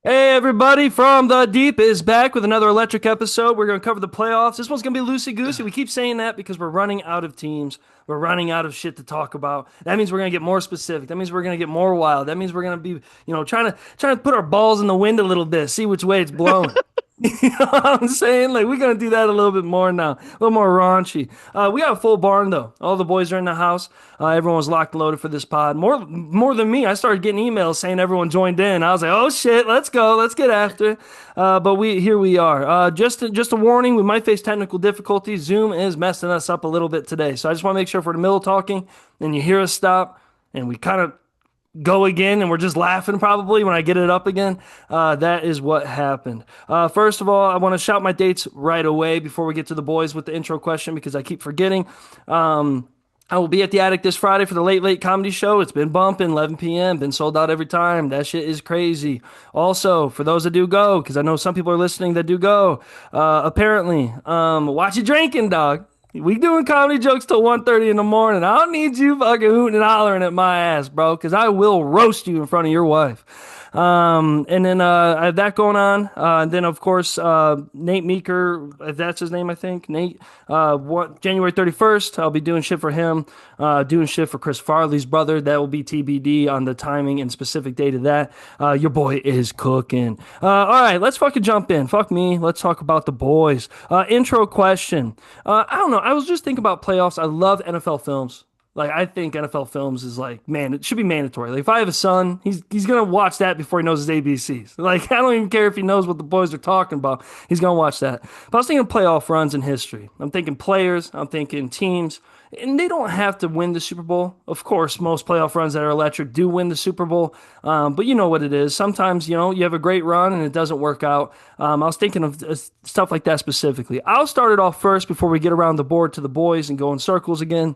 Hey, everybody from the deep is back with another electric episode. We're going to cover the playoffs. This one's going to be loosey-goosey. We keep saying that because we're running out of teams. We're running out of shit to talk about. That means we're going to get more specific. That means we're going to get more wild. That means we're going to be, trying to put our balls in the wind a little bit, see which way it's blowing. You know what I'm saying? Like, we're going to do that a little bit more now, a little more raunchy. We got a full barn, though. All the boys are in the house. Everyone was locked and loaded for this pod. More than me. I started getting emails saying everyone joined in. I was like, oh shit, let's go. Let's get after it. But here we are. Just a warning, we might face technical difficulties. Zoom is messing us up a little bit today. So I just want to make sure if we're in the middle of talking and you hear us stop and we kind of go again and we're just laughing probably when I get it up again. That is what happened. First of all, I want to shout my dates right away before we get to the boys with the intro question because I keep forgetting. I will be at the Attic this Friday for the Late Late Comedy Show. It's been bumping, 11 p.m., been sold out every time. That shit is crazy. Also, for those that do go, because I know some people are listening that do go, apparently, watch your drinking, dog. We doing comedy jokes till 1:30 in the morning. I don't need you fucking hooting and hollering at my ass, bro, because I will roast you in front of your wife. And then I have that going on. And then, of course, Nate Meeker, if that's his name, I think. Nate, January 31st, I'll be doing shit for him, doing shit for Chris Farley's brother. That will be TBD on the timing and specific date of that. Your boy is cooking. All right, let's fucking jump in. Fuck me. Let's talk about the boys. Intro question. I don't know. I was just thinking about playoffs. I love NFL films. Like I think NFL films is like, man, it should be mandatory. Like if I have a son, he's gonna watch that before he knows his ABCs. Like I don't even care if he knows what the boys are talking about. He's gonna watch that. But I was thinking playoff runs in history. I'm thinking players. I'm thinking teams. And they don't have to win the Super Bowl. Of course, most playoff runs that are electric do win the Super Bowl. But you know what it is. Sometimes, you have a great run and it doesn't work out. I was thinking of stuff like that specifically. I'll start it off first before we get around the board to the boys and go in circles again.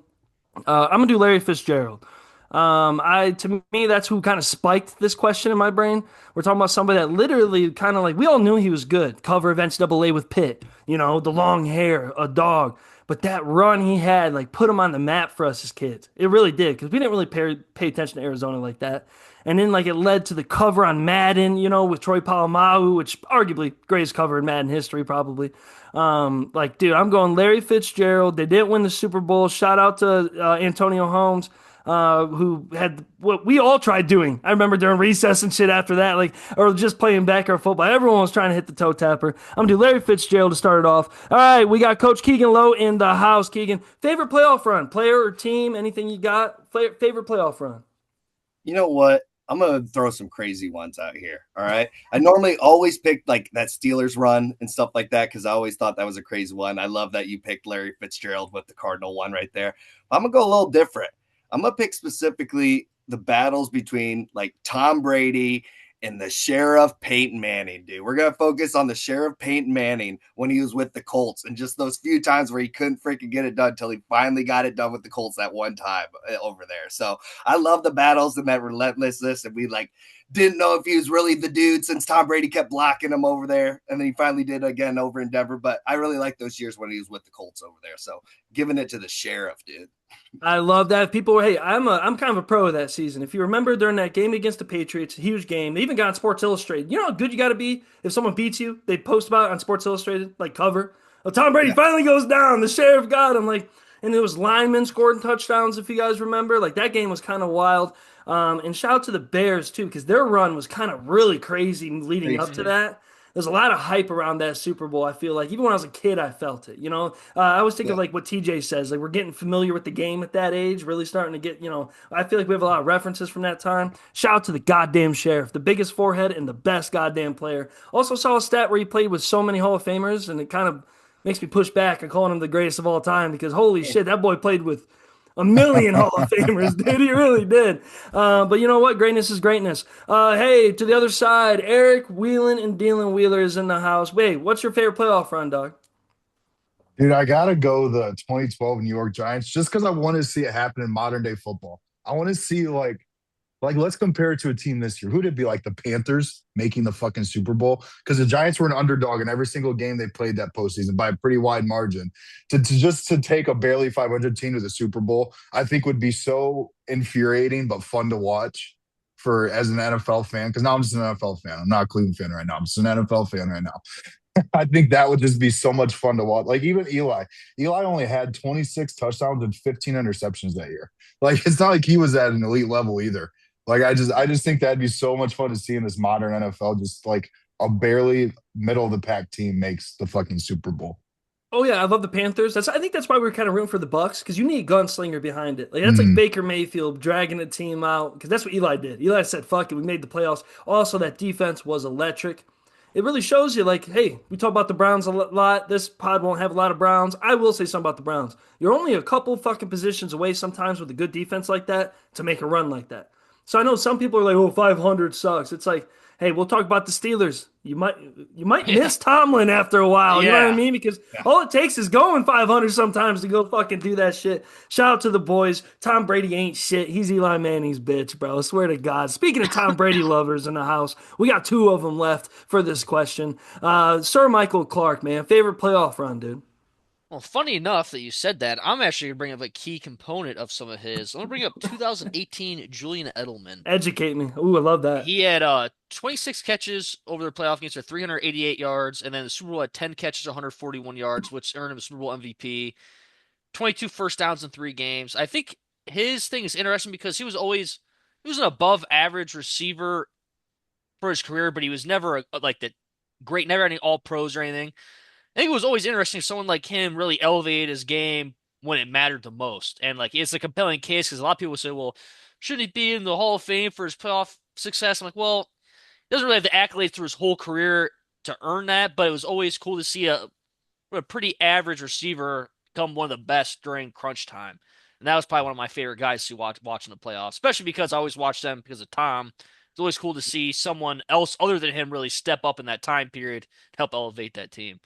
I'm gonna do Larry Fitzgerald. To me, that's who kind of spiked this question in my brain. We're talking about somebody that literally kind of like we all knew he was good. Cover of NCAA with Pitt, the long hair, a dog. But that run he had, like, put him on the map for us as kids. It really did, because we didn't really pay attention to Arizona like that. And then, like, it led to the cover on Madden, with Troy Polamalu, which arguably greatest cover in Madden history, probably. Dude, I'm going Larry Fitzgerald. They didn't win the Super Bowl. Shout out to Antonio Holmes, who had what we all tried doing. I remember during recess and shit after that, or just playing backyard football. Everyone was trying to hit the toe tapper. I'm gonna do Larry Fitzgerald to start it off. All right, we got Coach Keegan Lowe in the house. Keegan, favorite playoff run, player or team? Anything you got? Favorite playoff run? You know what? I'm going to throw some crazy ones out here. All right. I normally always pick like that Steelers run and stuff like that because I always thought that was a crazy one. I love that you picked Larry Fitzgerald with the Cardinal one right there. But I'm going to go a little different. I'm going to pick specifically the battles between like Tom Brady and the Sheriff Peyton Manning, dude. We're going to focus on the Sheriff Peyton Manning when he was with the Colts and just those few times where he couldn't freaking get it done until he finally got it done with the Colts that one time over there. So I love the battles and that relentlessness. And we didn't know if he was really the dude since Tom Brady kept blocking him over there. And then he finally did again over in Denver. But I really like those years when he was with the Colts over there. So giving it to the Sheriff, dude. I love that. People were, hey, I'm kind of a pro of that season. If you remember during that game against the Patriots, huge game. They even got on Sports Illustrated. You know how good you got to be if someone beats you? They post about it on Sports Illustrated, like cover. Oh, Tom Brady finally goes down. The Sheriff got him. And it was linemen scoring touchdowns, if you guys remember. That game was kind of wild. And shout out to the Bears, too, because their run was kind of really crazy leading up to that. There's a lot of hype around that Super Bowl, I feel like. Even when I was a kid, I felt it, I was thinking what TJ says. We're getting familiar with the game at that age, really starting to get, I feel like we have a lot of references from that time. Shout out to the goddamn Sheriff, the biggest forehead and the best goddamn player. Also saw a stat where he played with so many Hall of Famers, and it kind of makes me push back on calling him the greatest of all time because holy shit, that boy played with a million Hall of Famers, dude. He really did. But you know what? Greatness is greatness. Hey, to the other side, Eric Wheelin and Dealin Wheeler is in the house. Wait, what's your favorite playoff run, dog? Dude, I gotta go the 2012 New York Giants just because I want to see it happen in modern day football. I want to see let's compare it to a team this year. Who'd it be like the Panthers making the fucking Super Bowl? Because the Giants were an underdog in every single game they played that postseason by a pretty wide margin. To take a barely 500 team to the Super Bowl, I think would be so infuriating but fun to watch for as an NFL fan, because now I'm just an NFL fan. I'm not a Cleveland fan right now. I'm just an NFL fan right now. I think that would just be so much fun to watch. Like even Eli only had 26 touchdowns and 15 interceptions that year. Like it's not like he was at an elite level either. Like I just think that'd be so much fun to see in this modern NFL. Just like a barely middle of the pack team makes the fucking Super Bowl. Oh yeah, I love the Panthers. I think that's why we're kind of rooting for the Bucks because you need a gunslinger behind it. Like that's like Mm. Baker Mayfield dragging the team out because that's what Eli did. Eli said, "Fuck it, we made the playoffs." Also, that defense was electric. It really shows you, like, hey, we talk about the Browns a lot. This pod won't have a lot of Browns. I will say something about the Browns. You're only a couple fucking positions away sometimes with a good defense like that to make a run like that. So I know some people are like, "Oh, 500 sucks." It's like, hey, we'll talk about the Steelers. You might Yeah. miss Tomlin after a while. You know what I Yeah. mean? Because Yeah. all it takes is going 500 sometimes to go fucking do that shit. Shout out to the boys. Tom Brady ain't shit. He's Eli Manning's bitch, bro. I swear to God. Speaking of Tom Brady lovers in the house, we got two of them left for this question. Sir Michael Clark, man, favorite playoff run, dude. Well, funny enough that you said that, I'm actually gonna bring up a key component of some of his. I'm gonna bring up 2018 Julian Edelman. Educate me. Ooh, I love that. He had 26 catches over the playoff games for 388 yards, and then the Super Bowl had 10 catches, 141 yards, which earned him a Super Bowl MVP. 22 first downs in 3 games. I think his thing is interesting because he was an above average receiver for his career, but he was never like the great, never any all pros or anything. I think it was always interesting someone like him really elevated his game when it mattered the most. And like it's a compelling case because a lot of people say, well, shouldn't he be in the Hall of Fame for his playoff success? I'm like, well, he doesn't really have the accolades through his whole career to earn that, but it was always cool to see a pretty average receiver become one of the best during crunch time. And that was probably one of my favorite guys to watch watching the playoffs, especially because I always watched them because of Tom. It's always cool to see someone else other than him really step up in that time period to help elevate that team.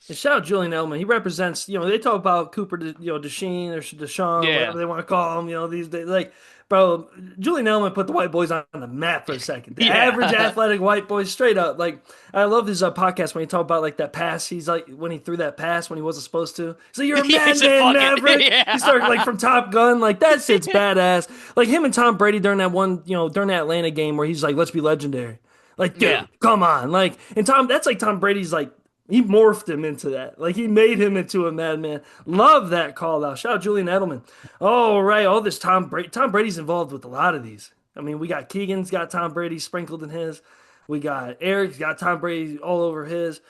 And shout out Julian Edelman. He represents, they talk about Cooper, Desheen or Deshaun, Yeah. whatever they want to call him, these days. Like, bro, Julian Edelman put the white boys on the map for a second. The average Yeah. athletic white boy, straight up. Like, I love his podcast when he talked about like that pass. He's like, when he threw that pass when he wasn't supposed to. He's like, "You're a Yeah, he said, madman, fuck it. Maverick." He started like Yeah. from Top Gun. Like, that shit's Yeah. badass. Like, him and Tom Brady during that one, during that Atlanta game where he's like, "Let's be legendary." Like, Yeah. dude, come on. Like, and that's like Tom Brady's like, he morphed him into that. Like he made him into a madman. Love that call out. Shout out Julian Edelman. All right, all this Tom Brady. Tom Brady's involved with a lot of these. I mean, we got Keegan's got Tom Brady sprinkled in his. We got Eric's got Tom Brady all over his.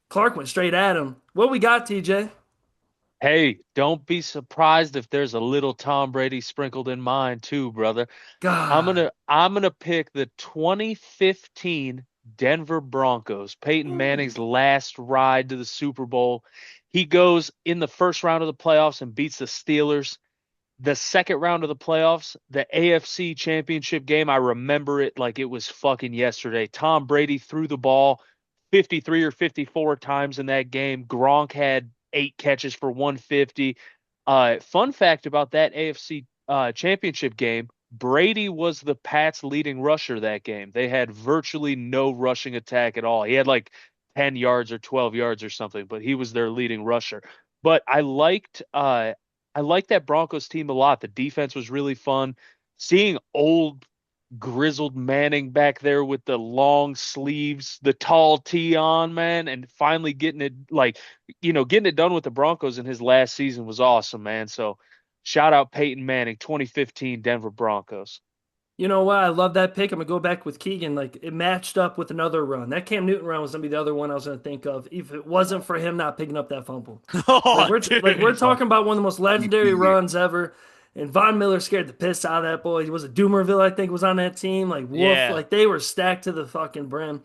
Clark went straight at him. What we got, TJ? Hey, don't be surprised if there's a little Tom Brady sprinkled in mine too, brother. I'm God. gonna I'm gonna pick the 2015 Denver Broncos, Peyton Manning's last ride to the Super Bowl. He goes in the first round of the playoffs and beats the Steelers. The second round of the playoffs, the AFC Championship game, I remember it like it was fucking yesterday. Tom Brady threw the ball 53 or 54 times in that game. Gronk had 8 catches for 150. Fun fact about that AFC Championship game, Brady was the Pats' leading rusher that game. They had virtually no rushing attack at all. He had like 10 yards or 12 yards or something, but he was their leading rusher. But I liked that Broncos team a lot. The defense was really fun. Seeing old grizzled Manning back there with the long sleeves, the tall tee on, man, and finally getting it done with the Broncos in his last season was awesome, man. So shout out Peyton Manning, 2015 Denver Broncos. You know what? I love that pick. I'm gonna go back with Keegan. Like it matched up with another run. That Cam Newton run was gonna be the other one I was gonna think of if it wasn't for him not picking up that fumble. Like Oh, we're dude. talking about one of the most legendary Easy. runs ever. And Von Miller scared the piss out of that boy. He was a Doomerville, I think, was on that team. Like woof, Yeah. like they were stacked to the fucking brim.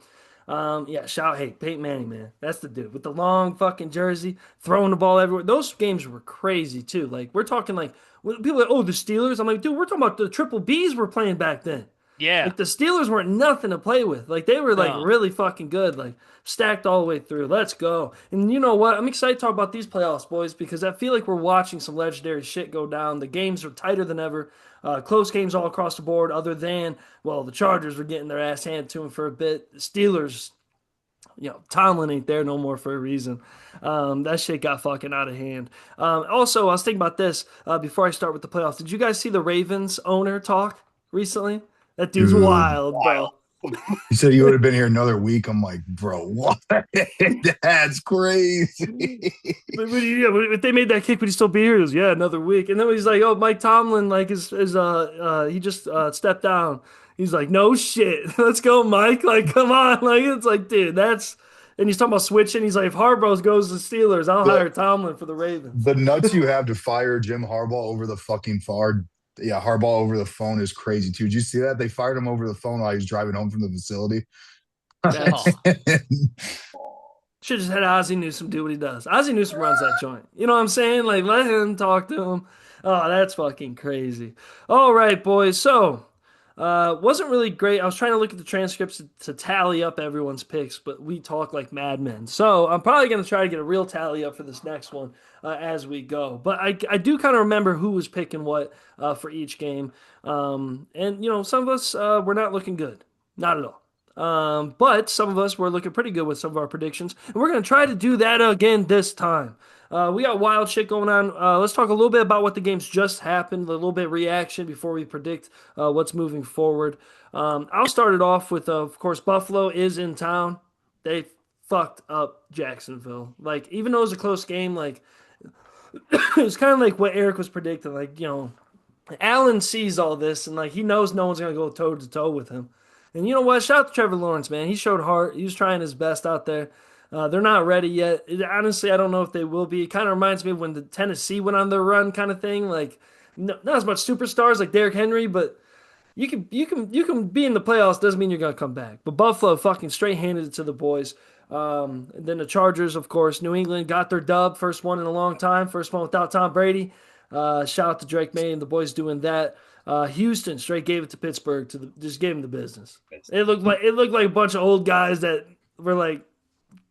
Yeah, hey, Peyton Manning, man, that's the dude with the long fucking jersey, throwing the ball everywhere. Those games were crazy too. Like we're talking like when people are like, oh, the Steelers. I'm like, dude, we're talking about the triple Bs were playing back then. Yeah. Like the Steelers weren't nothing to play with. Like they were like No. really fucking good. Like stacked all the way through. Let's go. And you know what? I'm excited to talk about these playoffs, boys, because I feel like we're watching some legendary shit go down. The games are tighter than ever. Close games all across the board. Other than the Chargers were getting their ass handed to them for a bit. The Steelers, Tomlin ain't there no more for a reason. That shit got fucking out of hand. Also, I was thinking about this before I start with the playoffs. Did you guys see the Ravens owner talk recently? That dude's Dude, wild, bro. you said you would have been here another week. I'm like, bro, what? That's crazy. If they made that kick, would he still be here? He goes, yeah, another week. And then he's like, oh, Mike Tomlin, like, he just stepped down. He's like, no shit. Let's go, Mike. Like, come on. Like, it's like, dude, that's. And he's talking about switching. He's like, if Harbaugh goes to Steelers, I'll The, hire Tomlin for the Ravens. the nuts you have to fire Jim Harbaugh over the fucking far. Yeah, Harbaugh over the phone is crazy too. Did you see that? They fired him over the phone while he was driving home from the facility. That's should just had Ozzie Newsome do what he does. Ozzie Newsome runs that joint. You know what I'm saying? Like, let him talk to him. Oh, that's fucking crazy. All right, boys. So, wasn't really great. I was trying to look at the transcripts to tally up everyone's picks, but we talk like madmen. So, I'm probably going to try to get a real tally up for this next one as we go. But I do kind of remember who was picking what for each game. And, some of us were not looking good. Not at all. But some of us were looking pretty good with some of our predictions, and we're going to try to do that again this time. We got wild shit going on. Let's talk a little bit about what the games just happened, a little bit of reaction before we predict what's moving forward. I'll start it off with, of course, Buffalo is in town. They fucked up Jacksonville. Like, even though it was a close game, like, it was kind of like what Eric was predicting. Like, Allen sees all this, and, like, he knows no one's going to go toe to toe with him. And you know what? Shout out to Trevor Lawrence, man. He showed heart. He was trying his best out there. They're not ready yet. Honestly, I don't know if they will be. It kind of reminds me of when the Tennessee went on their run, kind of thing. Like, not as much superstars like Derrick Henry, but you can be in the playoffs. Doesn't mean you're gonna come back. But Buffalo fucking straight handed it to the boys. And then the Chargers, of course. New England got their dub, first one in a long time, first one without Tom Brady. Shout out to Drake May and the boys doing that. Houston straight gave it to Pittsburgh just gave him the business. It looked like a bunch of old guys that were like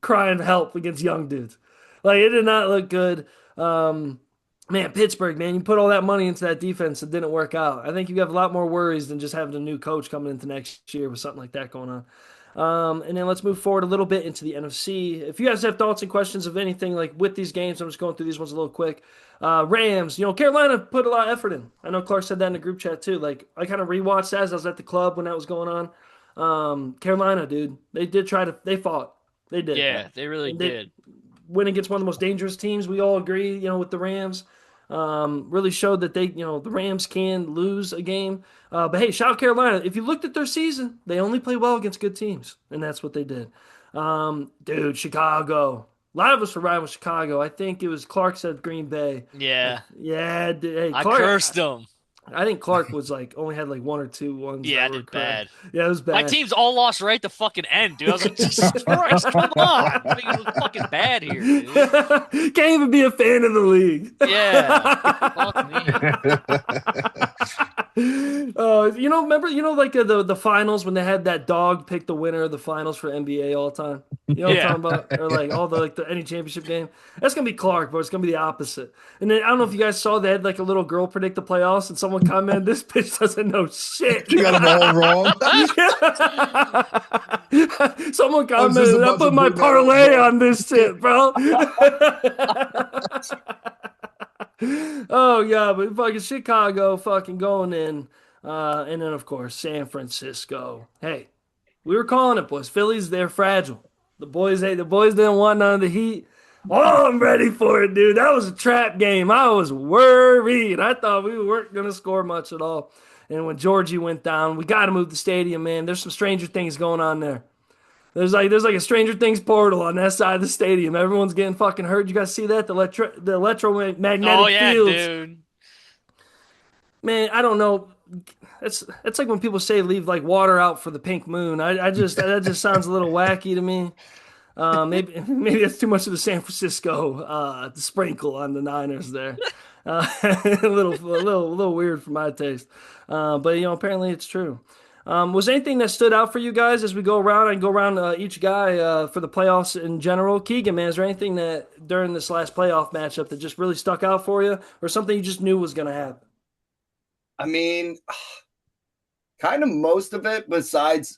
crying help against young dudes. Like, it did not look good. Man, Pittsburgh, man, you put all that money into that defense, it didn't work out. I think you have a lot more worries than just having a new coach coming into next year with something like that going on. And then let's move forward a little bit into the NFC. If you guys have thoughts and questions of anything like with these games, I'm just going through these ones a little quick. Rams, Carolina put a lot of effort in. I know Clark said that in the group chat too. Like, I kind of rewatched that as I was at the club when that was going on. Carolina, dude, they fought. They did. Yeah, they really did. Win against one of the most dangerous teams. We all agree, with the Rams. Really showed that the Rams can lose a game. But hey, shout out Carolina. If you looked at their season, they only play well against good teams, and that's what they did. Dude, Chicago. A lot of us were riding with Chicago. I think it was Clark said Green Bay. Yeah. Yeah. Hey, I Clark, cursed them. I think Clark was like only had like one or two ones. Yeah, I that were did bad. Yeah, it was bad. My teams all lost right to fucking end, dude. I was like, Jesus Christ, come on. I'm thinking it was fucking bad here, dude. Can't even be a fan of the league. Yeah. Fuck me. Remember, like the finals when they had that dog pick the winner of the finals for NBA all time? You know what I'm talking about? Or like all the any championship game. That's gonna be Clark, but it's gonna be the opposite. And then I don't know if you guys saw they had like a little girl predict the playoffs, and someone commented, "This bitch doesn't know shit." You got them all wrong. Someone commented, "I put my parlay on this shit, bro." Oh yeah, but fucking Chicago fucking going in. And then of course San Francisco. Hey, we were calling it, boys. Phillies, they're fragile. The boys didn't want none of the heat. Oh, I'm ready for it, dude. That was a trap game. I was worried. I thought we weren't gonna score much at all. And when Georgie went down, we got to move the stadium, man. There's some Stranger Things going on there. There's like a Stranger Things portal on that side of the stadium. Everyone's getting fucking hurt. You guys see that? The electromagnetic fields. Dude. Man, I don't know. It's like when people say leave like water out for the pink moon. That just sounds a little wacky to me. Maybe that's too much of the San Francisco sprinkle on the Niners there. A little weird for my taste. But apparently it's true. Was there anything that stood out for you guys as we go around? I can go around each guy for the playoffs in general. Keegan, man, is there anything that during this last playoff matchup that just really stuck out for you, or something you just knew was going to happen? I mean, kind of most of it besides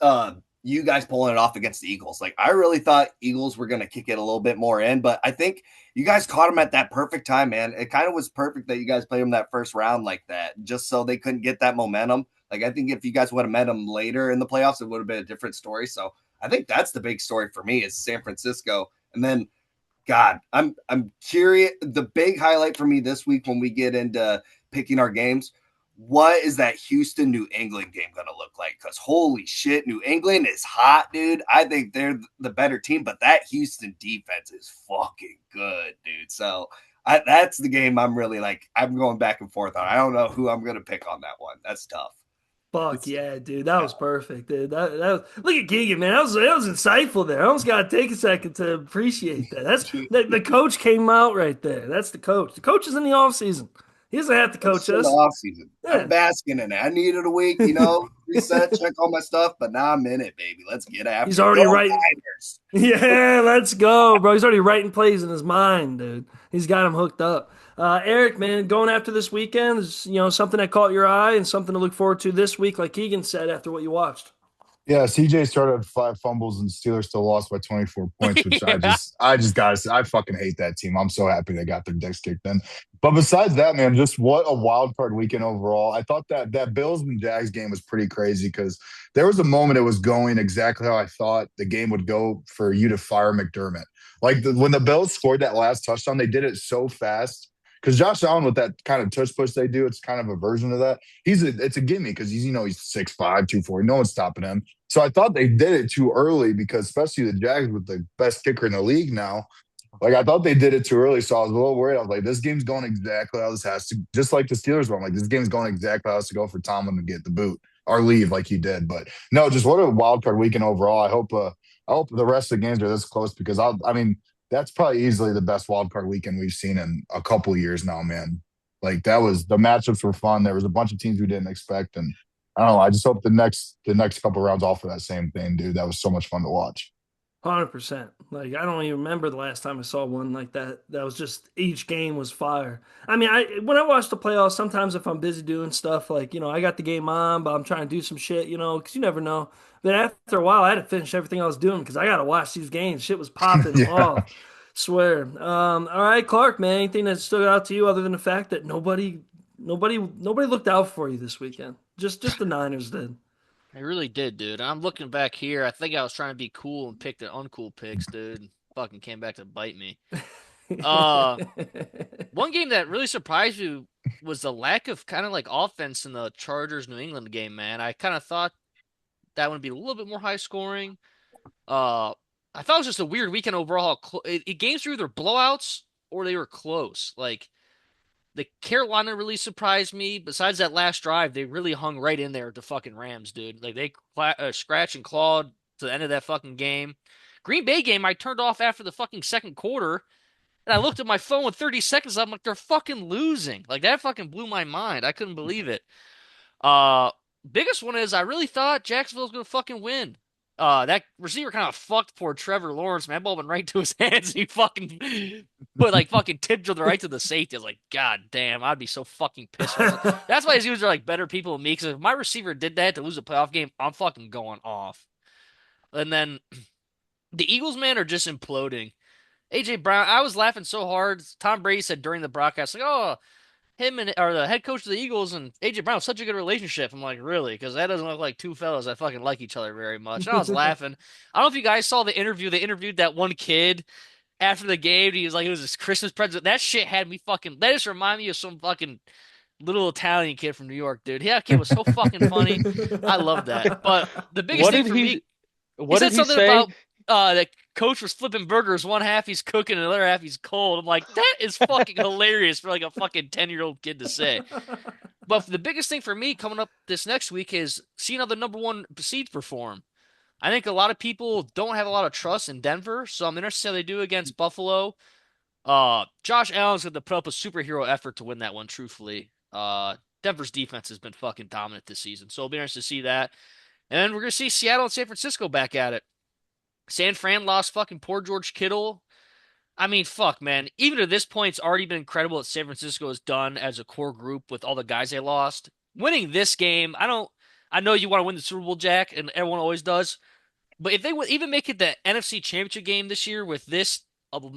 you guys pulling it off against the Eagles. Like, I really thought Eagles were going to kick it a little bit more in, but I think you guys caught them at that perfect time, man. It kind of was perfect that you guys played them that first round like that, just so they couldn't get that momentum. Like, I think if you guys would have met him later in the playoffs, it would have been a different story. So I think that's the big story for me is San Francisco. And then, God, I'm curious. The big highlight for me this week when we get into picking our games, what is that Houston New England game going to look like? Because holy shit, New England is hot, dude. I think they're the better team, but that Houston defense is fucking good, dude. So that's the game I'm really like. I'm going back and forth on. I don't know who I'm going to pick on that one. That's tough. Fuck yeah, dude. That was perfect, dude. Look at Keegan, man. That was insightful there. I almost gotta take a second to appreciate that. That's the coach came out right there. That's the coach. The coach is in the off season. He doesn't have to coach In the us. off season. Yeah. I'm basking in it. I needed a week, reset, check all my stuff, but now I'm in it, baby. Let's get after He's already Go writing. Niners. Yeah, let's go, bro. He's already writing plays in his mind, dude. He's got him hooked up. Eric, man, going after this weekend is something that caught your eye and something to look forward to this week, like Keegan said after what you watched. Yeah, CJ started 5 fumbles and Steelers still lost by 24 points, which Yeah. I just gotta say, I fucking hate that team. I'm so happy they got their dicks kicked in. But besides that, man, just what a wild card weekend overall. I thought that Bills and Jags game was pretty crazy because there was a moment it was going exactly how I thought the game would go for you to fire McDermott. Like when the Bills scored that last touchdown, they did it so fast. Because Josh Allen, with that kind of touch push they do, it's kind of a version of that. It's a gimme because he's 6'5", 240. No one's stopping him. So I thought they did it too early because especially the Jags with the best kicker in the league now. Like I thought they did it too early, so I was a little worried. I was like, this game's going exactly how this has to, just like the Steelers were. I'm like, this game's going exactly how it has to go for Tomlin to get the boot or leave like he did. But no, just what a wild card weekend overall. I hope the rest of the games are this close because I mean that's probably easily the best wild card weekend we've seen in a couple of years now, man. Like that was the matchups were fun. There was a bunch of teams we didn't expect, and I don't know. I just hope the next couple rounds offer that same thing, dude. That was so much fun to watch. 100%. Like I don't even remember the last time I saw one like that. That was just each game was fire. I mean, when I watch the playoffs, sometimes if I'm busy doing stuff like I got the game on, but I'm trying to do some shit, because you never know. But after a while, I had to finish everything I was doing because I got to watch these games. Shit was popping Yeah. off. Swear. All right, Clark, man. Anything that stood out to you other than the fact that nobody looked out for you this weekend? Just the Niners did. I really did, dude. I'm looking back here. I think I was trying to be cool and pick the uncool picks, dude. Fucking came back to bite me. Uh, One game that really surprised me was the lack of kind of like offense in the Chargers New England game, man. I kind of thought that would be a little bit more high scoring. Uh, I thought it was just a weird weekend overall. Games were either blowouts or they were close. Like the Carolina really surprised me. Besides that last drive, they really hung right in there with the fucking Rams, dude. Like they scratched and clawed to the end of that fucking game. Green Bay game, I turned off after the fucking second quarter, and I looked at my phone with 30 seconds. I'm like, they're fucking losing. Like that fucking blew my mind. I couldn't believe it. Uh, Biggest one is I really thought Jacksonville was gonna fucking win. That receiver kind of fucked poor Trevor Lawrence, man. That ball went right to his hands, and he fucking put like fucking tipped to the right to the safety. I was like, God damn, I'd be so fucking pissed. That's why these dudes are like better people than me. Because if my receiver did that to lose a playoff game, I'm fucking going off. And then the Eagles, man, are just imploding. AJ Brown, I was laughing so hard. Tom Brady said during the broadcast, like, "Oh, him and or the head coach of the Eagles and AJ Brown have such a good relationship." I'm like, really? Because that doesn't look like two fellas that fucking like each other very much. And I was laughing. I don't know if you guys saw the interview. They interviewed that one kid after the game. He was like, it was his Christmas present. That shit had me fucking. That just reminded me of some fucking little Italian kid from New York, dude. Yeah, that kid was so fucking funny. I love that. But the biggest What thing did for me, he what said did he something say? about the coach was flipping burgers. One half he's cooking, and the other half he's cold. I'm like, that is fucking hilarious for like a fucking 10-year-old kid to say. But the biggest thing for me coming up this next week is seeing how the number one seeds perform. I think a lot of people don't have a lot of trust in Denver, so I'm interested how they do against Buffalo. Josh Allen's going to put up a superhero effort to win that one, truthfully. Denver's defense has been fucking dominant this season, so it'll be interesting to see that. And then we're going to see Seattle and San Francisco back at it. San Fran lost fucking poor George Kittle. I mean, fuck, man. Even to this point, it's already been incredible what San Francisco has done as a core group with all the guys they lost. Winning this game, I know you want to win the Super Bowl, Jack, and everyone always does. But if they would even make it the NFC Championship game this year with this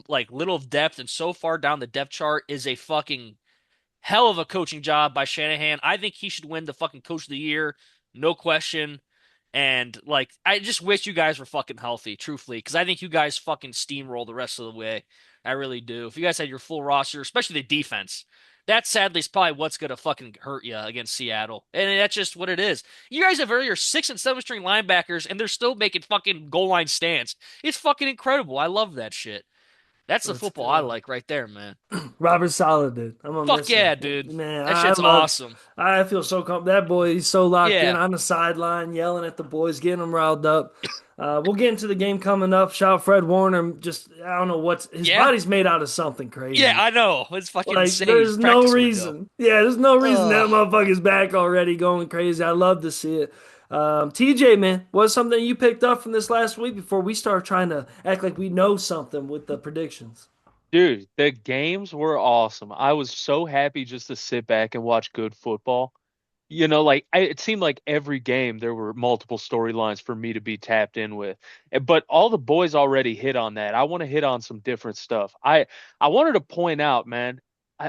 like little depth and so far down the depth chart is a fucking hell of a coaching job by Shanahan. I think he should win the fucking coach of the year, no question. And like, I just wish you guys were fucking healthy, truthfully, because I think you guys fucking steamroll the rest of the way. I really do. If you guys had your full roster, especially the defense, that sadly is probably what's gonna fucking hurt you against Seattle, and that's just what it is. You guys have your 6 and 7 string linebackers, and they're still making fucking goal line stands. It's fucking incredible. I love that shit. That's the That's football I good. like right there, man. Robert Saleh, dude. I'm gonna Fuck miss him. yeah, dude. Man, That I shit's love. awesome. I feel so comfortable. That boy, he's so locked in Yeah. on the sideline, yelling at the boys, getting them riled up. We'll get into the game coming up. Shout Fred Warner. Just I don't know what's his Yeah. body's made out of something crazy. Yeah, I know. It's fucking Like insane. there's no Practice window. reason. Yeah, there's no reason that Ugh. motherfucker's back already going crazy. I love to see it. TJ, man, what's something you picked up from this last week before we start trying to act like we know something with the predictions? Dude, the games were awesome. I was so happy just to sit back and watch good football. Like it seemed like every game there were multiple storylines for me to be tapped in with. But all the boys already hit on that. I want to hit on some different stuff. I wanted to point out, man,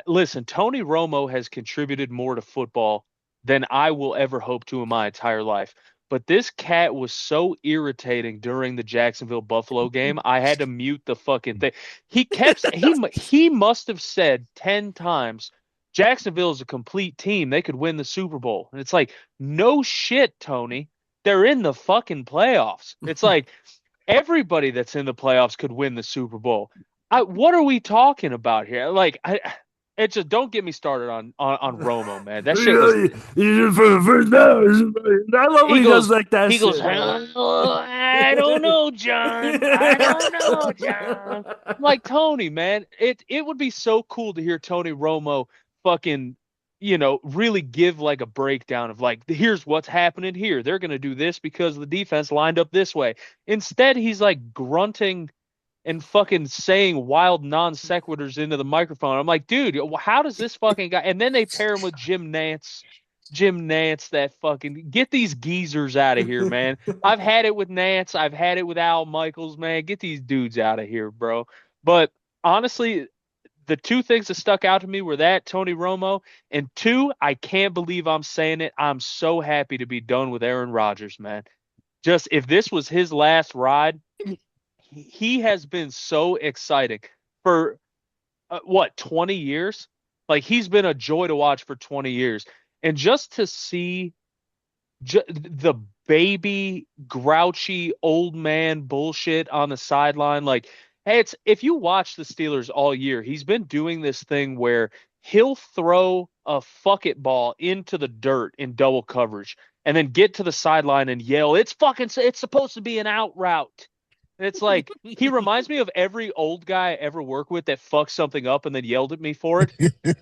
listen, Tony Romo has contributed more to football than I will ever hope to in my entire life. But this cat was so irritating during the Jacksonville Buffalo game. I had to mute the fucking thing. He must have said 10 times Jacksonville is a complete team. They could win the Super Bowl. And it's like, no shit, Tony. They're in the fucking playoffs. It's like everybody that's in the playoffs could win the Super Bowl. What are we talking about here? Like, it just don't get me started on Romo, man. That shit was. For the first down. I love when he does like that. He goes, shit. I don't know, John. I don't know, John. I'm like, Tony, man, it would be so cool to hear Tony Romo fucking, really give like a breakdown of like, here's what's happening here. They're going to do this because the defense lined up this way. Instead, he's like grunting and fucking saying wild non sequiturs into the microphone. I'm like, dude, how does this fucking guy? And then they pair him with Jim Nance. Jim Nance, that fucking get these geezers out of here, man. I've had it with Nance. I've had it with Al Michaels, man. Get these dudes out of here, bro. But honestly, the two things that stuck out to me were that Tony Romo, and two, I can't believe I'm saying it. I'm so happy to be done with Aaron Rodgers, man. Just if this was his last ride, he has been so exciting for 20 years? Like he's been a joy to watch for 20 years. And just to see the baby, grouchy old man bullshit on the sideline, like, hey, if you watch the Steelers all year, he's been doing this thing where he'll throw a fuck it ball into the dirt in double coverage and then get to the sideline and yell, it's supposed to be an out route. And it's like, he reminds me of every old guy I ever worked with that fucked something up and then yelled at me for it.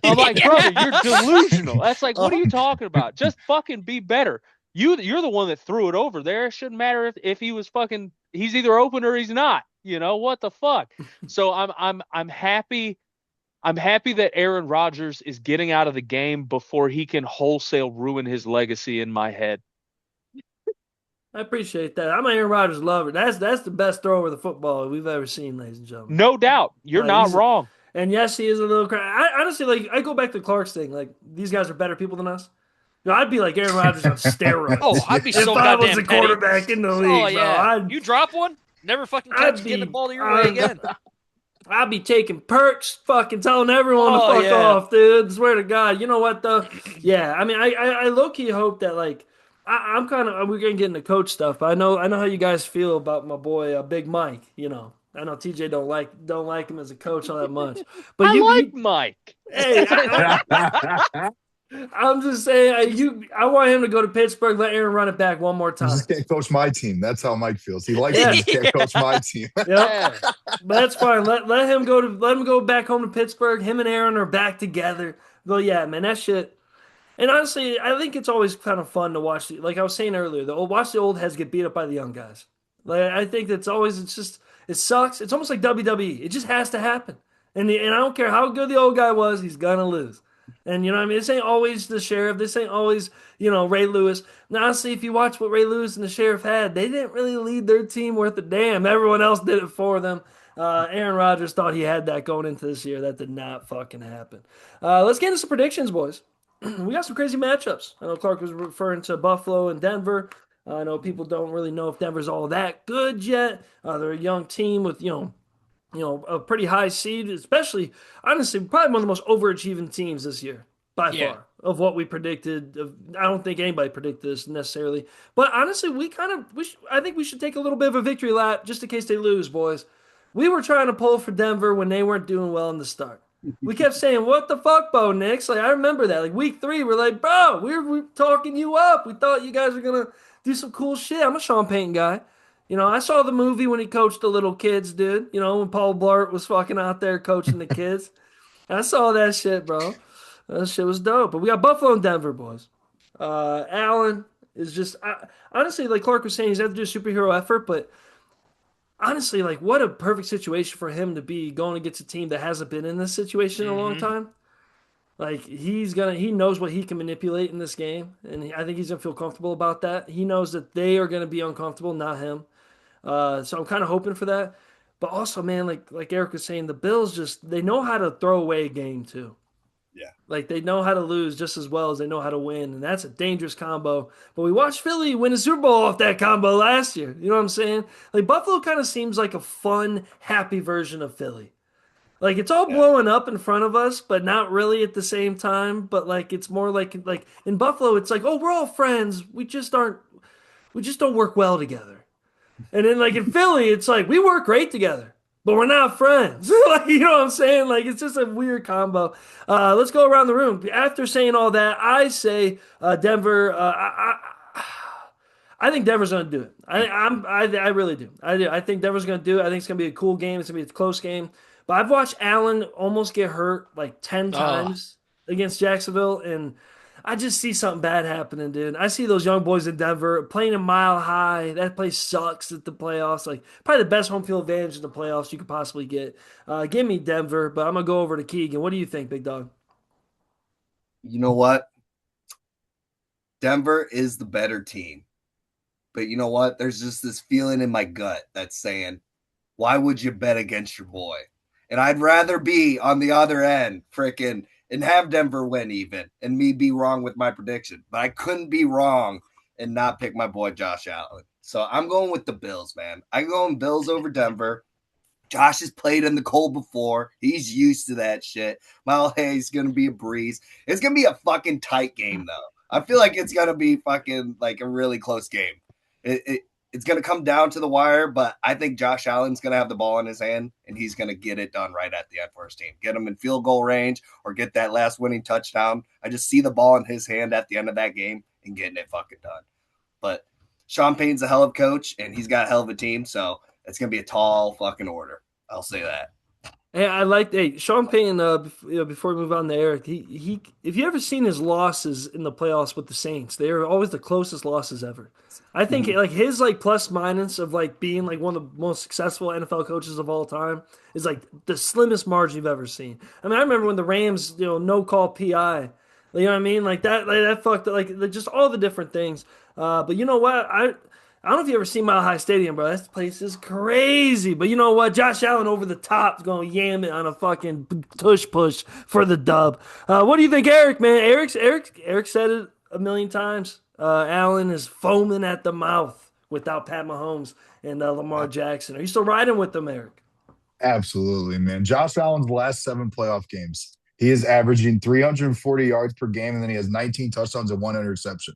I'm like, brother, you're delusional. That's like, what are you talking about? Just fucking be better. You're the one that threw it over there. It shouldn't matter if he was fucking, he's either open or he's not. What the fuck? So I'm happy. I'm happy that Aaron Rodgers is getting out of the game before he can wholesale ruin his legacy in my head. I appreciate that. I'm an Aaron Rodgers lover. That's the best thrower of the football we've ever seen, ladies and gentlemen. No doubt. You're not wrong. And yes, he is a little crazy. I honestly, like, I go back to Clark's thing. Like, these guys are better people than us. I'd be like Aaron Rodgers on steroids. Oh, I'd be so if I was goddamn a quarterback in the league, Oh, yeah. bro. You drop one, never fucking catch getting the ball to your way again. I'd be taking perks, fucking telling everyone to fuck off, dude. Swear to God. You know what, though? Yeah, I mean, I low-key hope that, like, I'm kind of, we're gonna get into coach stuff, but I know how you guys feel about my boy Big Mike. I know TJ don't like him as a coach all that much, but I like Mike. Hey, I'm just saying, I want him to go to Pittsburgh, let Aaron run it back one more time. You just can't coach my team. That's how Mike feels. He likes it, he just can't coach my team. Yep. But that's fine. Let him go back home to Pittsburgh. Him and Aaron are back together. But yeah, man, that shit. And honestly, I think it's always kind of fun to watch. Like I was saying earlier, watch the old heads get beat up by the young guys. Like I think it sucks. It's almost like WWE. It just has to happen. And I don't care how good the old guy was, he's gonna lose. And you know what I mean? This ain't always the sheriff. This ain't always, Ray Lewis. Now, honestly, if you watch what Ray Lewis and the sheriff had, they didn't really lead their team worth a damn. Everyone else did it for them. Aaron Rodgers thought he had that going into this year. That did not fucking happen. Let's get into some predictions, boys. We got some crazy matchups. I know Clark was referring to Buffalo and Denver. I know people don't really know if Denver's all that good yet. They're a young team with a pretty high seed, especially honestly, probably one of the most overachieving teams this year by Yeah. far of what we predicted. I don't think anybody predicted this necessarily, but honestly, I think we should take a little bit of a victory lap just in case they lose, boys. We were trying to pull for Denver when they weren't doing well in the start. We kept saying, "What the fuck, Bo Nix?" Like I remember that. Like week 3, we're like, "Bro, we're talking you up. We thought you guys were gonna do some cool shit." I'm a Sean Payton guy. I saw the movie when he coached the little kids, dude. When Paul Blart was fucking out there coaching the kids. I saw that shit, bro. That shit was dope. But we got Buffalo and Denver, boys. Allen is just honestly, like Clark was saying, he's had to do a superhero effort, but honestly, like what a perfect situation for him to be going against a team that hasn't been in this situation in a long Mm-hmm. time. Like he knows what he can manipulate in this game, and I think he's gonna feel comfortable about that. He knows that they are gonna be uncomfortable, not him. So I'm kind of hoping for that. But also, man, like Eric was saying, the Bills just they know how to throw away a game too. Yeah. Like they know how to lose just as well as they know how to win, and that's a dangerous combo. But we watched Philly win a Super Bowl off that combo last year. You know what I'm saying? Like Buffalo kind of seems like a fun, happy version of Philly. Like it's all Yeah. blowing up in front of us, but not really at the same time. But like it's more like in Buffalo, it's like, oh, we're all friends. We just don't work well together. And then like in Philly, it's like we work great together, but we're not friends. Like you know what I'm saying? Like it's just a weird combo. Let's go around the room. After saying all that, I say Denver. I think Denver's going to do it. I really do. I do. I think Denver's going to do it. I think it's going to be a cool game. It's going to be a close game. But I've watched Allen almost get hurt like 10 Oh, times against Jacksonville, and I just see something bad happening, dude. I see those young boys in Denver playing a mile high. That place sucks at the playoffs. Like probably the best home field advantage in the playoffs you could possibly get. Give me Denver, but I'm gonna go over to Keegan. What do you think, big dog? You know what? Denver is the better team. But you know what? There's just this feeling in my gut that's saying, why would you bet against your boy? And I'd rather be on the other end, freaking, and have Denver win even, and me be wrong with my prediction. But I couldn't be wrong and not pick my boy Josh Allen. So I'm going with the Bills, man. I'm going Bills over Denver. Josh has played in the cold before. He's used to that shit. Mile Hayes going to be a breeze. It's going to be a fucking tight game, though. I feel like it's going to be fucking like a really close game. It's going to come down to the wire, but I think Josh Allen's going to have the ball in his hand, and he's going to get it done right at the end for his team. Get him in field goal range or get that last winning touchdown. I just see the ball in his hand at the end of that game and getting it fucking done. But Sean Payton's a hell of a coach, and he's got a hell of a team, so it's going to be a tall fucking order. I'll say that. Hey, Sean Payton. Before we move on to Eric, he if you ever seen his losses in the playoffs with the Saints, they are always the closest losses ever. I think like his like plus minus of like being like one of the most successful NFL coaches of all time is like the slimmest margin you've ever seen. I mean, I remember when the Rams, no call PI. You know what I mean? Like that fucked like just all the different things. But you know what? I don't know if you ever seen Mile High Stadium, bro. That place is crazy. But you know what? Josh Allen over the top is going to yam it on a fucking tush push for the dub. What do you think, Eric, man? Eric said it a million times. Allen is foaming at the mouth without Pat Mahomes and Lamar Jackson. Are you still riding with them, Eric? Absolutely, man. Josh Allen's last 7 playoff games, he is averaging 340 yards per game, and then he has 19 touchdowns and 1 interception.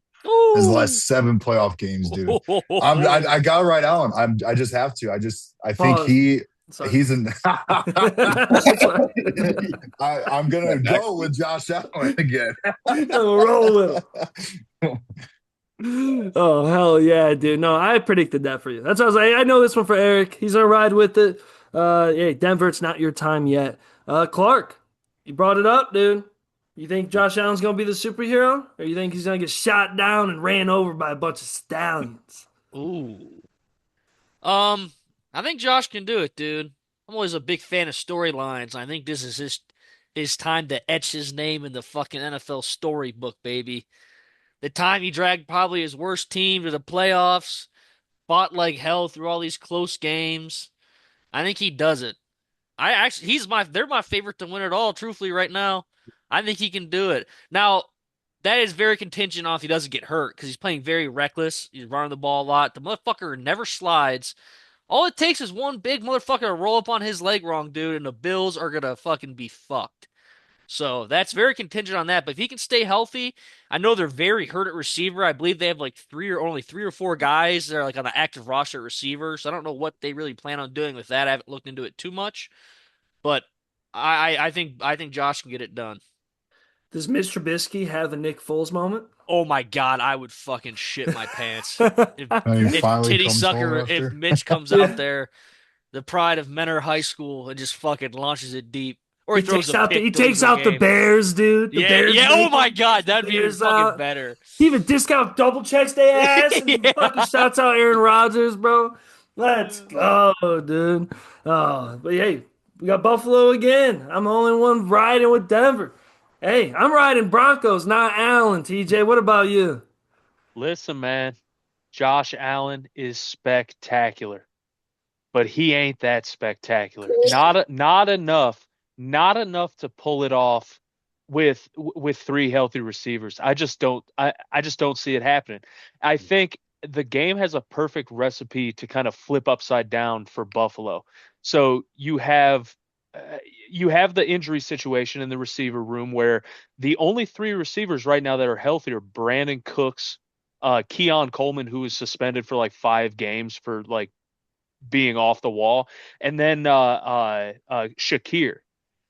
His ooh. last 7 playoff games, dude. I gotta write Allen. I just have to. I think Pause. Sorry. he's an. Sorry. I'm gonna go with Josh Allen again. We'll roll with him. Oh hell yeah, dude! No, I predicted that for you. That's what I was like. I know this one for Eric. He's gonna ride with it. Hey, Denver, it's not your time yet. Clark, you brought it up, dude. You think Josh Allen's gonna be the superhero, or you think he's gonna get shot down and ran over by a bunch of stallions? Ooh. Um, I think Josh can do it, dude. I'm always a big fan of storylines. I think this is his time to etch his name in the fucking NFL storybook, baby. The time he dragged probably his worst team to the playoffs, fought like hell through all these close games. I think he does it. They're my favorite to win it all, truthfully, right now. I think he can do it. Now, that is very contingent on if he doesn't get hurt because he's playing very reckless. He's running the ball a lot. The motherfucker never slides. All it takes is one big motherfucker to roll up on his leg wrong, dude, and the Bills are gonna fucking be fucked. So that's very contingent on that. But if he can stay healthy, I know they're very hurt at receiver. I believe they have like only three or four guys that are like on the active roster at receiver. So I don't know what they really plan on doing with that. I haven't looked into it too much, but I think Josh can get it done. Does Mitch Trubisky have a Nick Foles moment? Oh my God, I would fucking shit my pants if And he if finally Titty comes home Sucker if after. Mitch comes out there, the pride of Menor High School, and just fucking launches it deep, or he throws a pick He to takes lose the out the game. Bears, dude. The Yeah, Bears. yeah. Oh make my it. God, that'd be even Bears fucking out. better. He even discount double checks their ass and fucking shouts out Aaron Rodgers, bro. Let's go, dude. Oh, but hey, we got Buffalo again. I'm the only one riding with Denver. Hey, I'm riding Broncos, not Allen. TJ, what about you? Listen, man, Josh Allen is spectacular, but he ain't that spectacular. Not enough to pull it off with three healthy receivers. I just don't see it happening. I think the game has a perfect recipe to kind of flip upside down for Buffalo. So you have the injury situation in the receiver room where the only three receivers right now that are healthy are Brandon Cooks, Keon Coleman, who was suspended for like 5 games for like being off the wall, and then Shakir.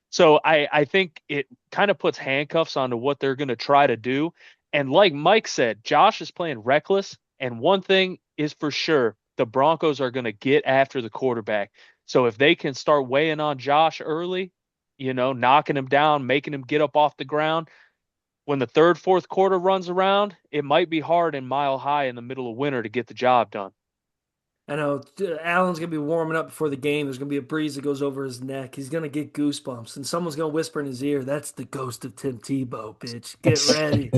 So I think it kind of puts handcuffs onto what they're going to try to do. And like Mike said, Josh is playing reckless. And one thing is for sure, the Broncos are going to get after the quarterback. So if they can start weighing on Josh early, knocking him down, making him get up off the ground, when the third, fourth quarter runs around, it might be hard in Mile High in the middle of winter to get the job done. I know Allen's gonna be warming up before the game. There's gonna be a breeze that goes over his neck. He's gonna get goosebumps, and someone's gonna whisper in his ear, "That's the ghost of Tim Tebow, bitch. Get ready,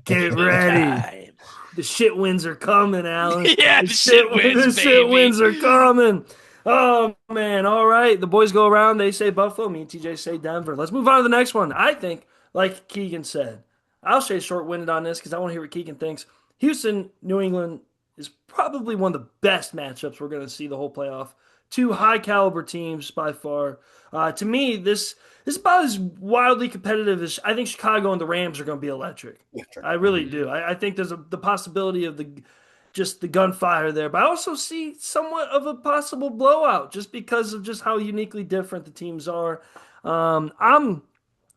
get Big ready. time. The shit winds are coming, Allen. Yeah, the shit The wins, shit baby. winds are coming." Oh man! All right, the boys go around. They say Buffalo. Me and TJ say Denver. Let's move on to the next one. I think, like Keegan said, I'll stay short-winded on this because I want to hear what Keegan thinks. Houston, New England is probably one of the best matchups we're going to see the whole playoff. Two high caliber teams by far. To me, this is about as wildly competitive as I think Chicago and the Rams are going to be electric. I really do. I think there's the possibility of the gunfire there, but I also see somewhat of a possible blowout just because of just how uniquely different the teams are. I'm,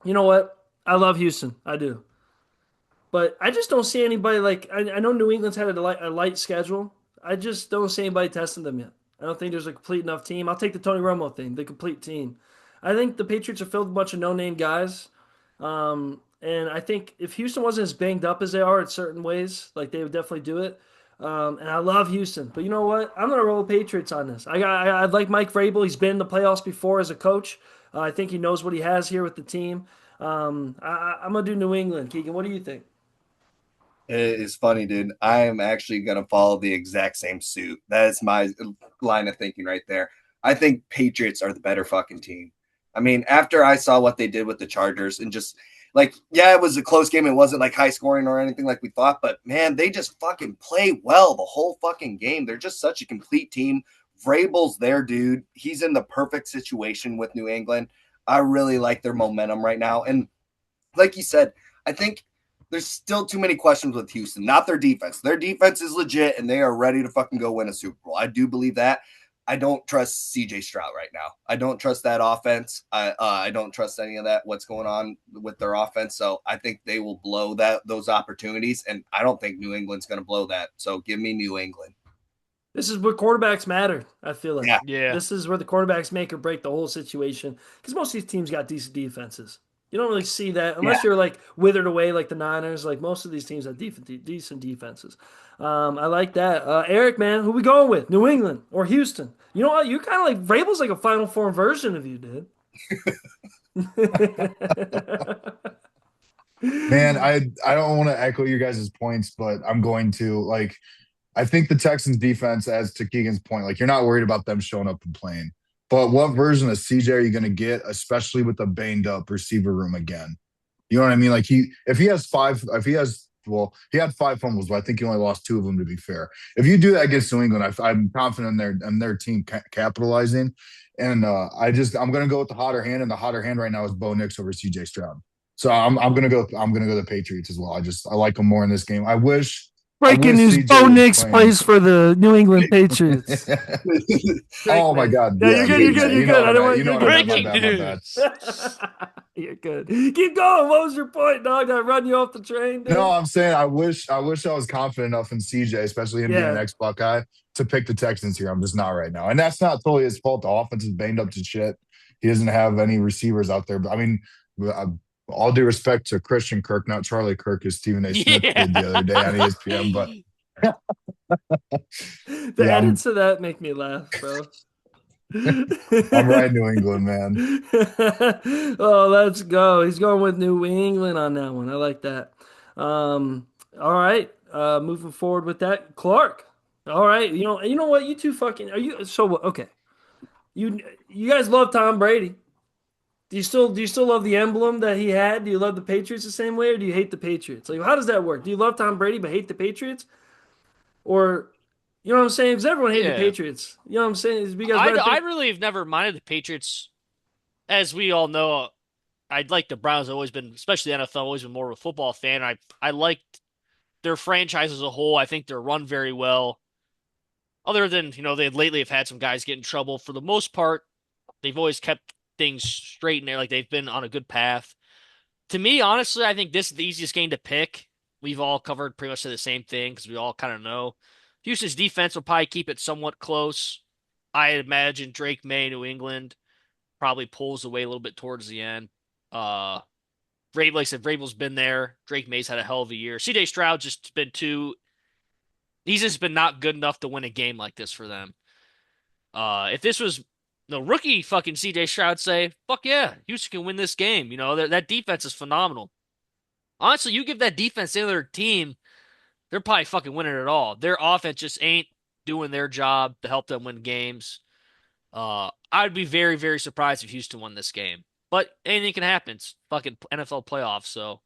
you know what? I love Houston. I do. But I just don't see anybody like I know New England's had a light schedule. I just don't see anybody testing them yet. I don't think there's a complete enough team. I'll take the Tony Romo thing, the complete team. I think the Patriots are filled with a bunch of no-name guys. And I think if Houston wasn't as banged up as they are in certain ways, like they would definitely do it. And I love Houston, but you know what? I'm gonna roll with Patriots on this. I like Mike Vrabel. He's been in the playoffs before as a coach. I think he knows what he has here with the team. I'm gonna do New England. Keegan, what do you think? It is funny, dude. I am actually going to follow the exact same suit. That is my line of thinking right there. I think Patriots are the better fucking team. I mean, after I saw what they did with the Chargers and just like, yeah, it was a close game. It wasn't like high scoring or anything like we thought, but man, they just fucking play well the whole fucking game. They're just such a complete team. Vrabel's there, dude. He's in the perfect situation with New England. I really like their momentum right now. And like you said, I think there's still too many questions with Houston, not their defense. Their defense is legit and they are ready to fucking go win a Super Bowl. I do believe that. I don't trust CJ Stroud right now. I don't trust that offense. I don't trust any of that, what's going on with their offense. So I think they will blow those opportunities. And I don't think New England's going to blow that. So give me New England. This is where quarterbacks matter, I feel like. Yeah. Yeah. This is where the quarterbacks make or break the whole situation. Because most of these teams got decent defenses. You don't really see that unless you're like withered away like the Niners. Like most of these teams have decent defenses. I like that. Eric, man, who we going with? New England or Houston? You know what? You're kind of like Vrabel's like a Final Four version of you, dude. Man, I don't want to echo your guys' points, but I'm going to. Like, I think the Texans defense, as to Keegan's point, like you're not worried about them showing up and playing. But what version of CJ are you going to get, especially with the banged up receiver room again? You know what I mean? Like well, he had 5 fumbles, but I think he only lost 2 of them to be fair. If you do that against New England, I'm confident in their team capitalizing. And I'm going to go with the hotter hand, and the hotter hand right now is Bo Nix over CJ Stroud. So I'm going to go the Patriots as well. I like them more in this game. I wish Breaking news: CJ Bo was Nix playing. plays for the New England Patriots. Oh my God! Yeah, you're good. You're good. You're good. I don't want you know you're what I good. meant. Breaking My bad. news. You're good. Keep going. What was your point, dog? Did I run you off the train, dude? No, I'm saying I wish I was confident enough in CJ, especially him being an ex-Buckeye, to pick the Texans here. I'm just not right now, and that's not totally his fault. The offense is banged up to shit. He doesn't have any receivers out there. But I mean, all due respect to Christian Kirk, not Charlie Kirk, as Stephen A. Smith did the other day on ESPN. But the edits of that make me laugh, bro. I'm right, New England, man. Oh, let's go. He's going with New England on that one. I like that. All right. Moving forward with that, Clark. All right. You know what? You two fucking are you so okay. You guys love Tom Brady. Do you still love the emblem that he had? Do you love the Patriots the same way, or do you hate the Patriots? Like, how does that work? Do you love Tom Brady but hate the Patriots? Or you know what I'm saying? Because everyone hated the Yeah. Patriots. You know what I'm saying? Is because I really have never minded the Patriots. As we all know, I'd like the Browns. I've always been, especially the NFL, always been more of a football fan. I liked their franchise as a whole. I think they're run very well. Other than, they lately have had some guys get in trouble. For the most part, they've always kept things straight in there. Like they've been on a good path. To me, honestly, I think this is the easiest game to pick. We've all covered pretty much the same thing because we all kind of know. Houston's defense will probably keep it somewhat close. I imagine Drake May, New England, probably pulls away a little bit towards the end. Like I said, Vrabel's been there. Drake May's had a hell of a year. CJ Stroud just been he's just been not good enough to win a game like this for them. If this was the rookie fucking CJ Stroud, say, fuck yeah, Houston can win this game. That defense is phenomenal. Honestly, you give that defense to another team, they're probably fucking winning it all. Their offense just ain't doing their job to help them win games. I'd be very, very surprised if Houston won this game. But anything can happen. It's fucking NFL playoffs, so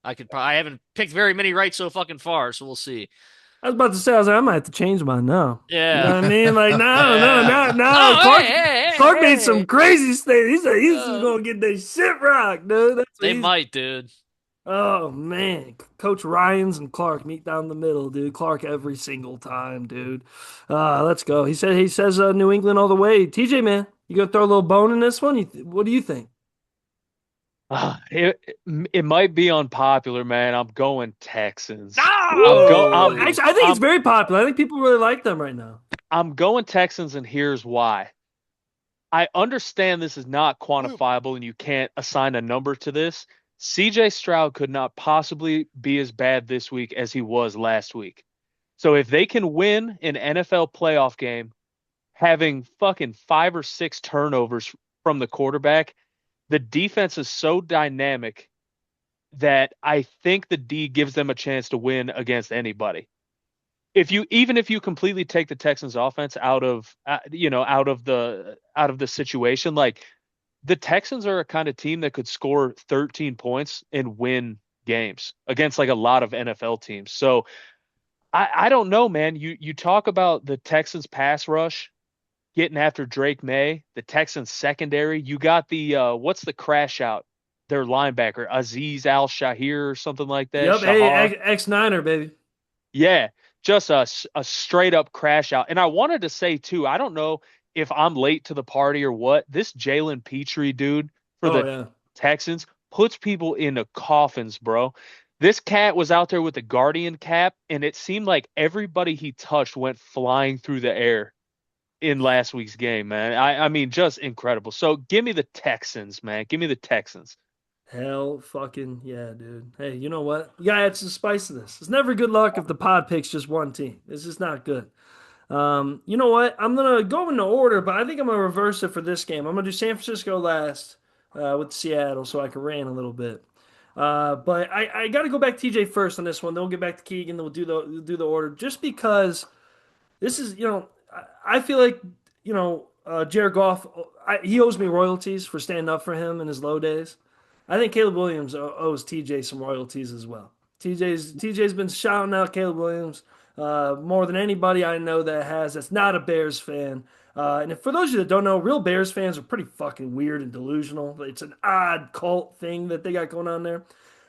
I haven't picked very many right so fucking far, so we'll see. I was about to say, I might have to change mine now. Yeah. You know what I mean? Like, no, Yeah. no. Oh, Clark made hey. some crazy statements. He said he's just going to get their shit rocked, dude. That's what They might, dude. Oh, man. Coach Ryans and Clark meet down the middle, dude. Clark every single time, dude. Let's go. He says New England all the way. TJ, man, you going to throw a little bone in this one? What do you think? It might be unpopular, man. I'm going Texans. Actually, I think it's very popular. I think people really like them right now. I'm going Texans, and here's why. I understand this is not quantifiable and you can't assign a number to this. CJ Stroud could not possibly be as bad this week as he was last week. So if they can win an NFL playoff game having fucking 5 or 6 turnovers from the quarterback, the defense is so dynamic that I think the D gives them a chance to win against anybody. Even if you completely take the Texans offense out of the situation, like the Texans are a kind of team that could score 13 points and win games against like a lot of NFL teams. So I don't know, man. You talk about the Texans pass rush getting after Drake May, the Texans secondary. You got the what's the crash out? Their linebacker, Aziz Al-Shahir or something like that. Yep, Shahar. hey, X-Niner, baby. Yeah, just a straight up crash out. And I wanted to say too, I don't know if I'm late to the party or what. This Jalen Petrie dude for the Texans puts people into coffins, bro. This cat was out there with the Guardian cap, and it seemed like everybody he touched went flying through the air in last week's game, man. I mean, just incredible. So give me the Texans, man. Give me the Texans. Hell fucking yeah, dude. Hey, you know what? You gotta add some spice to this. It's never good luck if the pod picks just one team. It's just not good. You know what? I'm gonna go in the order, but I think I'm gonna reverse it for this game. I'm gonna do San Francisco last with Seattle, so I can rant a little bit. But I got to go back to TJ first on this one. Then we'll get back to Keegan. Then we'll do the order, just because this is I feel like Jared Goff, he owes me royalties for standing up for him in his low days. I think Caleb Williams owes TJ some royalties as well. TJ's been shouting out Caleb Williams more than anybody I know that has. That's not a Bears fan. And if, for those of you that don't know, real Bears fans are pretty fucking weird and delusional. It's an odd cult thing that they got going on there.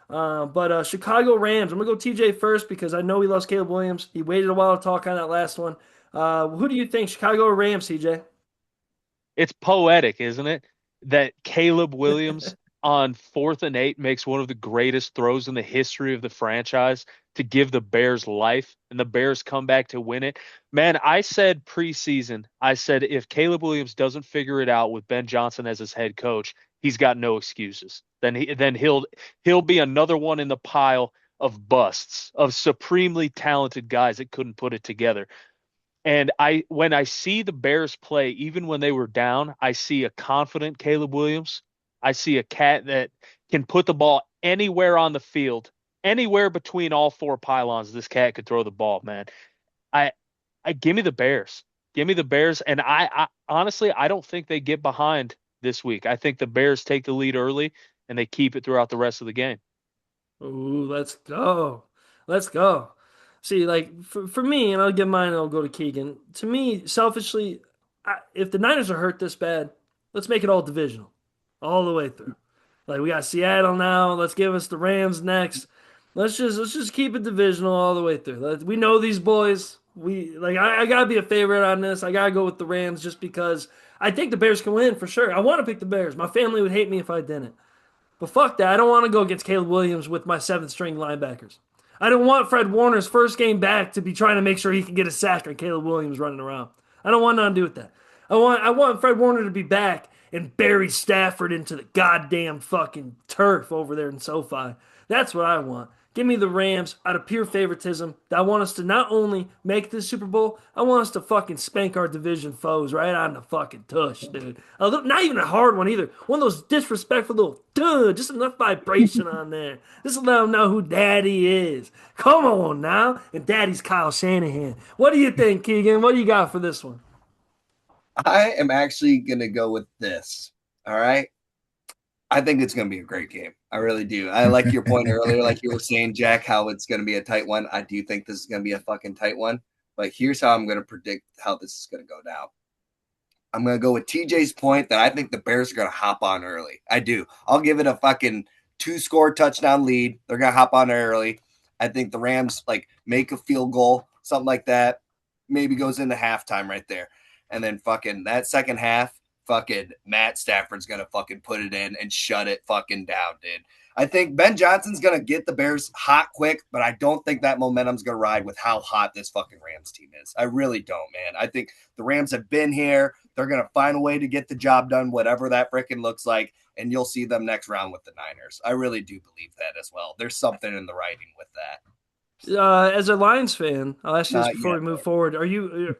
But Chicago Rams, I'm gonna go TJ first because I know he loves Caleb Williams. He waited a while to talk on that last one. Who do you think, Chicago or Rams, TJ? It's poetic, isn't it? That Caleb Williams on 4th and 8 makes one of the greatest throws in the history of the franchise to give the Bears life, and the Bears come back to win it. Man, I said preseason, I said if Caleb Williams doesn't figure it out with Ben Johnson as his head coach, he's got no excuses. Then he'll be another one in the pile of busts, of supremely talented guys that couldn't put it together. And when I see the Bears play, even when they were down, I see a confident Caleb Williams. I see a cat that can put the ball anywhere on the field, anywhere between all 4 pylons. This cat could throw the ball, man. I, I give me the Bears. Give me the Bears. And I honestly, I don't think they get behind this week. I think the Bears take the lead early and they keep it throughout the rest of the game. Ooh, let's go. Let's go. See, like for me, and I'll give mine and I'll go to Keegan. To me, selfishly, if the Niners are hurt this bad, let's make it all divisional, all the way through. Like we got Seattle now. Let's give us the Rams next. Let's just keep it divisional all the way through. We know these boys. I gotta be a favorite on this. I gotta go with the Rams just because I think the Bears can win for sure. I want to pick the Bears. My family would hate me if I didn't. But fuck that. I don't want to go against Caleb Williams with my seventh string linebackers. I don't want Fred Warner's first game back to be trying to make sure he can get a sack on Caleb Williams running around. I don't want nothing to do with that. I want Fred Warner to be back and bury Stafford into the goddamn fucking turf over there in SoFi. That's what I want. Give me the Rams out of pure favoritism. I want us to not only make this Super Bowl, I want us to fucking spank our division foes right on the fucking tush, dude. Not even a hard one either. One of those disrespectful little duh, just enough vibration on there. Just to let them know who Daddy is. Come on now. And Daddy's Kyle Shanahan. What do you think, Keegan? What do you got for this one? I am actually going to go with this. All right. I think it's going to be a great game. I really do. I like your point earlier, like you were saying, Jack, how it's going to be a tight one. I do think this is going to be a fucking tight one. But here's how I'm going to predict how this is going to go down. I'm going to go with TJ's point that I think the Bears are going to hop on early. I do. I'll give it a fucking 2-score touchdown lead. They're going to hop on early. I think the Rams make a field goal, something like that. Maybe goes into halftime right there. And then fucking that second half, fucking Matt Stafford's going to fucking put it in and shut it fucking down, dude. I think Ben Johnson's going to get the Bears hot quick, but I don't think that momentum's going to ride with how hot this fucking Rams team is. I really don't, man. I think the Rams have been here. They're going to find a way to get the job done, whatever that freaking looks like, and you'll see them next round with the Niners. I really do believe that as well. There's something in the writing with that. As a Lions fan, I'll ask you this Not before yet, we move though. forward. Are you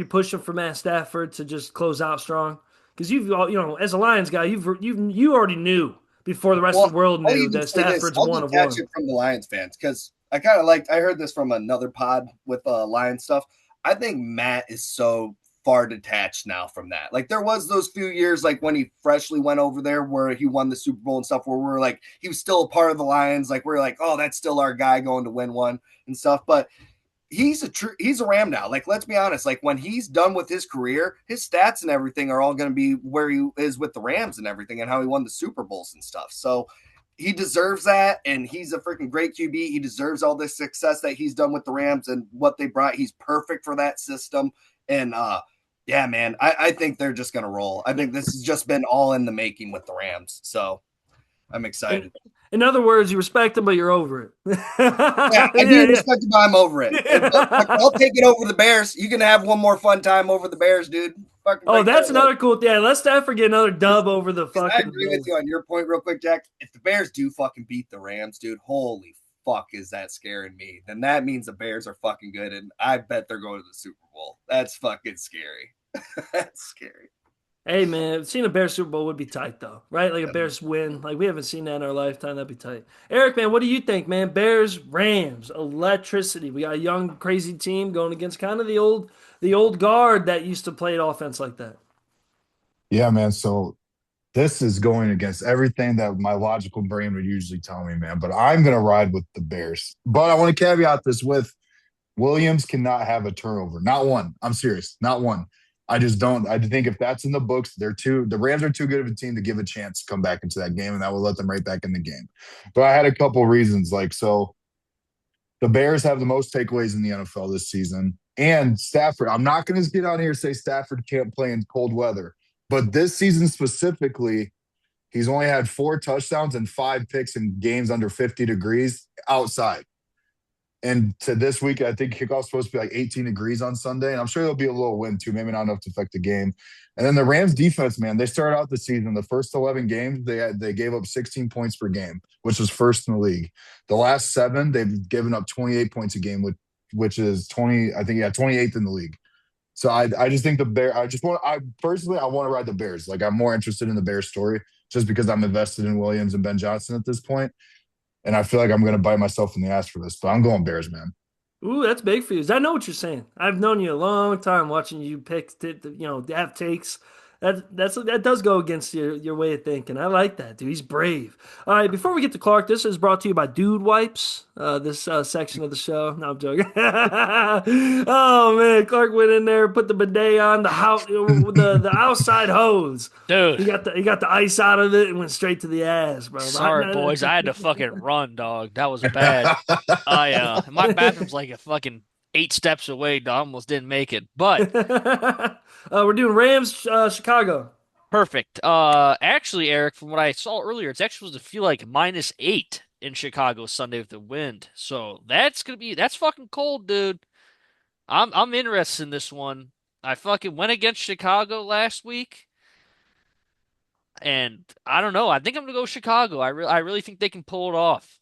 pushing for Matt Stafford to just close out strong? Because as a Lions guy, you already knew before the rest of the world I'll knew even that say this. Stafford's I'll one of detach one. it from the Lions fans because I heard this from another pod with Lions stuff. I think Matt is so far detached now from that. Like there was those few years like when he freshly went over there where he won the Super Bowl and stuff where we're like he was still a part of the Lions. Like we're like, oh, that's still our guy going to win one and stuff. But he's a Ram now. Like, let's be honest. Like, when he's done with his career, his stats and everything are all going to be where he is with the Rams and everything, and how he won the Super Bowls and stuff. So he deserves that, and he's a freaking great QB. He deserves all this success that he's done with the Rams and what they brought. He's perfect for that system. And yeah, man, I think they're just going to roll. I think this has just been all in the making with the Rams. So I'm excited. In other words, you respect him, but you're over it. Yeah, I do respect him, but I'm over it. I'll take it over the Bears. You can have one more fun time over the Bears, dude. Oh, that's another cool thing. Yeah, let's not forget another dub over the fucking. I agree with you on your point real quick, Jack. If the Bears do fucking beat the Rams, dude, holy fuck is that scaring me. Then that means the Bears are fucking good, and I bet they're going to the Super Bowl. That's fucking scary. That's scary. Hey man, seeing a Bears Super Bowl would be tight though, right? Like a Yeah. Bears win. Like we haven't seen that in our lifetime. That'd be tight. Eric, man, what do you think, man? Bears, Rams, electricity. We got a young, crazy team going against kind of the old guard that used to play offense like that. Yeah, man. So this is going against everything that my logical brain would usually tell me, man. But I'm gonna ride with the Bears. But I want to caveat this with Williams cannot have a turnover. Not one. I'm serious. Not one. I just don't. I think if that's in the books, the Rams are too good of a team to give a chance to come back into that game, and that will let them right back in the game. But I had a couple reasons. Like, so the Bears have the most takeaways in the NFL this season. And Stafford, I'm not going to get on here and say Stafford can't play in cold weather. But this season specifically, he's only had 4 touchdowns and 5 picks in games under 50 degrees outside. And to this week, I think kickoff's supposed to be like 18 degrees on Sunday. And I'm sure there'll be a little wind too, maybe not enough to affect the game. And then the Rams defense, man, they started out the season, the first 11 games, they gave up 16 points per game, which was first in the league. The last 7, they've given up 28 points a game, which is 28th in the league. So I just think I personally want to ride the Bears. Like I'm more interested in the Bears story just because I'm invested in Williams and Ben Johnson at this point. And I feel like I'm going to bite myself in the ass for this, but I'm going Bears, man. Ooh, that's big for you. I know what you're saying. I've known you a long time, watching you pick, have takes. That does go against your way of thinking. I like that, dude. He's brave. All right, before we get to Clark, this is brought to you by Dude Wipes. This section of the show. No, I'm joking. Oh man, Clark went in there, put the bidet on the house, the outside hose. Dude, He got the ice out of it and went straight to the ass, bro. sorry, boys. I had to fucking run, dog. That was bad. My bathroom's like a fucking 8 steps away, dog. Almost didn't make it. But We're doing Rams, Chicago. perfect. Actually, Eric, from what I saw earlier, it's actually supposed to feel like -8 in Chicago Sunday with the wind. So that's fucking cold, dude. I'm interested in this one. I fucking went against Chicago last week, and I don't know. I think I'm gonna go Chicago. I really think they can pull it off.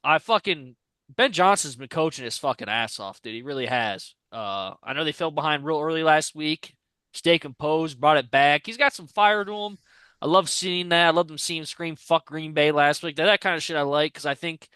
Ben Johnson's been coaching his fucking ass off, dude. He really has. I know they fell behind real early last week. Stay composed, brought it back. He's got some fire to him. I love seeing that. I love them seeing him scream "fuck Green Bay" last week. That kind of shit I like because I think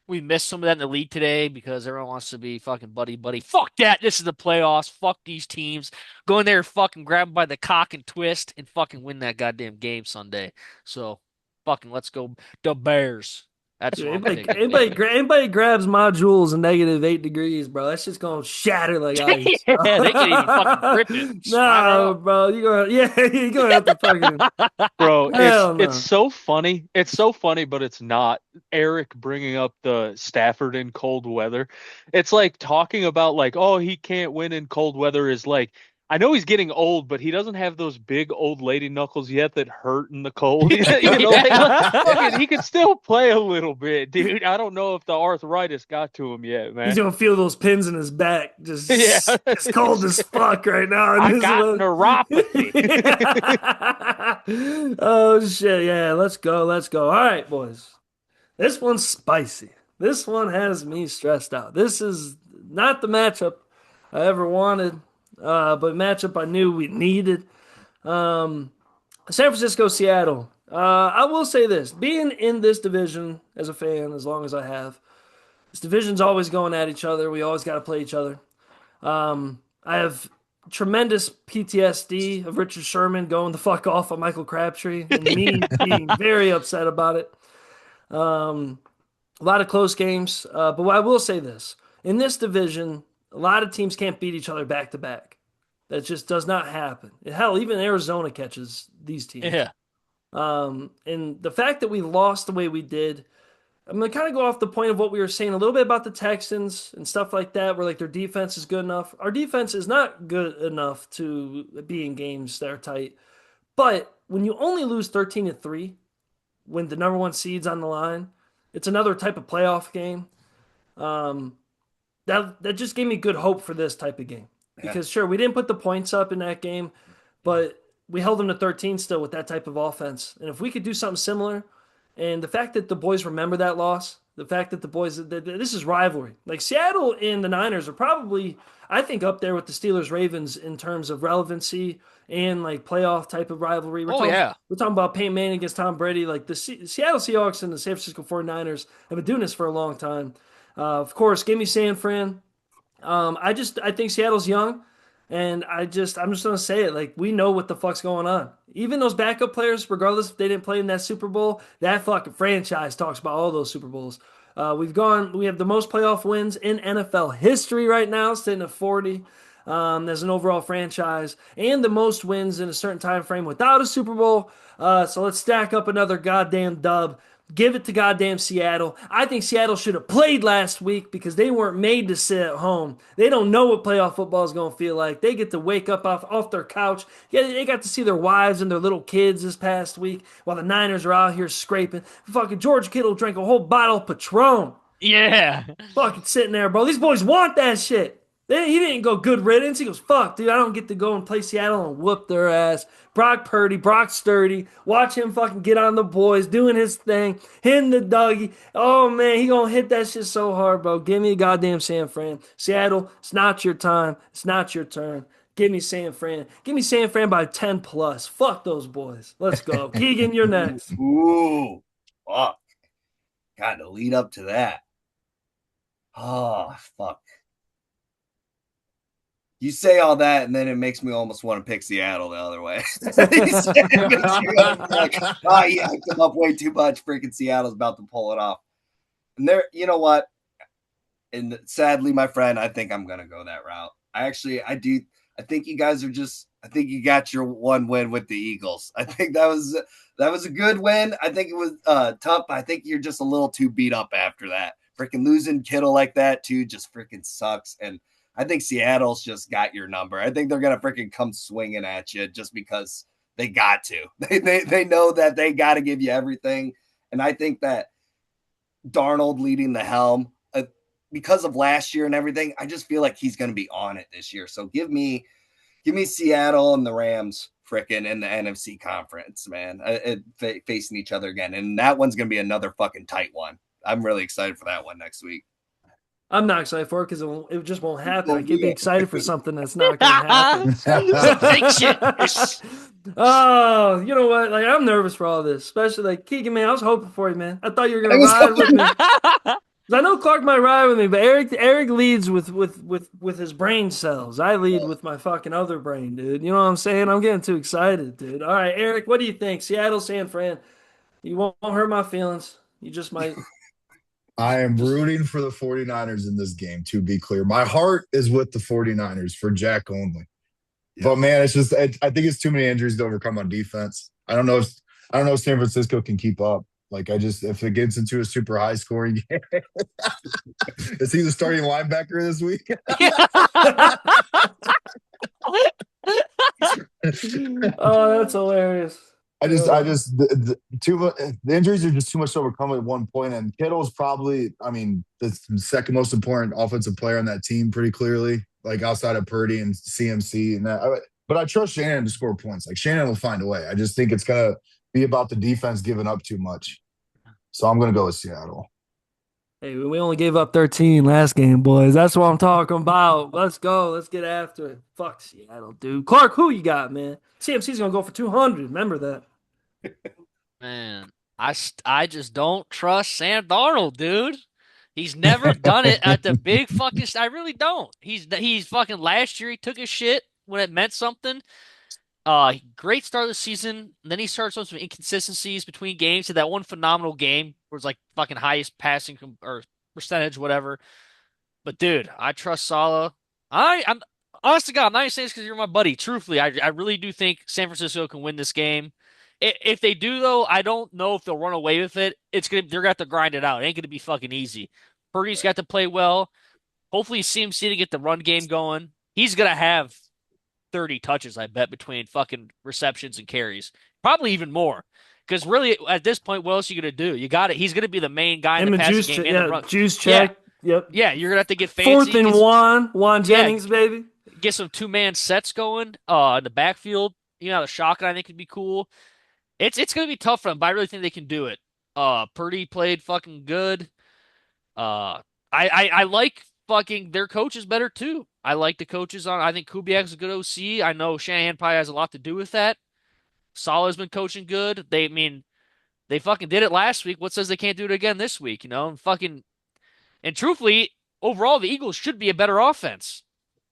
we missed some of that in the league today because everyone wants to be fucking buddy buddy. Fuck that. This is the playoffs. Fuck these teams. Go in there, fucking grab them by the cock and twist and fucking win that goddamn game Sunday. So fucking let's go the Bears. That's Dude, what I'm taking. anybody grabs my jewels in -8 degrees, bro. That's just gonna shatter like ice. Yeah, they can't even fucking grip it. No, bro. You gonna have to fucking Bro, hell no. it's so funny. It's so funny, but it's not. Eric bringing up the Stafford in cold weather. It's like talking about like, oh, he can't win in cold weather is like I know he's getting old, but he doesn't have those big old lady knuckles yet that hurt in the cold. Fucking, he could still play a little bit, dude. I don't know if the arthritis got to him yet, man. He's gonna feel those pins in his back. Just Yeah. it's cold as fuck right now. I got neuropathy. Oh shit! Yeah, let's go. All right, boys. This one's spicy. This one has me stressed out. This is not the matchup I ever wanted, but matchup I knew we needed. San Francisco, Seattle. I will say this: being in this division as a fan, as long as I have, this division's always going at each other. We always got to play each other. I have tremendous PTSD of Richard Sherman going the fuck off on Michael Crabtree and me being very upset about it. A lot of close games, but I will say this: in this division, a lot of teams can't beat each other back to back. That just does not happen. Hell, even Arizona catches these teams. Yeah. And the fact that we lost the way we did, I'm gonna kind of go off the point of what we were saying a little bit about the Texans and stuff like that, where like their defense is good enough. Our defense is not good enough to be in games that are tight. But when you only lose 13-3, when the number 1 seed's on the line, it's another type of playoff game. That just gave me good hope for this type of game. Because sure, we didn't put the points up in that game, but we held them to 13 still with that type of offense. And if we could do something similar, and the fact that the boys remember that loss, The fact that the boys, this is rivalry. Like Seattle and the Niners are probably, I think, up there with the Steelers Ravens in terms of relevancy and like playoff type of rivalry. Oh yeah. We're talking about Peyton Manning against Tom Brady. Like the Seattle Seahawks and the San Francisco 49ers have been doing this for a long time. Of course, give me San Fran. I think Seattle's young, and I'm just gonna say it. Like we know what the fuck's going on. Even those backup players, regardless if they didn't play in that Super Bowl, that fucking franchise talks about all those Super Bowls. We have the most playoff wins in NFL history right now, sitting at 40. As an overall franchise, and the most wins in a certain time frame without a Super Bowl. So let's stack up another goddamn dub. Give it to goddamn Seattle. I think Seattle should have played last week because they weren't made to sit at home. They don't know what playoff football is going to feel like. They get to wake up off their couch. Yeah, they got to see their wives and their little kids this past week while the Niners are out here scraping. Fucking George Kittle drank a whole bottle of Patron. Yeah. Fucking sitting there, bro. These boys want that shit. He didn't go good riddance. He goes, fuck, dude, I don't get to go and play Seattle and whoop their ass. Brock Purdy, Brock Sturdy, watch him fucking get on the boys, doing his thing, hitting the Dougie. Oh, man, he gonna hit that shit so hard, bro. Give me a goddamn San Fran. Seattle, it's not your time. It's not your turn. Give me San Fran. Give me San Fran by 10 plus. Fuck those boys. Let's go. Keegan, you're next. Ooh, fuck. Got to lead up to that. Oh, fuck. You say all that, and then it makes me almost want to pick Seattle the other way. Like, oh, yeah, I come up way too much. Freaking Seattle's about to pull it off. And there, you know what? And sadly, my friend, I think I'm going to go that route. I do. I think you guys are I think you got your one win with the Eagles. I think that was a good win. I think it was tough. I think you're just a little too beat up after that. Freaking losing Kittle like that, too, just freaking sucks. And I think Seattle's just got your number. I think they're going to freaking come swinging at you just because they got to. They know that they got to give you everything. And I think that Darnold leading the helm, because of last year and everything, I just feel like he's going to be on it this year. So give me Seattle and the Rams freaking in the NFC conference, man, facing each other again. And that one's going to be another fucking tight one. I'm really excited for that one next week. I'm not excited for it because it just won't happen. I get excited for something that's not going to happen. Fake shit. Oh, you know what? Like I'm nervous for all this, especially like Keegan, man. I was hoping for you, man. I thought you were going to ride with me. I know Clark might ride with me, but Eric leads with his brain cells. I lead with my fucking other brain, dude. You know what I'm saying? I'm getting too excited, dude. All right, Eric, what do you think? Seattle, San Fran. You won't hurt my feelings. You just might. I am rooting for the 49ers in this game, to be clear. My heart is with the 49ers for Jack only. Yeah. But man, it's just I think it's too many injuries to overcome on defense. I don't know if San Francisco can keep up. Like if it gets into a super high scoring game, is he the starting linebacker this week? Oh, that's hilarious. The injuries are just too much to overcome at one point. And Kittle's probably, the second most important offensive player on that team, pretty clearly, like outside of Purdy and CMC and that. But I trust Shannon to score points. Like Shannon will find a way. I just think it's gonna be about the defense giving up too much. So I'm gonna go with Seattle. Hey, we only gave up 13 last game, boys. That's what I'm talking about. Let's go. Let's get after it. Fuck Seattle, dude. Clark, who you got, man? CMC's going to go for 200. Remember that. Man, I just don't trust Sam Darnold, dude. He's never done it at the big fucking – I really don't. He's fucking – last year he took his shit when it meant something. Great start of the season. Then he started some inconsistencies between games. Had that one phenomenal game where it's like fucking highest passing or percentage, whatever. But dude, I trust Saleh. I'm honest to God, I'm not even saying this because you're my buddy. Truthfully, I really do think San Francisco can win this game. If they do, though, I don't know if they'll run away with it. They're gonna have to grind it out. It ain't gonna be fucking easy. Purdy's got to play well. Hopefully, CMC to get the run game going. He's gonna have 30 touches, I bet, between fucking receptions and carries. Probably even more. Because really, at this point, what else are you going to do? You got it. He's going to be the main guy in the passing game. The juice check. Yeah. Yep. Yeah, you're going to have to get fancy. 4th and Juan Jennings, baby. Get some two-man sets going in the backfield. The shotgun, I think, would be cool. It's going to be tough for them, but I really think they can do it. Purdy played fucking good. I like fucking their coaches better too. I like the coaches on. I think Kubiak's a good OC. I know Shanahan probably has a lot to do with that. Salah's been coaching good. They fucking did it last week. What says they can't do it again this week? And truthfully, overall, the Eagles should be a better offense.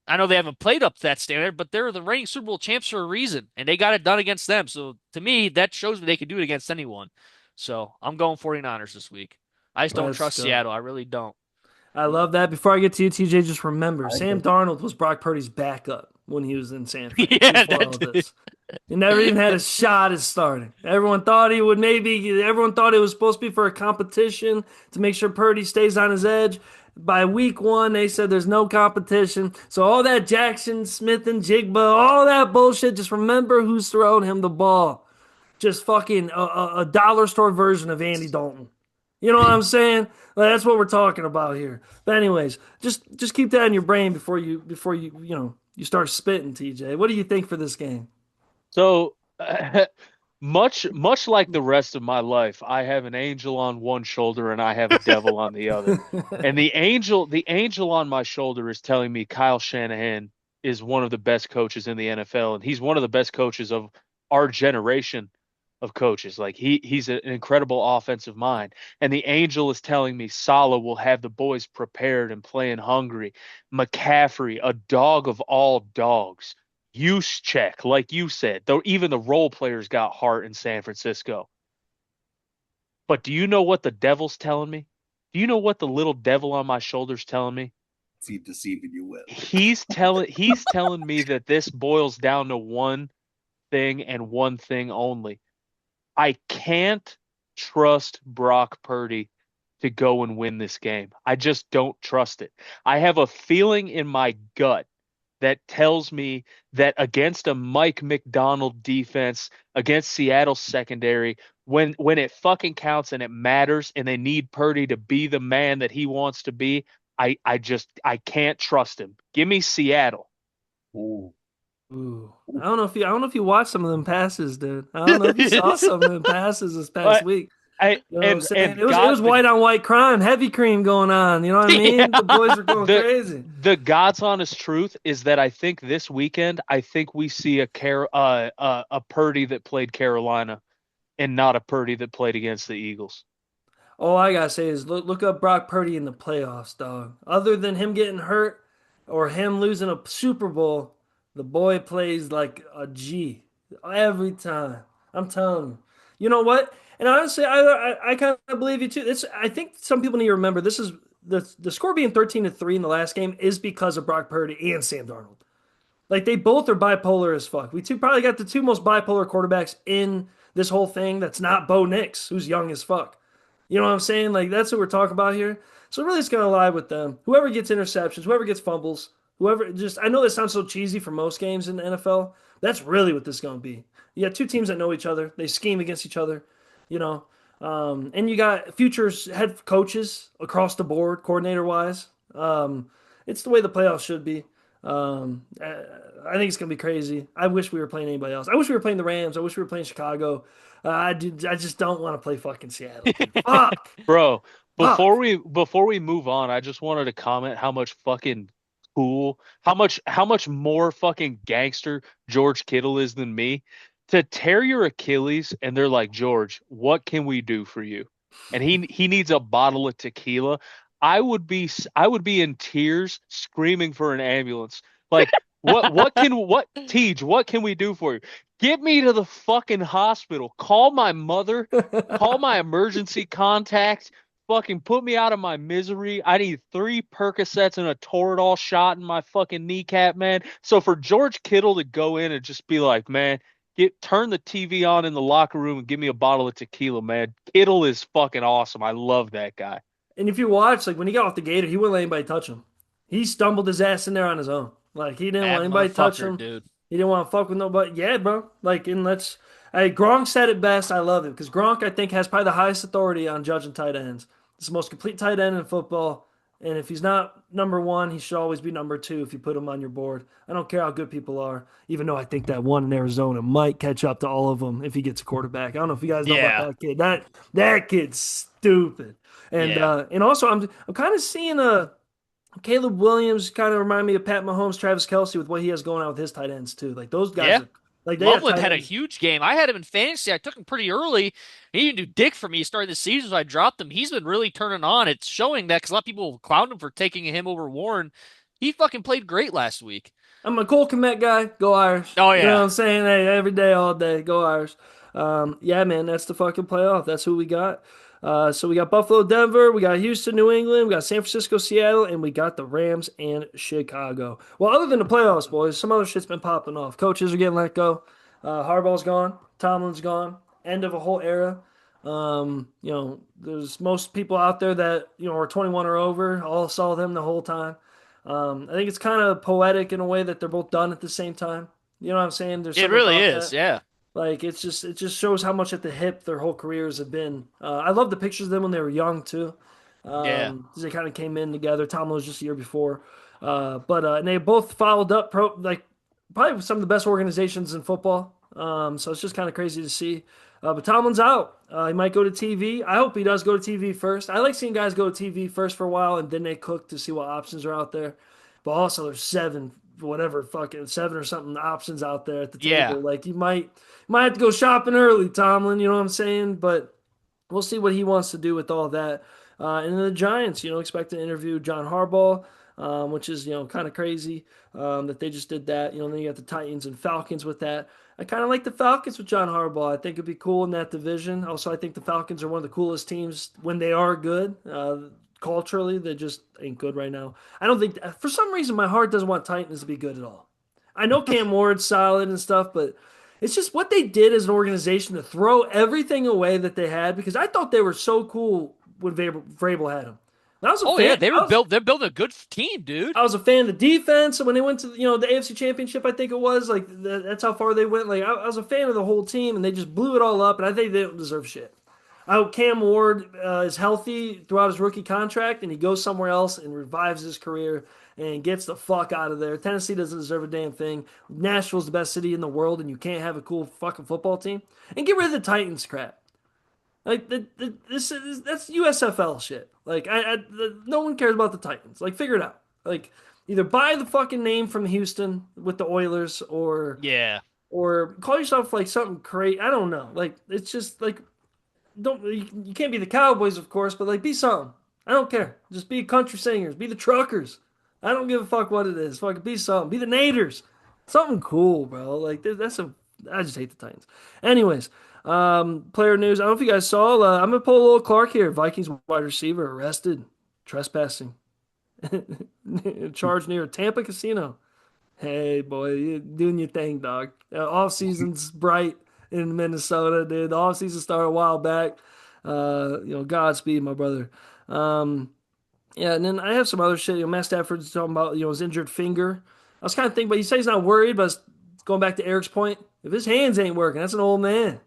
I know they haven't played up to that standard, but they're the reigning Super Bowl champs for a reason, and they got it done against them. So to me, that shows me they can do it against anyone. So I'm going 49ers this week. I just don't Let's trust go. Seattle. I really don't. I love that. Before I get to you, TJ, just remember, I Sam think- Darnold was Brock Purdy's backup when he was in San Fran. Yeah, Before all that of this. He never even had a shot at starting. Everyone thought he would maybe, everyone thought it was supposed to be for a competition to make sure Purdy stays on his edge. By week one, they said there's no competition. So all that Jackson, Smith, and Jigba, all that bullshit, just remember who's throwing him the ball. Just fucking a dollar store version of Andy Dalton. You know what I'm saying? Like, that's what we're talking about here. But anyways, just keep that in your brain before you start spitting, TJ. What do you think for this game? So, much like the rest of my life, I have an angel on one shoulder and I have a devil on the other. And the angel on my shoulder is telling me Kyle Shanahan is one of the best coaches in the NFL, and he's one of the best coaches of our generation of coaches. Like he's an incredible offensive mind. And the angel is telling me Salah will have the boys prepared and playing hungry. McCaffrey, a dog of all dogs. Use check, like you said. Though even the role players got heart in San Francisco. But do you know what the devil's telling me? Do you know what the little devil on my shoulder's telling me? Is he deceiving you with? He's telling me that this boils down to one thing and one thing only. I can't trust Brock Purdy to go and win this game. I just don't trust it. I have a feeling in my gut that tells me that against a Mike McDonald defense, against Seattle's secondary, when it fucking counts and it matters and they need Purdy to be the man that he wants to be, I can't trust him. Give me Seattle. Ooh. Ooh. I don't know if you watched some of them passes, dude. I don't know if you saw some of them passes this past week. You know what I'm saying? It was white on white crime, heavy cream going on. You know what I mean? Yeah. The boys were going crazy. The God's honest truth is that I think this weekend, I think we see a Purdy that played Carolina and not a Purdy that played against the Eagles. All I gotta say is look up Brock Purdy in the playoffs, dog. Other than him getting hurt or him losing a Super Bowl, the boy plays like a G every time. I'm telling you. You know what? And honestly, I kind of believe you too. I think some people need to remember this is the score being 13-3 in the last game is because of Brock Purdy and Sam Darnold. Like they both are bipolar as fuck. Probably got the two most bipolar quarterbacks in this whole thing. That's not Bo Nix, who's young as fuck. You know what I'm saying? Like that's what we're talking about here. So really, it's gonna lie with them. Whoever gets interceptions, whoever gets fumbles, whoever just I know this sounds so cheesy for most games in the NFL. That's really what this is gonna be. You got two teams that know each other. They scheme against each other. You know, and you got future head coaches across the board, coordinator wise. It's the way the playoffs should be. I think it's gonna be crazy. I wish we were playing anybody else. I wish we were playing the Rams. I wish we were playing Chicago. I just don't want to play fucking Seattle. Fuck. Bro, Fuck. before we move on, I just wanted to comment how much fucking cool, how much more fucking gangster George Kittle is than me. To tear your Achilles and they're like, "George, what can we do for you?" And he needs a bottle of tequila. I would be in tears screaming for an ambulance. Like, what can we do for you? Get me to the fucking hospital. Call my mother. Call my emergency contact. Fucking put me out of my misery. I need 3 Percocets and a Toradol shot in my fucking kneecap, man. So for George Kittle to go in and just be like, man, turn the TV on in the locker room and give me a bottle of tequila, man. Kittle is fucking awesome. I love that guy. And if you watch, like when he got off the gator, he wouldn't let anybody touch him. He stumbled his ass in there on his own. Like he didn't Bad want anybody to touch motherfucker, him. dude. He didn't want to fuck with nobody. Yeah, bro. Like, and Gronk said it best. I love it because Gronk, I think, has probably the highest authority on judging tight ends. It's the most complete tight end in football. And if he's not number one, he should always be number two if you put him on your board. I don't care how good people are, even though I think that one in Arizona might catch up to all of them if he gets a quarterback. I don't know if you guys know about Yeah. that kid. That kid's stupid. Yeah. And also I'm kind of seeing Caleb Williams kind of remind me of Pat Mahomes, Travis Kelce with what he has going on with his tight ends too. Like those guys Yeah. are like they got Loveland tight had a ends. huge game. I had him in fantasy. I took him pretty early. He didn't do dick for me starting the season, so I dropped him. He's been really turning on. It's showing that because a lot of people clowned him for taking him over Warren. He fucking played great last week. I'm a Cole Kmet guy. Go Irish. Oh You know what yeah. I'm saying? Hey, every day, all day. Go Irish. Yeah, man, that's the fucking playoff. That's who we got. So we got Buffalo, Denver, we got Houston, New England, we got San Francisco, Seattle, and we got the Rams and Chicago. Well, other than the playoffs, boys, some other shit's been popping off. Coaches are getting let go. Harbaugh's gone. Tomlin's gone. End of a whole era. There's most people out there that are 21 or over. All saw them the whole time. I think it's kind of poetic in a way that they're both done at the same time. You know what I'm saying? There's It something really about is. that. Yeah. Like it just shows how much at the hip their whole careers have been. I love the pictures of them when they were young too. Yeah. 'Cause they kind of came in together. Tomlin was just a year before, and they both followed up like probably some of the best organizations in football. So it's just kind of crazy to see. But Tomlin's out. He might go to TV. I hope he does go to TV first. I like seeing guys go to TV first for a while and then they cook to see what options are out there. But also, there's fucking seven or something options out there at the Yeah. table. Like you might have to go shopping early, Tomlin. You know what I'm saying? But we'll see what he wants to do with all that. And then the Giants, expect to interview John Harbaugh, which is kind of crazy that they just did that. Then you got the Titans and Falcons with that. I kind of like the Falcons with John Harbaugh. I think it'd be cool in that division. Also, I think the Falcons are one of the coolest teams when they are good. Culturally, they just ain't good right now. I don't think, for some reason, my heart doesn't want Titans to be good at all. I know Cam Ward's solid and stuff, but it's just what they did as an organization to throw everything away that they had because I thought they were so cool when Vrabel had them. I was a Oh yeah. fan. They were built. They're building a good team, dude. I was a fan of the defense. And when they went to the AFC Championship, I think it was like that's how far they went. Like I was a fan of the whole team, and they just blew it all up. And I think they don't deserve shit. I hope Cam Ward is healthy throughout his rookie contract, and he goes somewhere else and revives his career and gets the fuck out of there. Tennessee doesn't deserve a damn thing. Nashville's the best city in the world, and you can't have a cool fucking football team. And get rid of the Titans crap. Like that's USFL shit. Like no one cares about the Titans. Like figure it out. Like either buy the fucking name from Houston with the Oilers, Yeah. or call yourself like something crazy. I don't know. Like it's just like don't you can't be the Cowboys, of course, but like be something. I don't care. Just be country singers. Be the truckers. I don't give a fuck what it is. Fucking be something. Be the Naders. Something cool, bro. Like that's a. I just hate the Titans. Anyways, player news. I don't know if you guys saw. I'm gonna pull a little Clark here. Vikings wide receiver arrested trespassing. Charged near a Tampa casino. Hey, boy, you doing your thing, dog. Off season's bright in Minnesota, dude. The off season started a while back. Godspeed, my brother. Yeah, and then I have some other shit. Matt Stafford's talking about his injured finger. I was kind of thinking, but he says he's not worried. But going back to Eric's point, if his hands ain't working, that's an old man.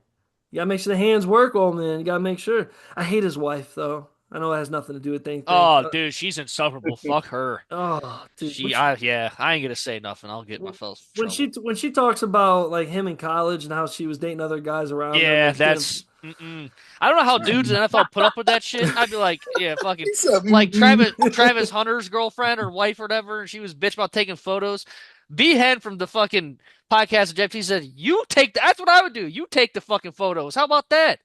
You gotta make sure the hands work, old man. You gotta make sure. I hate his wife though. I know it has nothing to do with anything. Oh, dude, she's insufferable. Fuck her. Oh, dude. I ain't gonna say nothing. I'll get myself in When trouble. she talks about like him in college and how she was dating other guys around him, Yeah, like, getting- that's. Mm-mm. I don't know how dudes in the NFL put up with that shit. I'd be like, yeah, fucking He said, like Travis Hunter's girlfriend or wife or whatever, and she was bitch about taking photos. B-Head from the fucking podcast of Jeff T said, "You take that's what I would do. You take the fucking photos. How about that?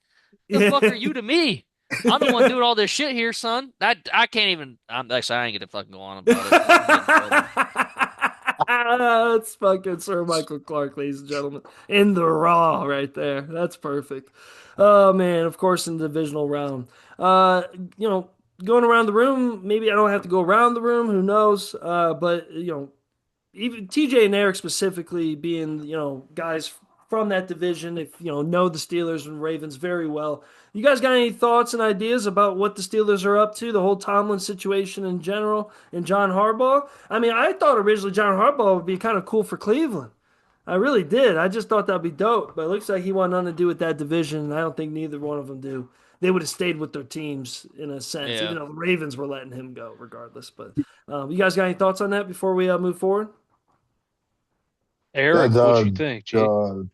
The fuck are you to me? I'm the one doing all this shit here, son. I can't even. I'm actually I ain't gonna fucking go on about it. I'm getting in trouble. That's fucking Sir Michael Clark, ladies and gentlemen, in the Raw right there. That's perfect. Oh man, of course in the divisional round. Going around the room. Maybe I don't have to go around the room. Who knows? But even TJ and Eric specifically being, guys from that division, if know the Steelers and Ravens very well. You guys got any thoughts and ideas about what the Steelers are up to, the whole Tomlin situation in general, and John Harbaugh? I mean, I thought originally John Harbaugh would be kind of cool for Cleveland. I really did. I just thought that'd be dope. But it looks like he wanted nothing to do with that division, and I don't think neither one of them do. they would have stayed with their teams in a sense, Yeah. even though the Ravens were letting him go regardless. But you guys got any thoughts on that before we move forward? Yeah, Eric, what you think, G? the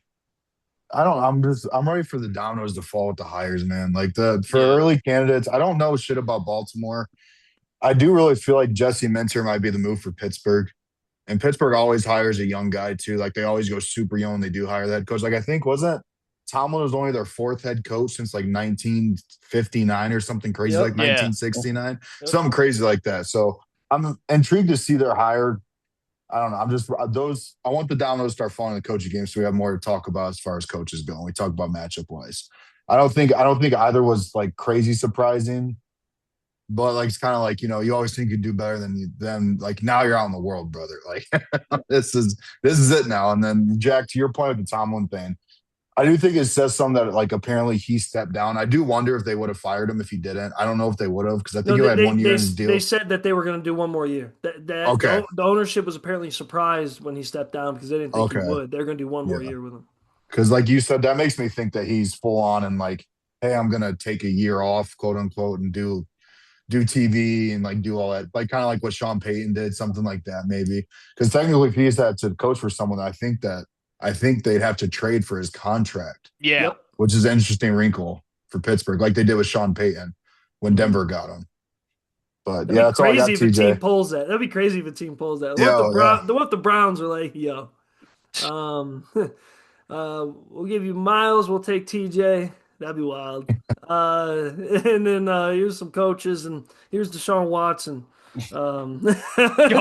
I don't. I'm ready for the dominoes to fall with the hires, man. Like the for Yeah. early candidates, I don't know shit about Baltimore. I do really feel like Jesse Minter might be the move for Pittsburgh. And Pittsburgh always hires a young guy too. Like they always go super young when they do hire that head coach. Like I think wasn't Tomlin was only their fourth head coach since like 1959 or something crazy Yep. like Yeah. 1969, Yep. something crazy like that. So I'm intrigued to see their hire. I don't know. I'm just those. I want the dominoes to start falling in the coaching game, so we have more to talk about as far as coaches go. We talk about matchup wise. I don't think either was like crazy surprising, but like it's kind of like you always think you do better than like now you're out in the world, brother. Like this is it now. And then Jack, to your point with the Tomlin thing, I do think it says something that like apparently he stepped down. I do wonder if they would have fired him if he didn't. I don't know if they would have because I No, think he had 1 year in his they deal. said that they were going to do one more year. Okay, The ownership was apparently surprised when he stepped down because they didn't think he okay, would. They're going to do one more yeah. year with him. Because like you said, that makes me think that he's full on and like, hey, I'm gonna take a year off, quote unquote, and do TV and like do all that, like kind of like what Sean Payton did, something like that, maybe. Because technically, if he's had to coach for someone, I think they'd have to trade for his contract, Yeah. Yep. which is an interesting wrinkle for Pittsburgh, like they did with Sean Payton when Denver got him. But That'd yeah, be that's all I got, crazy if a team TJ. pulls that. That'd be crazy if a team pulls that. Yeah, yeah. What if the Browns are like, yo, um, we'll give you Miles, we'll take TJ. That'd be wild. And then here's some coaches, and here's Deshaun Watson. Oh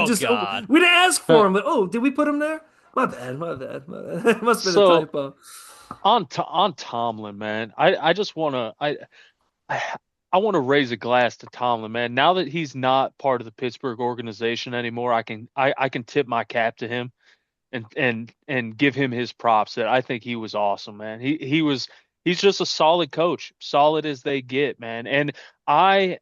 Just God. we didn't ask for him, but oh, did we put him there? My bad, my bad, my bad. It must have been a So typo. on Tomlin, man, I just wanna I I want to raise a glass to Tomlin, man. Now that he's not part of the Pittsburgh organization anymore, I can tip my cap to him and give him his props that I think he was awesome, man. He's just a solid coach, solid as they get, man. And I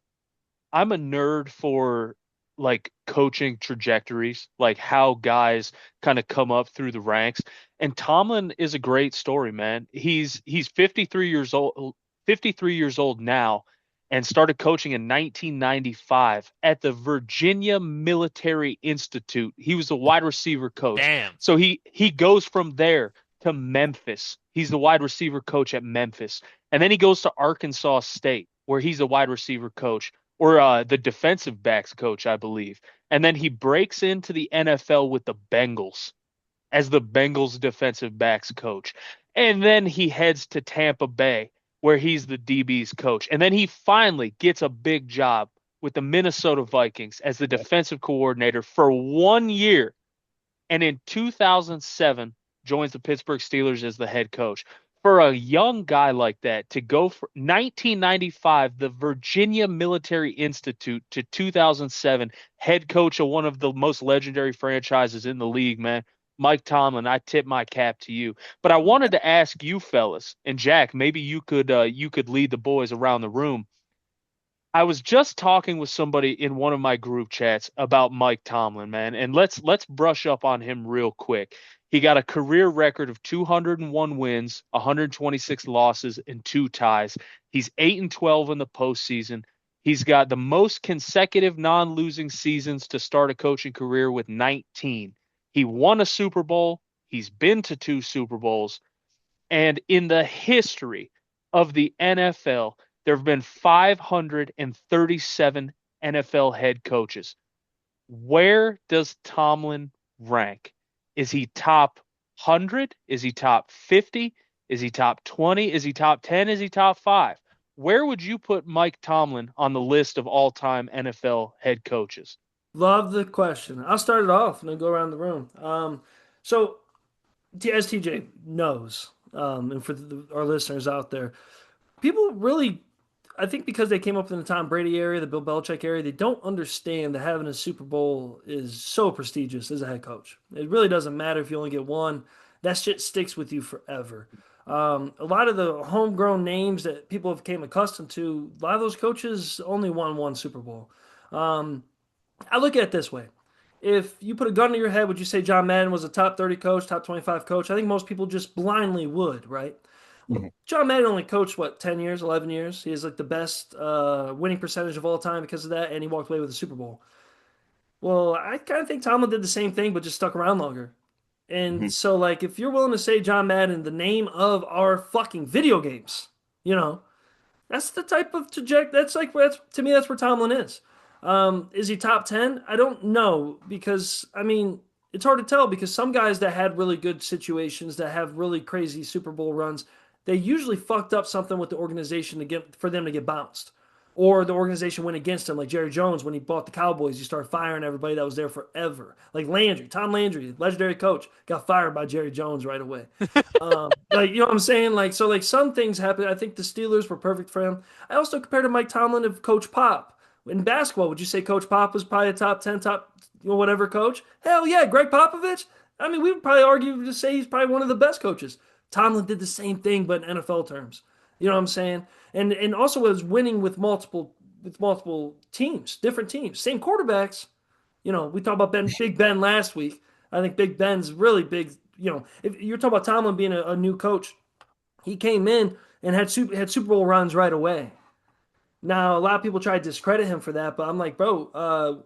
I'm a nerd for like coaching trajectories, like how guys kind of come up through the ranks. And Tomlin is a great story, man. He's 53 years old now and started coaching in 1995 at the Virginia Military Institute. He was the wide receiver coach. Damn. So he goes from there to Memphis. He's the wide receiver coach at Memphis. And then he goes to Arkansas State where he's a wide receiver coach or the defensive backs coach, I believe. And then he breaks into the NFL with the Bengals as the Bengals defensive backs coach. And then he heads to Tampa Bay where he's the DB's coach. And then he finally gets a big job with the Minnesota Vikings as the defensive coordinator for 1 year. And in 2007, joins the Pittsburgh Steelers as the head coach. For a young guy like that to go from 1995, the Virginia Military Institute, to 2007, head coach of one of the most legendary franchises in the league, man. Mike Tomlin, I tip my cap to you. But I wanted to ask you fellas, and Jack, maybe you could lead the boys around the room. I was just talking with somebody in one of my group chats about Mike Tomlin, man, and let's brush up on him real quick. He got a career record of 201 wins, 126 losses, and 2 ties. He's 8-12 in the postseason. He's got the most consecutive non-losing seasons to start a coaching career with 19. He won a Super Bowl. He's been to 2 Super Bowls. And in the history of the NFL, there have been 537 NFL head coaches. Where does Tomlin rank? Is he top 100? Is he top 50? Is he top 20? Is he top 10? Is he top 5? Where would you put Mike Tomlin on the list of all-time NFL head coaches? Love the question. I'll start it off and then go around the room. So as TJ knows, and for our listeners out there, people really, I think because they came up in the Tom Brady area, the Bill Belichick area, they don't understand that having a Super Bowl is so prestigious as a head coach. It really doesn't matter if you only get one. That shit sticks with you forever. A lot of the homegrown names that people have came accustomed to, a lot of those coaches only won one Super Bowl. Um, I look at it this way. If you put a gun to your head, would you say John Madden was a top 30 coach, top 25 coach? I think most people just blindly would, right? Mhm. John Madden only coached, what, 10 years, 11 years? He has like the best winning percentage of all time because of that, and he walked away with a Super Bowl. Well, I kind of think Tomlin did the same thing, but just stuck around longer. And Mhm. so, like, if you're willing to say John Madden, the name of our fucking video games, you know, that's the type of trajectory. That's like that's to me. That's where Tomlin is. Is he top 10? I don't know because I mean it's hard to tell because some guys that had really good situations that have really crazy Super Bowl runs, they usually fucked up something with the organization to get for them to get bounced, or the organization went against him. Like Jerry Jones when he bought the Cowboys, he started firing everybody that was there forever. Like Landry, Tom Landry, legendary coach, got fired by Jerry Jones right away. Like you know what I'm saying? Like so, like some things happen. I think the Steelers were perfect for him. I also compared to Mike Tomlin of Coach Pop in basketball. Would you say Coach Pop was probably a top 10, top whatever coach? Hell yeah, Greg Popovich. I mean, we would probably argue to say he's probably one of the best coaches. Tomlin did the same thing, but in NFL terms. You know what I'm saying? And also was winning with multiple teams, different teams, same quarterbacks. You know, we talked about Big Ben last week. I think Big Ben's really big. You know, if you're talking about Tomlin being a new coach, he came in and had Super Bowl runs right away. Now a lot of people try to discredit him for that, but I'm like, bro,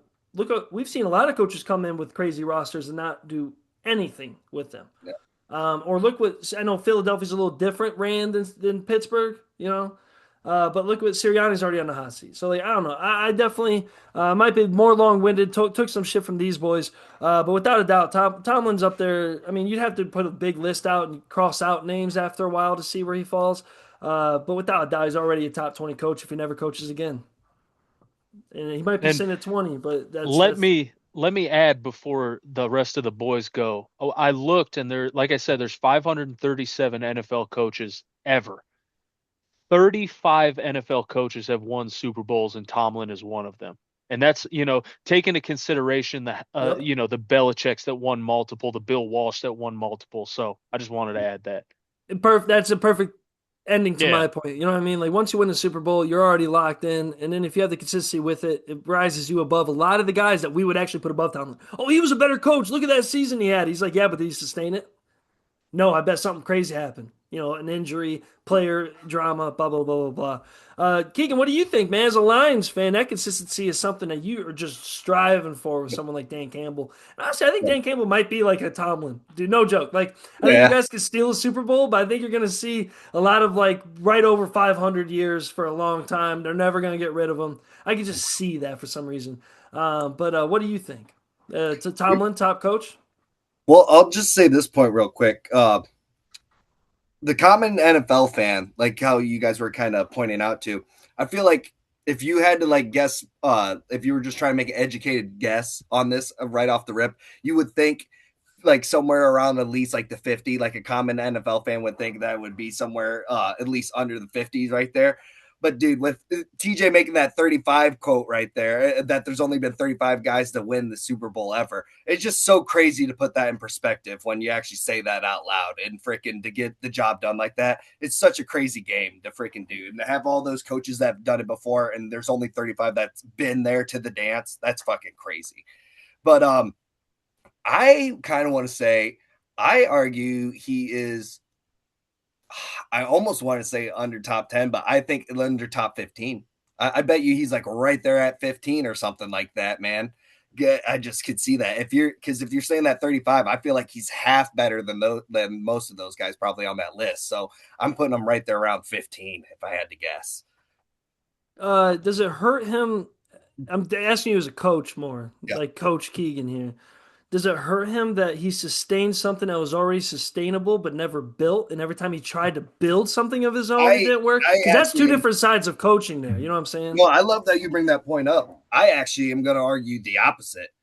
we've seen a lot of coaches come in with crazy rosters and not do anything with them. Yeah. Or look what I know Philadelphia's a little different ran than Pittsburgh, you know. But look what Sirianni's already on the hot seat. So like I don't know. I definitely might be more long-winded. Took some shit from these boys, but without a doubt, Tomlin's up there. I mean, you'd have to put a big list out and cross out names after a while to see where he falls. But without a doubt, he's already a top 20 coach if he never coaches again. And he might be And sitting at 20, but let that's me add before the rest of the boys go. Oh, I looked and there, like I said, there's 537 NFL coaches ever. 35 NFL coaches have won Super Bowls, and Tomlin is one of them. And that's, take into consideration yep. the Belichick's that won multiple, the Bill Walsh that won multiple. So I just wanted to add that. That's a perfect ending to Yeah. my point. You know what I mean? Like once you win the Super Bowl, you're already locked in, and then if you have the consistency with it, it rises you above a lot of the guys that we would actually put above Tomlin. Oh, he was a better coach. Look at that season he had. He's like, yeah, but did he sustain it? No, I bet something crazy happened. You know, an injury, player drama, blah blah blah blah blah. Keegan, what do you think, man? As a Lions fan, that consistency is something that you are just striving for with someone like Dan Campbell. And honestly, I think Dan Campbell might be like a Tomlin, dude. No joke. Like, I think you Yeah. guys could steal a Super Bowl, but I think you're going to see a lot of like right over 500 years for a long time. They're never going to get rid of them. I can just see that for some reason. But what do you think? To Tomlin, top coach? Well, I'll just say this point real quick. The common NFL fan, like how you guys were kind of pointing out to, I feel like if you had to like guess, if you were just trying to make an educated guess on this right off the rip, you would think like somewhere around at least like the 50, like a common NFL fan would think that would be somewhere at least under the 50s right there. But dude, with TJ making that 35 quote right there, that there's only been 35 guys to win the Super Bowl ever. It's just so crazy to put that in perspective when you actually say that out loud and freaking to get the job done like that. It's such a crazy game to freaking do. And to have all those coaches that have done it before and there's only 35 that's been there to the dance, that's fucking crazy. But I kind of want to say, I argue he is, I almost want to say under top 10, but I think under top 15. I bet you he's like right there at 15 or something like that, man. I just could see that. If you're saying that 35, I feel like he's half better than most of those guys probably on that list. So I'm putting him right there around 15 if I had to guess. Does it hurt him? I'm asking you as a coach more, Yeah. like Coach Keegan here. Does it hurt him that he sustained something that was already sustainable but never built, and every time he tried to build something of his own, it didn't work? I Because that's two actually, different sides of coaching there. You know what I'm saying? no, I love that you bring that point up. I actually am going to argue the opposite.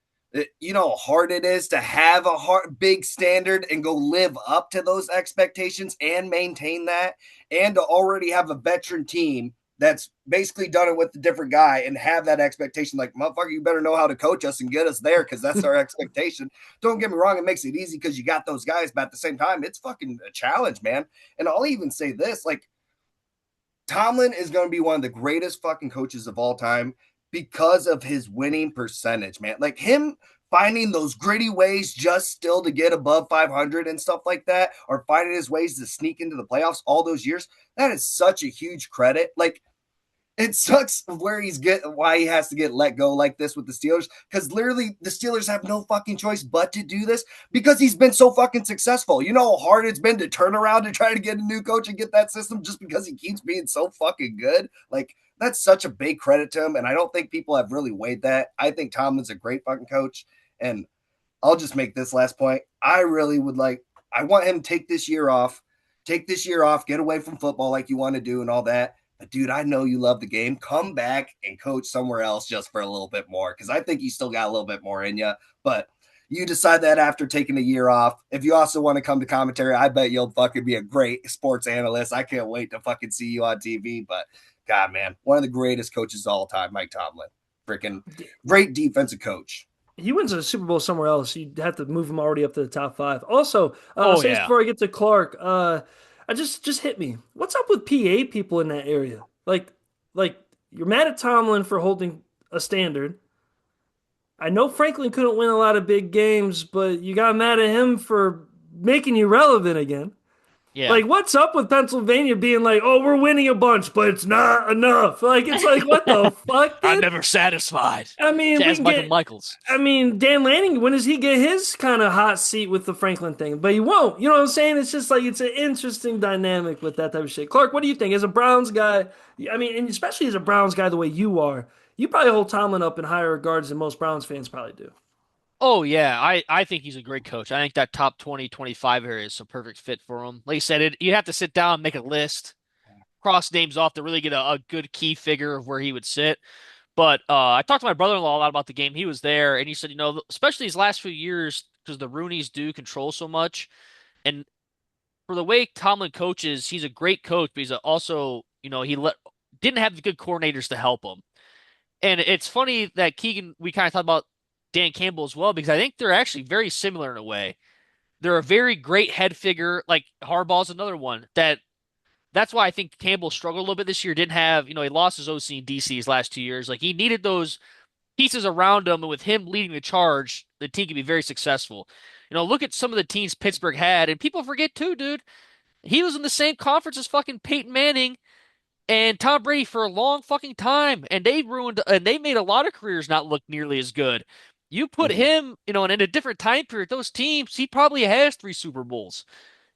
You know how hard it is to have a big standard and go live up to those expectations and maintain that, and to already have a veteran team that's basically done it with a different guy and have that expectation like, motherfucker, you better know how to coach us and get us there because that's our expectation. Don't get me wrong, it makes it easy because you got those guys, but at the same time, it's fucking a challenge, man. And I'll even say this, like, Tomlin is going to be one of the greatest fucking coaches of all time because of his winning percentage, man. Like him finding those gritty ways just still to get above 500 and stuff like that, or finding his ways to sneak into the playoffs all those years, that is such a huge credit. Like, it sucks why he has to get let go like this with the Steelers, because literally the Steelers have no fucking choice but to do this because he's been so fucking successful. You know how hard it's been to turn around and try to get a new coach and get that system just because he keeps being so fucking good. Like, that's such a big credit to him, and I don't think people have really weighed that. I think Tomlin's a great fucking coach, and I'll just make this last point. I want him to take this year off, get away from football like you want to do and all that. But dude, I know you love the game. Come back and coach somewhere else just for a little bit more, because I think you still got a little bit more in you. But you decide that after taking a year off. If you also want to come to commentary, I bet you'll fucking be a great sports analyst. I can't wait to fucking see you on TV. But God, man, one of the greatest coaches of all time, Mike Tomlin. Freaking great defensive coach. He wins a Super Bowl somewhere else, you'd have to move him already up to the top 5. Also, Yeah. before I get to Clark, I just hit me. What's up with PA people in that area? Like you're mad at Tomlin for holding a standard. I know Franklin couldn't win a lot of big games, but you got mad at him for making you relevant again. Yeah. Like, what's up with Pennsylvania being like, oh, we're winning a bunch, but it's not enough? Like, it's like, what the fuck, dude? I'm never satisfied. I mean, As Michael Michaels. I mean, Dan Lanning, when does he get his kind of hot seat with the Franklin thing? But he won't. You know what I'm saying? It's just like, it's an interesting dynamic with that type of shit. Clark, what do you think? As a Browns guy, I mean, and especially as a Browns guy the way you are, you probably hold Tomlin up in higher regards than most Browns fans probably do. Oh yeah, I think he's a great coach. I think that top 20, 25 area is a perfect fit for him. Like you said, you have to sit down, make a list, cross names off to really get a good key figure of where he would sit. But I talked to my brother-in-law a lot about the game. He was there, and he said, especially these last few years, because the Rooneys do control so much, and for the way Tomlin coaches, he's a great coach, but he's also, didn't have the good coordinators to help him. And it's funny that Keegan, we kind of talked about Dan Campbell as well, because I think they're actually very similar in a way. They're a very great head figure. Like Harbaugh's another one that's why I think Campbell struggled a little bit this year. Didn't have, he lost his OC in DC his last 2 years. Like he needed those pieces around him, and with him leading the charge, the team could be very successful. Look at some of the teams Pittsburgh had, and people forget too, dude. He was in the same conference as fucking Peyton Manning and Tom Brady for a long fucking time, and they made a lot of careers not look nearly as good. You put him, and in a different time period, those teams, he probably has 3 Super Bowls.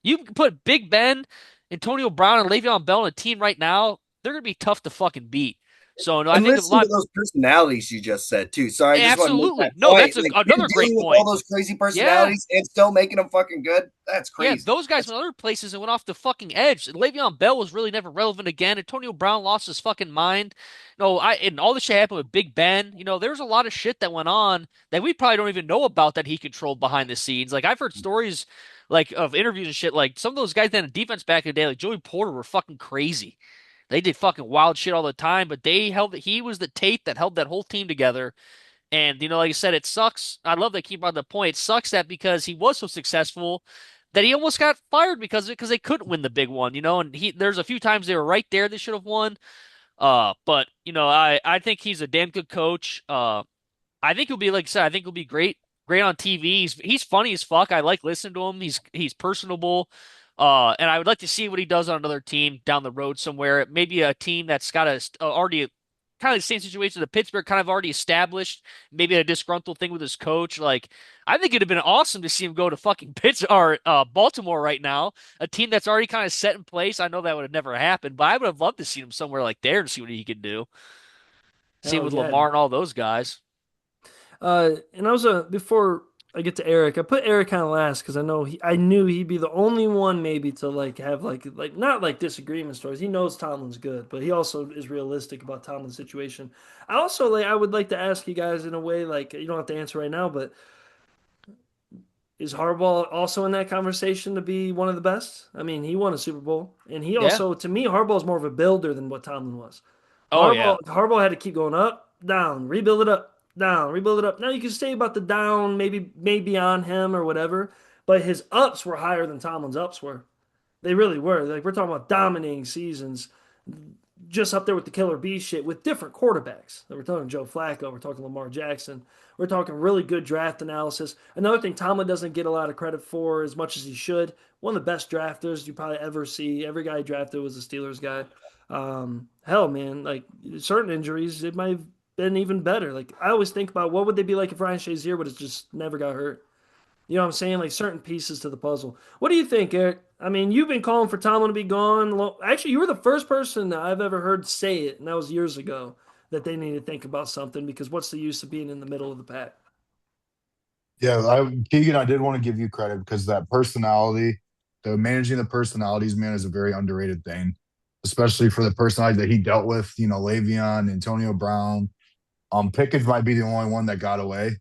You put Big Ben, Antonio Brown, and Le'Veon Bell on a team right now, they're gonna be tough to fucking beat. So no, I And think a listen lot. to those personalities you just said too. Sorry, I just want to make Absolutely. that No, point. that's Like, another you're great dealing with point. all those crazy Yeah. personalities and still making them fucking good. That's Yeah, crazy. those guys went other places and went off the fucking edge. Le'Veon Bell was really never relevant again. Antonio Brown lost his fucking mind. And all this shit happened with Big Ben. There's a lot of shit that went on that we probably don't even know about that he controlled behind the scenes. Like I've heard stories like of interviews and shit. Like some of those guys that had defense back in the day, like Joey Porter, were fucking crazy. They did fucking wild shit all the time, but he was the tape that held that whole team together. And like I said, it sucks. I love that keep on the point. It sucks that because he was so successful that he almost got fired because they couldn't win the big one, and there's a few times they were right there they should have won. But I think he's a damn good coach. I think he'll be, like I said, I think he'll be great on TV. He's funny as fuck. I like listening to him. He's personable. And I would like to see what he does on another team down the road somewhere. Maybe a team that's got already kind of the same situation that Pittsburgh kind of already established. Maybe a disgruntled thing with his coach. Like I think it'd have been awesome to see him go to fucking Baltimore right now, a team that's already kind of set in place. I know that would have never happened, but I would have loved to see him somewhere like there and see what he could do. Same Hell with yeah. Lamar and all those guys. And I was before I get to Eric, I put Eric kind of last because I knew he'd be the only one maybe to like have like not like disagreement stories. He knows Tomlin's good, but he also is realistic about Tomlin's situation. I would like to ask you guys in a way, like you don't have to answer right now, but is Harbaugh also in that conversation to be one of the best? I mean, he won a Super Bowl, and he Yeah. also, to me, Harbaugh's more of a builder than what Tomlin was. Oh yeah. Harbaugh had to keep going up, down, rebuild it up, down, rebuild it up. Now you can say about the down, maybe on him or whatever, but his ups were higher than Tomlin's ups were. They really were. Like we're talking about dominating seasons. just up there with the killer bee shit with different quarterbacks. We're talking Joe Flacco, we're talking Lamar Jackson, we're talking really good draft analysis. Another thing Tomlin doesn't get a lot of credit for as much as he should. One of the best drafters you probably ever see. Every guy he drafted was a Steelers guy. Hell, man, like certain injuries, it might have been even better. Like I always think about what would they be like if Ryan Shazier would have just never got hurt. You know what I'm saying? Like certain pieces to the puzzle. What do you think, Eric? I mean, you've been calling for Tomlin to be gone. Actually, you were the first person that I've ever heard say it, and that was years ago, that they need to think about something because what's the use of being in the middle of the pack? Yeah, Keegan, I did want to give you credit because that personality, the managing the personalities, man, is a very underrated thing, especially for the personalities that he dealt with. You know, Le'Veon, Antonio Brown. Pickens might be the only one that got away.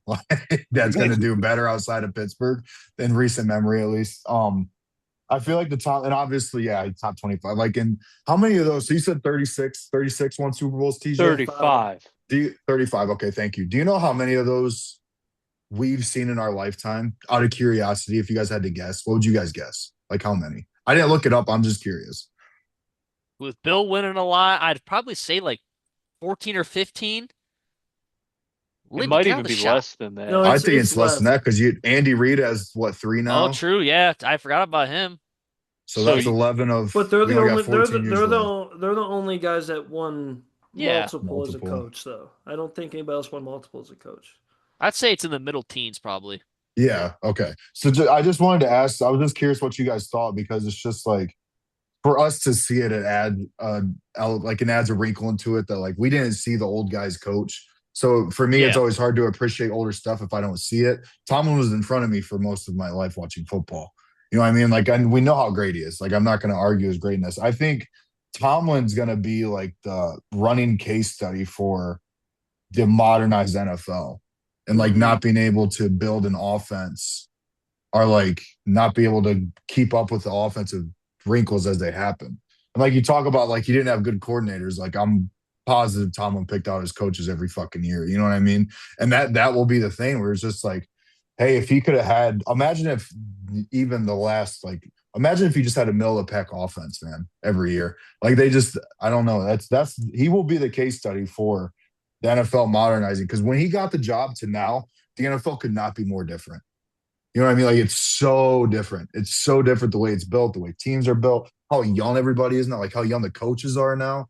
That's going to do better outside of Pittsburgh in recent memory, at least. I feel like the top, and obviously, yeah, top 25. Like, in how many of those? So you said 36 won Super Bowls, TJ? 35. 35. Okay, thank you. Do you know how many of those we've seen in our lifetime? Out of curiosity, if you guys had to guess, what would you guys guess? Like, how many? I didn't look it up. I'm just curious. With Bill winning a lot, I'd probably say like 14 or 15. It Lindy, might get on even the be shot. less than No, that. I it's think it's less less. than that because Andy Reid has what, 3 Oh, now? true. Yeah, I forgot about him. So So that's 11 of. But they're We the only only got 14 years left. they're the only guys that won Yeah, multiple as a Multiple. coach, though. I don't think anybody else won multiple as a coach. I'd say it's in the middle teens probably. Yeah. Okay. So I just wanted to ask. I was just curious what you guys thought because it's just like for us to see it, it adds a wrinkle into it that like we didn't see the old guys coach. So for me, it's Yeah. always hard to appreciate older stuff if I don't see it. Tomlin was in front of me for most of my life watching football. You know what I mean? Like, and we know how great he is. Like, I'm not going to argue his greatness. I think Tomlin's going to be like the running case study for the modernized NFL and like Mhm. not being able to build an offense or like not be able to keep up with the offensive wrinkles as they happen. And like you talk about, like he didn't have good coordinators. Like I'm positive Tomlin picked out his coaches every fucking year. You know what I mean? And that will be the thing where it's just like, hey, if he could have had, imagine if even the last like, imagine if he just had a middle of the pack offense, man, every year. Like they just, I don't know. That's he will be the case study for the NFL modernizing because when he got the job to now, the NFL could not be more different. You know what I mean? Like it's so different. It's so different the way it's built, the way teams are built, how young everybody is now, like how young the coaches are now.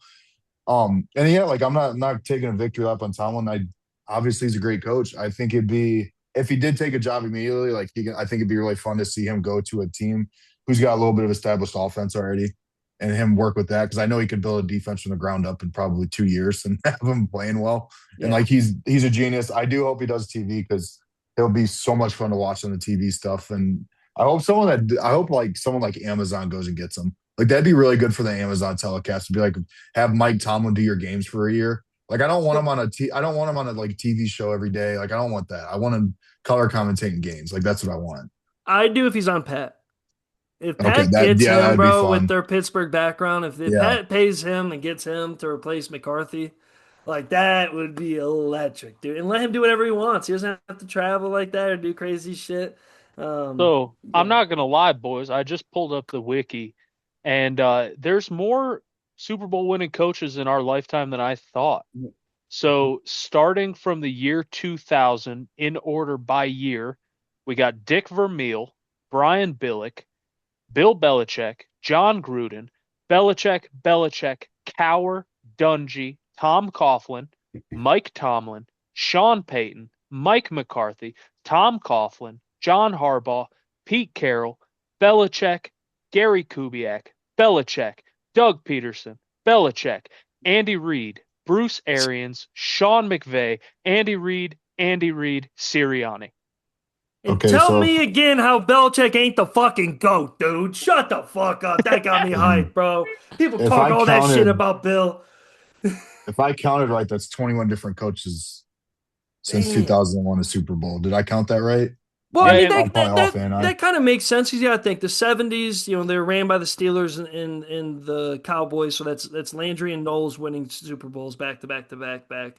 And yeah, like I'm not taking a victory lap on Tomlin. Obviously he's a great coach. I think it'd be if he did take a job immediately, I think it'd be really fun to see him go to a team who's got a little bit of established offense already and him work with that because I know he could build a defense from the ground up in probably 2 years and have him playing well. And Yeah. like he's a genius. I do hope he does TV because it'll be so much fun to watch on the TV stuff. And I hope like someone like Amazon goes and gets him. Like that'd be really good for the Amazon telecast to be like have Mike Tomlin do your games for a year. Like I don't want him on I don't want him on a like TV show every day. Like I don't want that. I want him color commentating games. Like that's what I want. I do if he's on Pat. If Okay, Pat gets him, that'd be bro, with fun. their Pittsburgh background, if Yeah. Pat pays him and gets him to replace McCarthy, like that would be electric, dude. And let him do whatever he wants. He doesn't have to travel like that or do crazy shit. So I'm Yeah. not gonna lie, boys. I just pulled up the wiki, and there's more Super Bowl winning coaches in our lifetime than I thought. So starting from the year 2000 in order by year, we got Dick Vermeil, Brian Billick, Bill Belichick, John Gruden, Belichick, Cower, Dungy, Tom Coughlin, Mike Tomlin, Sean Payton, Mike McCarthy, Tom Coughlin, John Harbaugh, Pete Carroll, Belichick, Gary Kubiak, Belichick, Doug Peterson, Belichick, Andy Reid, Bruce Arians, Sean McVay, Andy Reid, Sirianni. And Okay, tell so me again how Belichick ain't the fucking GOAT, dude. Shut the fuck up. That got me hyped, bro. People if talk I all that shit counted about Bill. if I counted right, that's 21 different coaches since Damn. 2001 a Super Bowl. Did I count that right? Well, I Yeah, mean and I'm that probably that off, that, ain't I? that kind of makes sense because yeah, I think the '70s, they were ran by the Steelers and the Cowboys, so that's Landry and Knowles winning Super Bowls back to back to back back.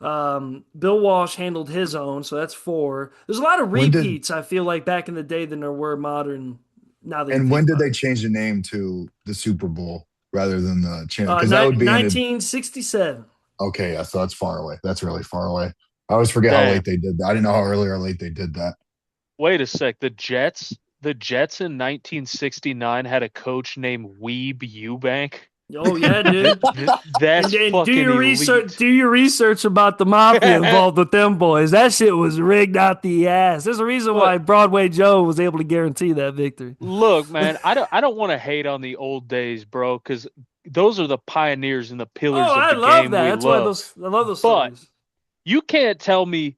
Bill Walsh handled his own, so that's four. There's a lot of When did repeats. I feel like back in the day than there were modern. Now that you and think when did about they it, change the name to the Super Bowl? rather than the chance because that would be 1967. Okay, yeah, so that's far away. That's really far away. I always forget how Damn. late they did that. I didn't know how early or late they did that. Wait a sec. The Jets in 1969 had a coach named Weeb Eubank. Oh yeah, dude. That's And fucking do your elite. research. Do your research about the mafia involved with them boys. That shit was rigged out the ass. There's a reason why Broadway Joe was able to guarantee that victory. Look, man, I don't want to hate on the old days, bro, because those are the pioneers and the pillars Oh, of I the love game that. we That's why love. I love those But stories. you can't tell me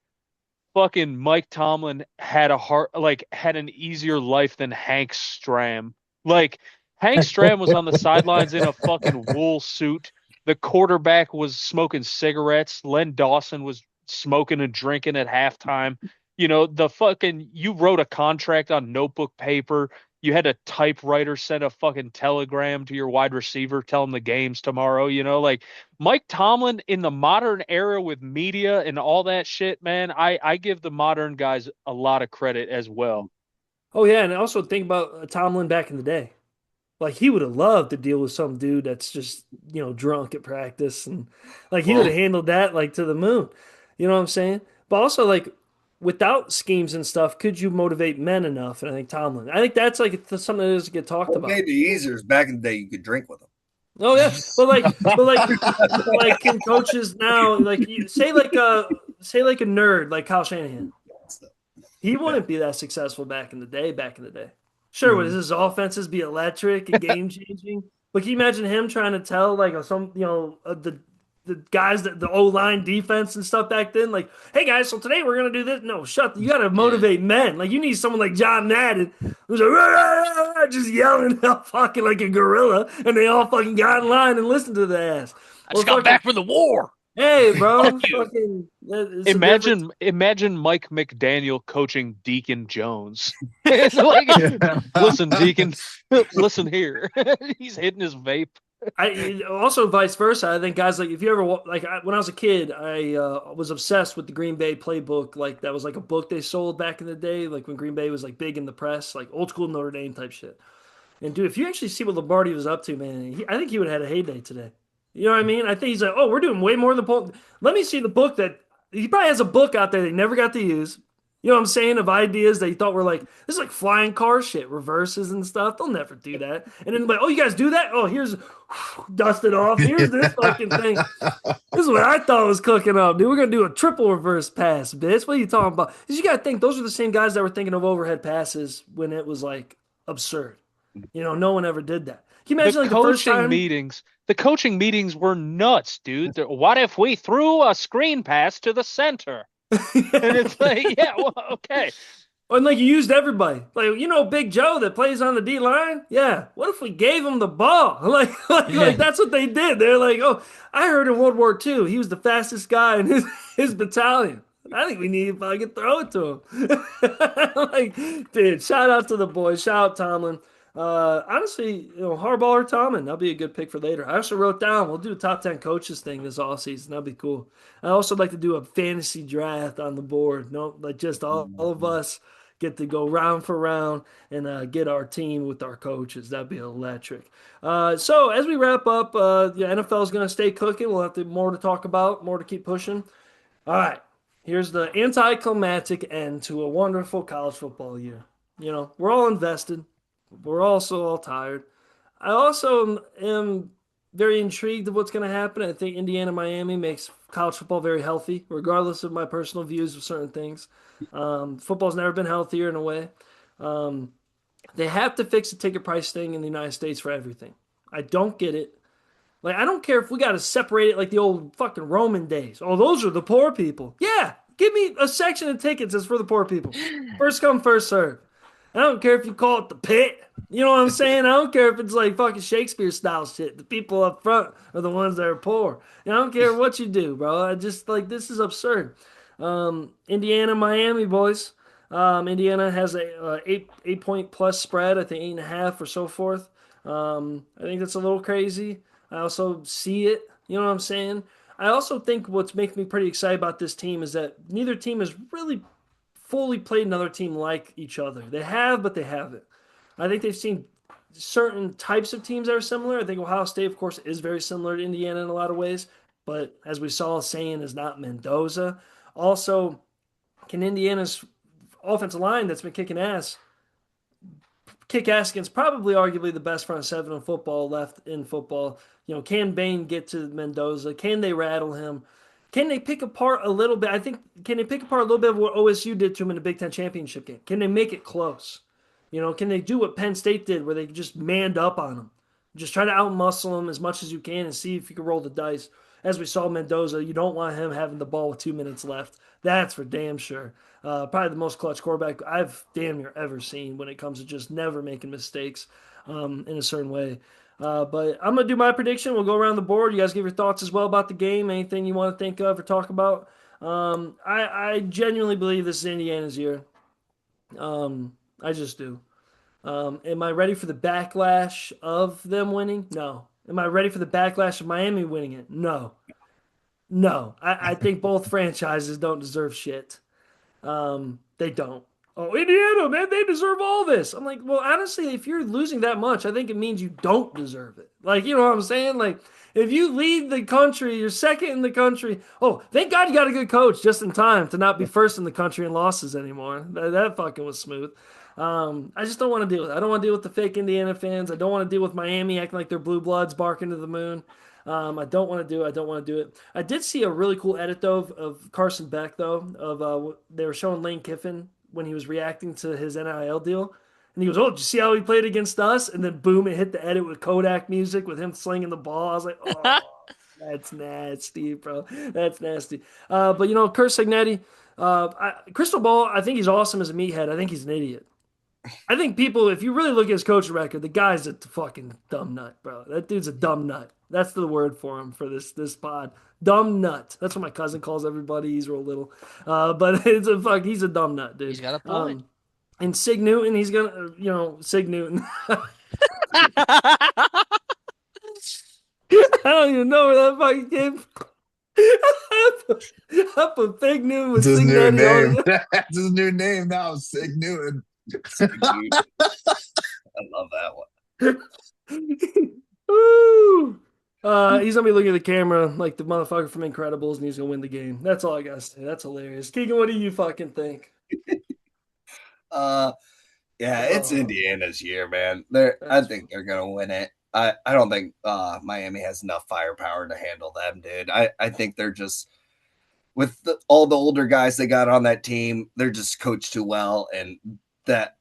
fucking Mike Tomlin had an easier life than Hank Stram. Like Hank Stram was on the sidelines in a fucking wool suit. The quarterback was smoking cigarettes. Len Dawson was smoking and drinking at halftime. You wrote a contract on notebook paper. You had a typewriter send a fucking telegram to your wide receiver, tell him the game's tomorrow. Like Mike Tomlin in the modern era with media and all that shit, man, I give the modern guys a lot of credit as well. Oh yeah, and also think about Tomlin back in the day. Like he would have loved to deal with some dude that's just, drunk at practice and like he would have handled that like to the moon. You know what I'm saying? But also like without schemes and stuff, could you motivate men enough? And I think Tomlin. I think that's like something that doesn't get talked What about. made it easier is back in the day you could drink with them. Oh yeah. But like can coaches now like say like a nerd like Kyle Shanahan. He wouldn't be that successful back in the day. Sure, would his offenses be electric and game changing? But can you imagine him trying to tell like the guys that the O line defense and stuff back then, like, hey guys, so today we're gonna do this. No, you gotta motivate men. Like you need someone like John Madden who's like "Rah, rah, rah," just yelling out fucking like a gorilla, and they all fucking got in line and listened to the ass. I just got back from the war. Hey, bro, Fuck you. fucking Imagine Mike McDaniel coaching Deacon Jones. It's like, listen, Deacon, listen here. He's hitting his vape. I also vice versa. I think guys like if you ever when I was a kid, I was obsessed with the Green Bay playbook. Like that was like a book they sold back in the day, like when Green Bay was like big in the press, like old school Notre Dame type shit. And dude, if you actually see what Lombardi was up to, man, I think he would have had a heyday today. You know what I mean? I think he's like, oh, we're doing way more than the. Let me see the book that he probably has a book out there they never got to use. You know what I'm saying? Of ideas that he thought were like, this is like flying car shit, reverses and stuff. They'll never do that. And then like, oh, you guys do that? Oh, here's dust it off. Here's this fucking thing. This is what I thought was cooking up, dude. We're gonna do a triple reverse pass, bitch. What are you talking about? Because you gotta think those are the same guys that were thinking of overhead passes when it was like absurd. No one ever did that. Can you imagine like the first time The coaching meetings were nuts, dude. What if we threw a screen pass to the center? And it's like, yeah, well, okay. And like you used everybody. Like, Big Joe that plays on the D line? Yeah. What if we gave him the ball? Like that's what they did. They're like, oh, I heard in World War II he was the fastest guy in his battalion. I think we need to fucking throw it to him. Like, dude, shout out to the boys. Shout out Tomlin. Honestly, Harbaugh or Tomlin, that'll be a good pick for later. I also wrote down we'll do a top 10 coaches thing this offseason. That'd be cool. I also like to do a fantasy draft on the board. No, like just all of us get to go round for round and get our team with our coaches. That'd be electric. So as we wrap up, the NFL is going to stay cooking. We'll have more to talk about, more to keep pushing. All right, here's the anticlimactic end to a wonderful college football year. We're all invested. We're also all tired. I also am very intrigued of what's going to happen. I think Indiana-Miami makes college football very healthy, regardless of my personal views of certain things. Football's never been healthier in a way. They have to fix the ticket price thing in the United States for everything. I don't get it. Like, I don't care if we got to separate it like the old fucking Roman days. Oh, those are the poor people. Yeah, give me a section of tickets that's for the poor people. First come, first serve. I don't care if you call it the pit. You know what I'm saying? I don't care if it's like fucking Shakespeare style shit. The people up front are the ones that are poor. I don't care what you do, bro. I just like this is absurd. Indiana, Miami, boys. Indiana has a 8 point plus spread. I think 8.5 or so forth. I think that's a little crazy. I also see it. You know what I'm saying? I also think what's making me pretty excited about this team is that neither team has really fully played another team like each other. They have, but they haven't. I think they've seen certain types of teams that are similar. I think Ohio State, of course, is very similar to Indiana in a lot of ways, but as we saw, saying is not Mendoza. Also, can Indiana's offensive line that's been kicking ass kick ass against probably arguably the best front seven in football left in football? Can Bain get to Mendoza? Can they rattle him? Can they pick apart a little bit? I think can they pick apart a little bit of what OSU did to him in the Big Ten championship game? Can they make it close? Can they do what Penn State did, where they just manned up on him, just try to outmuscle him as much as you can and see if you can roll the dice? As we saw Mendoza, you don't want him having the ball with 2 minutes left. That's for damn sure. Probably the most clutch quarterback I've damn near ever seen when it comes to just never making mistakes in a certain way. But I'm going to do my prediction. We'll go around the board. You guys give your thoughts as well about the game. Anything you want to think of or talk about? I genuinely believe this is Indiana's year. I just do. Am I ready for the backlash of them winning? No. Am I ready for the backlash of Miami winning it? No. No. I think both franchises don't deserve shit. They don't. Oh, Indiana, man, they deserve all this. I'm like, well, honestly, if you're losing that much, I think it means you don't deserve it. Like, you know what I'm saying? Like, if you lead the country, you're second in the country. Oh, thank God you got a good coach just in time to not be first in the country in losses anymore. That fucking was smooth. I just don't want to deal with it. I don't want to deal with the fake Indiana fans. I don't want to deal with Miami acting like they're blue bloods barking to the moon. I don't want to do it. I don't want to do it. I did see a really cool edit though of Carson Beck though of they were showing Lane Kiffin when he was reacting to his NIL deal, and he goes, "Oh, did you see how he played against us?" And then boom, it hit the edit with Kodak music with him slinging the ball. I was like, "Oh, that's nasty, bro. That's nasty." But Kurt Signetti, Crystal Ball, I think he's awesome as a meathead. I think he's an idiot. I think people, if you really look at his coach record, the guy's a fucking dumb nut, bro. That dude's a dumb nut. That's the word for him for this pod. Dumb nut. That's what my cousin calls everybody. He's real little. But he's a dumb nut, dude. He's got a point. And Sig Newton, he's gonna, Sig Newton. I don't even know where that fucking came from. I put Fig Newton with That's his Sig new Newton. name. That's his new name now, Sig Newton. I love that one. Woo! He's gonna be looking at the camera like the motherfucker from Incredibles, and he's gonna win the game. That's all I gotta say. That's hilarious. Keegan, what do you fucking think? Yeah, it's Indiana's year, man. I think they're gonna win it. I don't think Miami has enough firepower to handle them, dude. I think they're just with all the older guys they got on that team, they're just coached too well, and that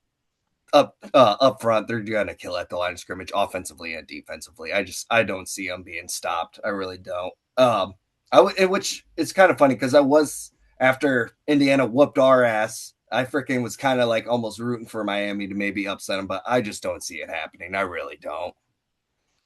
up front, they're gonna kill at the line of scrimmage, offensively and defensively. I don't see them being stopped. I really don't. Which it's kind of funny because I was after Indiana whooped our ass. I freaking was kind of like almost rooting for Miami to maybe upset them, but I just don't see it happening. I really don't.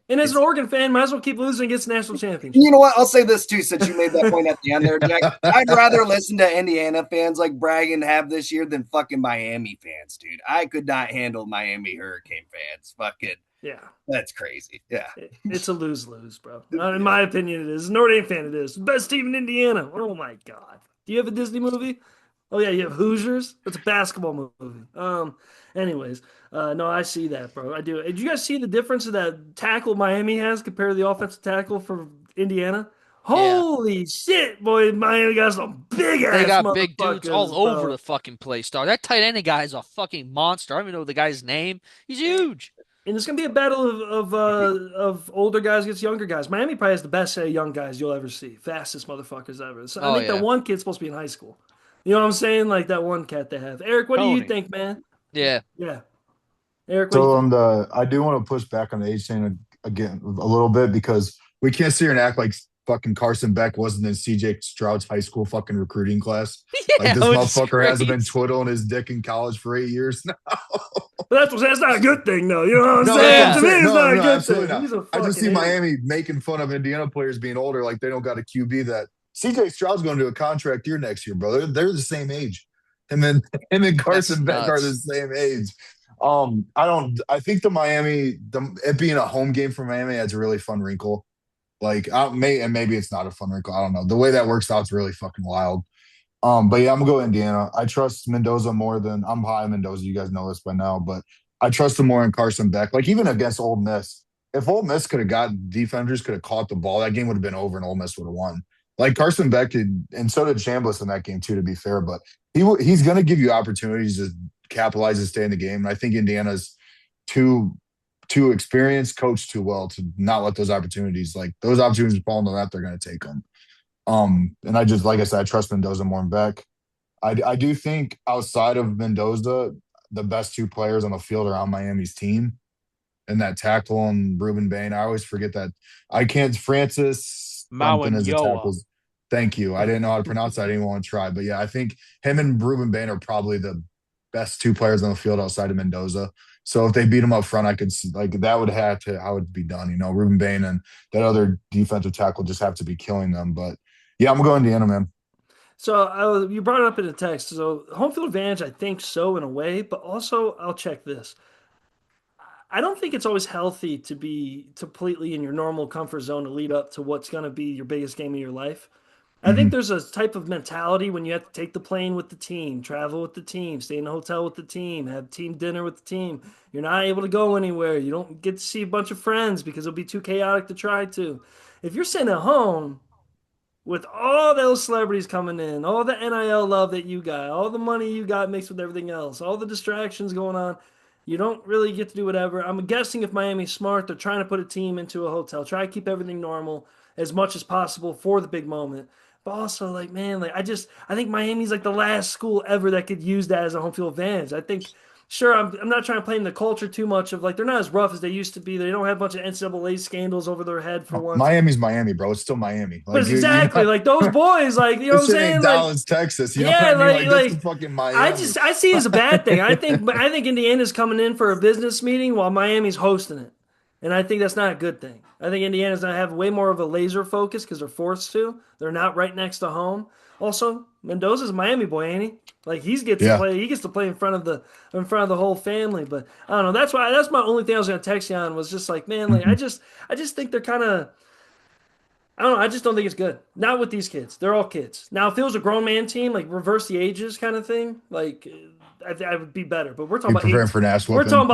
And as an Oregon fan, might as well keep losing against national championship. You know what? I'll say this too, since you made that point at the end there, Jack. I'd rather listen to Indiana fans like brag and have this year than fucking Miami fans, dude. I could not handle Miami Hurricane fans. Fucking yeah, that's crazy. Yeah, it's a lose-lose, bro. In my opinion, it is. Notre Dame fan, it is. Best team in Indiana. Oh my god. Do you have a Disney movie? Oh yeah, you have Hoosiers. It's a basketball movie. Anyways, no, I see that, bro. I do. Did you guys see the difference of that tackle Miami has compared to the offensive tackle for Indiana? Holy shit, boy! Miami got some big ass. They got big dudes all over the fucking place, dog. That tight end guy is a fucking monster. I don't even know the guy's name. He's huge. And it's gonna be a battle of older guys against younger guys. Miami probably has the best set of young guys you'll ever see. Fastest motherfuckers ever. So I think that one kid's supposed to be in high school. You know what I'm saying? Like that one cat they have. Eric, what do you think, man? Yeah. Eric, so I do want to push back on the age thing again a little bit because we can't sit here and act like fucking Carson Beck wasn't in CJ Stroud's high school fucking recruiting class. Like this motherfucker hasn't been twiddling his dick in college for 8 years now. But that's not a good thing, though. You know what I'm saying? To me, it's not a good thing. I just see Miami making fun of Indiana players being older, like they don't got a QB that CJ Stroud's going to do a contract year next year, bro. They're the same age. And then Carson Beck are the same age. I think it being a home game for Miami adds a really fun wrinkle. Like maybe it's not a fun wrinkle. I don't know. The way that works out is really fucking wild. But yeah, I'm gonna go Indiana. I trust Mendoza more than I'm high on Mendoza. You guys know this by now, but I trust him more in Carson Beck. Like even against Ole Miss, if Ole Miss could have got defenders could have caught the ball, that game would have been over and Ole Miss would have won. Like Carson Beck did, and so did Chambliss in that game too. To be fair, but he's going to give you opportunities to capitalize and stay in the game. And I think Indiana's too experienced, coached too well to not let those opportunities fall in the lap. They're going to take them. And I just like I said, I trust Mendoza more than Beck. I do think outside of Mendoza, the best two players on the field are on Miami's team, and that tackle and Ruben Bain. I always forget that. I can't. Francis something as a Mauigoa. tackles. Thank you. I didn't know how to pronounce that. I didn't want to try, but yeah, I think him and Ruben Bain are probably the best two players on the field outside of Mendoza. So if they beat him up front, I could see like that would have to how it'd be done. Ruben Bain and that other defensive tackle just have to be killing them. But yeah, I'm going Indiana, man. So you brought it up in the text. So home field advantage, I think so in a way, but also I'll check this. I don't think it's always healthy to be completely in your normal comfort zone to lead up to what's going to be your biggest game of your life. I think Mhm. there's a type of mentality when you have to take the plane with the team, travel with the team, stay in the hotel with the team, have team dinner with the team. You're not able to go anywhere. You don't get to see a bunch of friends because it'll be too chaotic to try to. If you're sitting at home with all those celebrities coming in, all the NIL love that you got, all the money you got mixed with everything else, all the distractions going on, you don't really get to do whatever. I'm guessing if Miami's smart, they're trying to put a team into a hotel, try to keep everything normal as much as possible for the big moment. But also, like, man, I think Miami's like the last school ever that could use that as a home field advantage. I think sure, I'm not trying to play in the culture too much of like they're not as rough as they used to be. They don't have a bunch of NCAA scandals over their head for once. Miami's Miami, bro. It's still Miami. But Like it's exactly like those boys, like you know what this I'm shit ain't saying? Like, Dallas, Texas. You know what yeah, I mean? Like this is like fucking Miami. I see it as a bad thing. I think Indiana's coming in for a business meeting while Miami's hosting it, and I think that's not a good thing. I think Indiana's gonna have way more of a laser focus because they're forced to. They're not right next to home. Also, Mendoza's a Miami boy, ain't he? Like Yeah. he gets to play in front of the whole family. But I don't know. That's my only thing I was gonna text you on was just like, man, like Mhm. I just think they're kind of I don't know. I just don't think it's good. Not with these kids. They're all kids. Now, if it was a grown man team, like reverse the ages kind of thing, like I would be better. But Be preparing for an ass whooping. Yeah. we're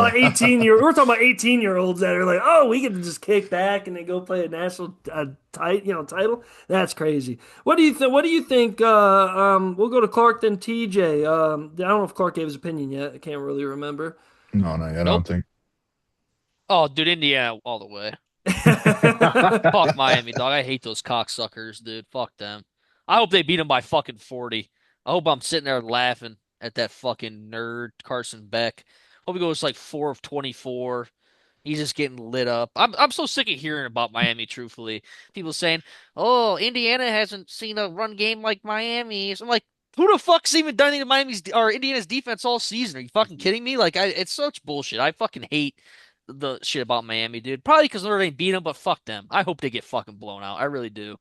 talking about 18-year-olds that are like, oh, we get to just kick back and then go play a national title. That's crazy. What do you think? What do you think? We'll go to Clark then TJ. I don't know if Clark gave his opinion yet. I can't really remember. No, no, I Nope. don't think. Oh, dude, Indiana all the way. Fuck Miami, dog. I hate those cocksuckers, dude. Fuck them. I hope they beat them by fucking 40. I hope I'm sitting there laughing at that fucking nerd Carson Beck. Hope he goes like 4 of 24. He's just getting lit up. I'm so sick of hearing about Miami, truthfully. People saying, "Oh, Indiana hasn't seen a run game like Miami's." I'm like, who the fuck's even done anything to Miami's or Indiana's defense all season? Are you fucking kidding me? Like, it's such bullshit. I fucking hate the shit about Miami, dude. Probably because Notre Dame beat them, but fuck them. I hope they get fucking blown out. I really do.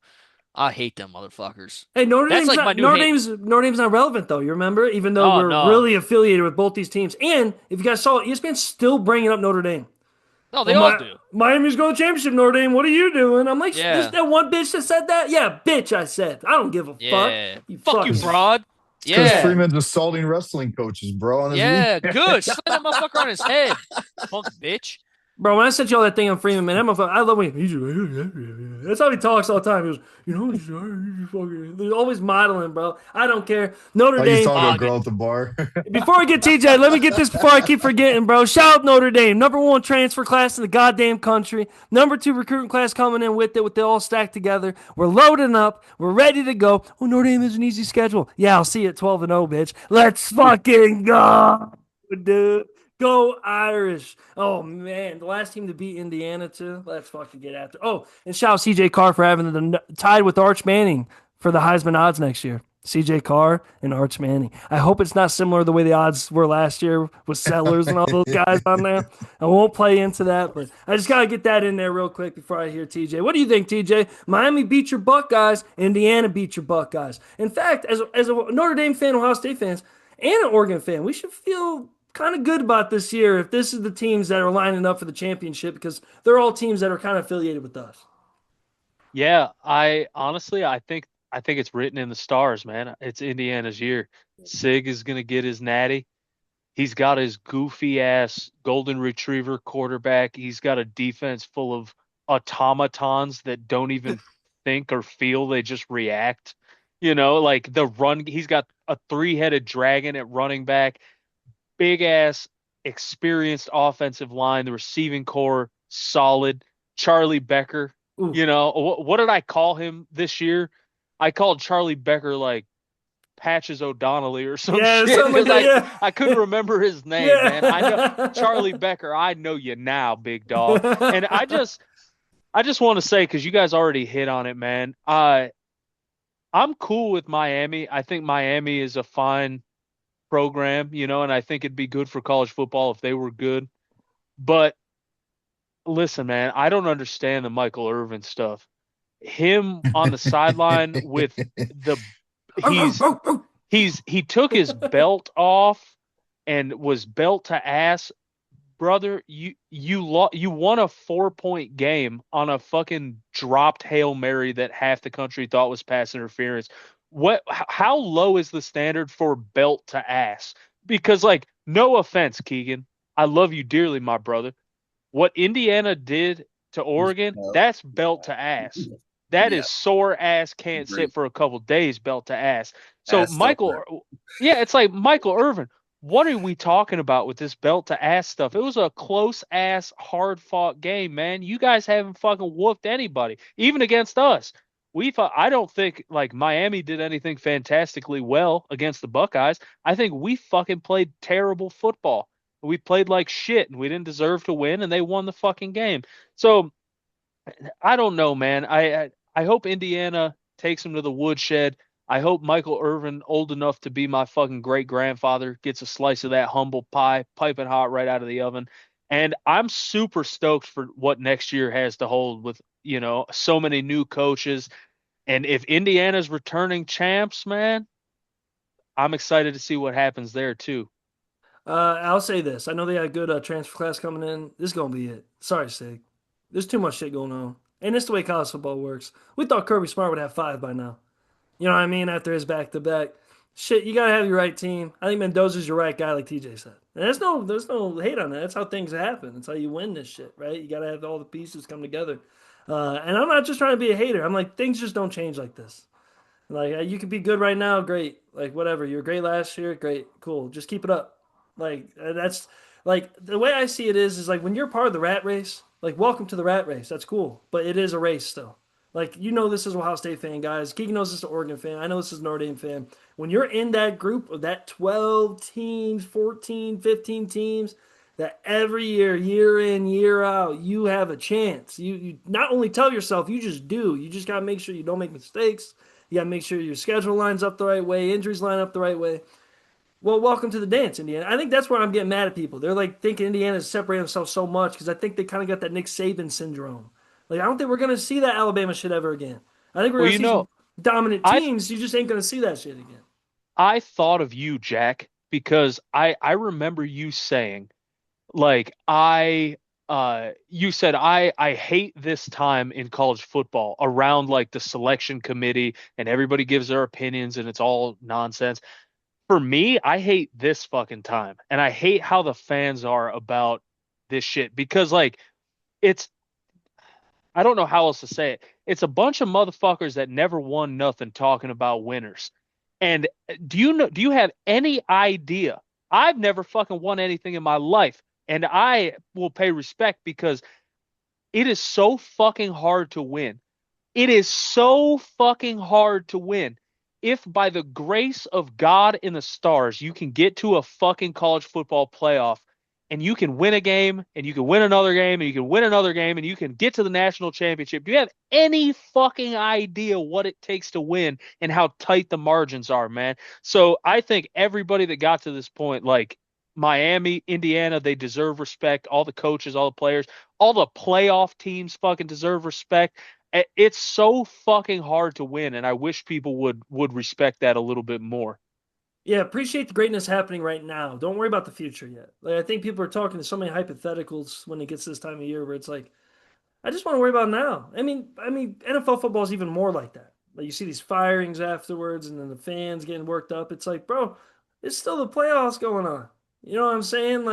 I hate them motherfuckers. Hey, That's like my new hate. Notre Dame's not relevant though. You remember, even though Oh we're no, really affiliated with both these teams. And if you guys saw, ESPN's still bringing up Notre Dame. no, they Oh all my, do. Miami's going to championship. Notre Dame, what are you doing? I'm like, this Yeah, that one bitch that said that. Yeah, bitch. I said, I don't give a fuck. yeah. You Fuck you, fucking fraud. It's because yeah. Yeah. Freeman's assaulting wrestling coaches, bro, on his week. Yeah, good. Slam that motherfucker on his head. Punk bitch. Bro, when I sent you all that thing on Freeman, man, that motherfucker, I love when that's how he talks all the time. He goes, he's always modeling, bro. I don't care. Notre Like he's Dame. talking to a Bogging. girl at the bar. Before I get TJ, let me get this before I keep forgetting, bro. Shout out Notre Dame, #1 transfer class in the goddamn country, #2 recruiting class coming in with it, with it all stacked together. We're loading up, we're ready to go. Oh, Notre Dame has an easy schedule. Yeah, I'll see you at 12-0, bitch. Let's fucking go, dude. Go Irish. Oh man, the last team to beat Indiana too. Let's fucking get after. Oh, and shout out CJ Carr for having the tied with Arch Manning for the Heisman odds next year. CJ Carr and Arch Manning. I hope it's not similar to the way the odds were last year with Sellers and all those guys on there. I won't play into that, but I just gotta get that in there real quick before I hear TJ. What do you think, TJ? Miami beat your Buckeyes. Indiana beat your Buckeyes. In fact, as a Notre Dame fan, Ohio State fans, and an Oregon fan, we should feel kind of good about this year if this is the teams that are lining up for the championship because they're all teams that are kind of affiliated with us. Yeah, I honestly I think it's written in the stars, man. It's Indiana's year. Sig is gonna get his natty. He's got his goofy ass golden retriever quarterback. He's got a defense full of automatons that don't even think or feel, they just react. Like the run, he's got a three-headed dragon at running back, big ass experienced offensive line, the receiving core solid. Charlie Becker, Ooh. what did I call him this year? I called Charlie Becker like Patches O'Donnelly or some Yeah, shit something like because that. I couldn't Yeah. remember his name, man. I know Charlie Yeah. Becker. I know you now, big dog. And I just want to say because you guys already hit on it, man. I'm cool with Miami. I think Miami is a fine program, and I think it'd be good for college football if they were good. But listen, man, I don't understand the Michael Irvin stuff. Him on the sideline with the he's he took his belt off and was belt to ass. Brother, you won a 4-point game on a fucking dropped Hail Mary that half the country thought was pass interference. How low is the standard for belt to ass? Because like, no offense, Keegan, I love you dearly, my brother. What Indiana did to Oregon, that's belt to ass. That Yeah, is sore ass can't agree. sit for a couple days belt to ass. So Ass still hurt. Yeah, it's like Michael Irvin. What are we talking about with this belt to ass stuff? It was a close ass, hard fought game, man. You guys haven't fucking whooped anybody, even against us. I don't think like Miami did anything fantastically well against the Buckeyes. I think we fucking played terrible football. We played like shit and we didn't deserve to win and they won the fucking game. So I don't know, man. I hope Indiana takes him to the woodshed. I hope Michael Irvin, old enough to be my fucking great grandfather, gets a slice of that humble pie, piping hot right out of the oven. And I'm super stoked for what next year has to hold with, so many new coaches. And if Indiana's returning champs, man, I'm excited to see what happens there too. I'll say this. I know they got a good transfer class coming in. This is gonna be it. Sorry, Sig. There's too much shit going on, and it's the way college football works. We thought Kirby Smart would have five by now. You know what I mean? After his back to back, shit, you gotta have your right team. I think Mendoza's your right guy, like TJ said. And there's no hate on that. That's how things happen. That's how you win this shit, right? You gotta have all the pieces come together. And I'm not just trying to be a hater. I'm like, things just don't change like this. Like you could be good right now, great. Like whatever, you were great last year, great, cool. Just keep it up. Like that's like the way I see it is like when you're part of the rat race, like welcome to the rat race. That's cool, but it is a race still. Like this is a Ohio State fan, guys. Keegan knows this is an Oregon fan. I know this is a Notre Dame fan. When you're in that group of that 12 teams, 14, 15 teams, that every year, year in, year out, you have a chance. You not only tell yourself, you just do. You just gotta make sure you don't make mistakes. You got to make sure your schedule lines up the right way, injuries line up the right way. Well, welcome to the dance, Indiana. I think that's where I'm getting mad at people. They're like thinking Indiana's separating themselves so much because I think they kind of got that Nick Saban syndrome. Like, I don't think we're going to see that Alabama shit ever again. I think we're Well, going to see some dominant I teams. You just ain't going to see that shit again. I thought of you, Jack, because I remember you saying like you said I hate this time in college football around like the selection committee and everybody gives their opinions and it's all nonsense. For me, I hate this fucking time and I hate how the fans are about this shit because like it's I don't know how else to say it. It's a bunch of motherfuckers that never won nothing talking about winners. And do you have any idea? I've never fucking won anything in my life. And I will pay respect because it is so fucking hard to win. It is so fucking hard to win. If by the grace of God in the stars, you can get to a fucking college football playoff and you can win a game and you can win another game and you can win another game and you can get to the national championship, do you have any fucking idea what it takes to win and how tight the margins are, man? So I think everybody that got to this point, like Miami, Indiana, they deserve respect. All the coaches, all the players, all the playoff teams fucking deserve respect. It's so fucking hard to win, and I wish people would respect that a little bit more. Yeah, appreciate the greatness happening right now. Don't worry about the future yet. Like I think people are talking to so many hypotheticals when it gets this time of year where it's like, I just want to worry about now. I mean, NFL football is even more like that. Like you see these firings afterwards, and then the fans getting worked up. It's like, bro, it's still the playoffs going on. You know what I'm saying?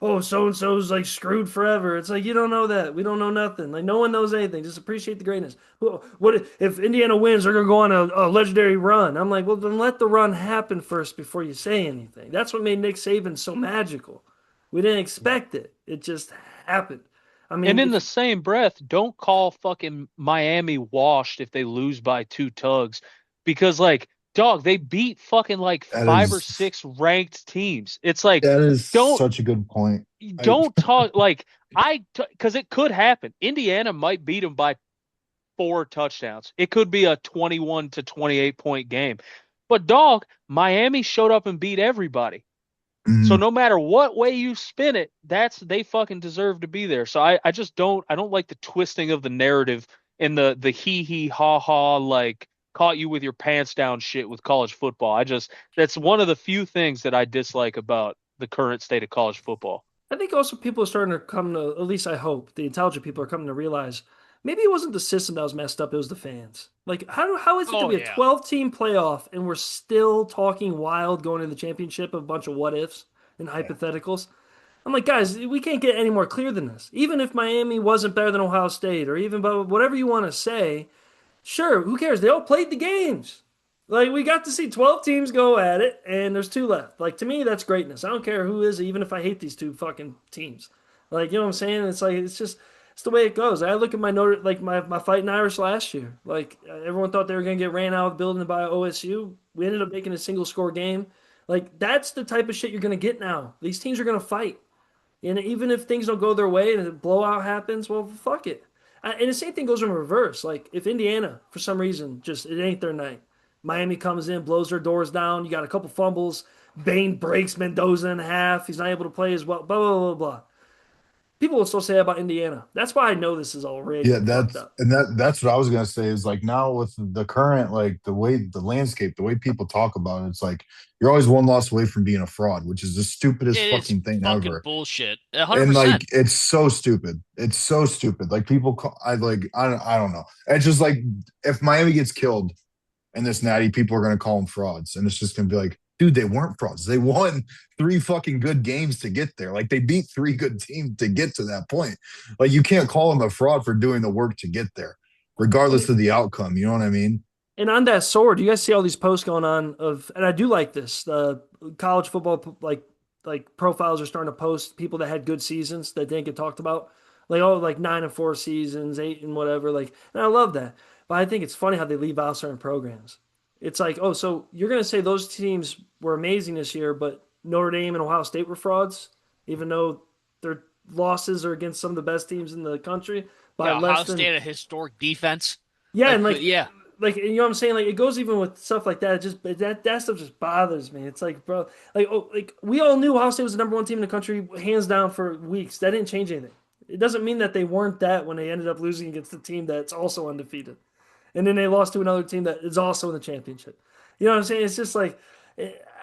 Oh, so and so's like screwed forever. It's like you don't know that. We don't know nothing. Like no one knows anything. Just appreciate the greatness. Well, what if Indiana wins? They're gonna go on a legendary run. I'm like, well, then let the run happen first before you say anything. That's what made Nick Saban so magical. We didn't expect it. It just happened. I And mean, in if the same breath, don't call fucking Miami washed if they lose by 2 tugs because like dog, they beat fucking like That 5 or 6 ranked teams. It's like is don't such a good point. I don't talk like because it could happen. Indiana might beat them by 4 touchdowns. It could be a 21 to 28 point game. But dog, Miami showed up and beat everybody. So mm, no matter what way you spin it, they fucking deserve to be there. So I just don't like the twisting of the narrative and the hee hee ha ha like caught you with your pants down shit with college football. That's one of the few things that I dislike about the current state of college football. I think also people are starting to come to, at least I hope, the intelligent people are coming to realize maybe it wasn't the system that was messed up, it was the fans. Like, how is it that Oh we have yeah. 12-team playoff and we're still talking wild going to the championship of a bunch of what ifs and Yeah. hypotheticals? I'm like, guys, we can't get any more clear than this. Even if Miami wasn't better than Ohio State, or even whatever you want to say, sure, who cares? They all played the games. Like we got to see 12 teams go at it, and there's two left. Like to me, that's greatness. I don't care who is, even if I hate these two fucking teams. Like you know what I'm saying? It's like it's the way it goes. I look at my fighting Irish last year. Like everyone thought they were gonna get ran out of the building by OSU. We ended up making a single score game. Like that's the type of shit you're gonna get now. These teams are gonna fight. And even if things don't go their way and a blowout happens, well, fuck it. And the same thing goes in reverse. Like if Indiana, for some reason, just it ain't their night. Miami comes in, blows their doors down. You got a couple fumbles. Bain breaks Mendoza in half. He's not able to play as well. Blah blah blah blah. People will still say that about Indiana. That's why I know this is all rigged yeah, and fucked up. that's what I was gonna say is like now with the current like the way the landscape, the way people talk about it, it's like you're always one loss away from being a fraud, which is the stupidest It is fucking thing fucking ever. bullshit. And 100%. like it's so stupid. It's so stupid. Like people call, I don't know. It's just like if Miami gets killed in this natty, people are gonna call them frauds. And it's just gonna be like, dude, they weren't frauds. They won 3 fucking good games to get there. Like they beat 3 good teams to get to that point. Like you can't call them a fraud for doing the work to get there, regardless of the outcome. You know what I mean? And on that sword, you guys see all these posts going on of, and I do like this. The college football profiles are starting to post people that had good seasons that didn't get talked about, like oh like 9-4 seasons, 8 and whatever. Like, and I love that. But I think it's funny how they leave out certain programs. It's like, oh, so you're gonna say those teams were amazing this year, but Notre Dame and Ohio State were frauds, even though their losses are against some of the best teams in the country by Yeah, less Ohio than State had a historic defense. yeah, and Yeah. you know what I'm saying? Like it goes even with stuff like that. It just that stuff just bothers me. It's like, bro, like we all knew Ohio State was the #1 team in the country, hands down for weeks. That didn't change anything. It doesn't mean that they weren't that when they ended up losing against the team that's also undefeated, and then they lost to another team that is also in the championship. You know what I'm saying? It's just like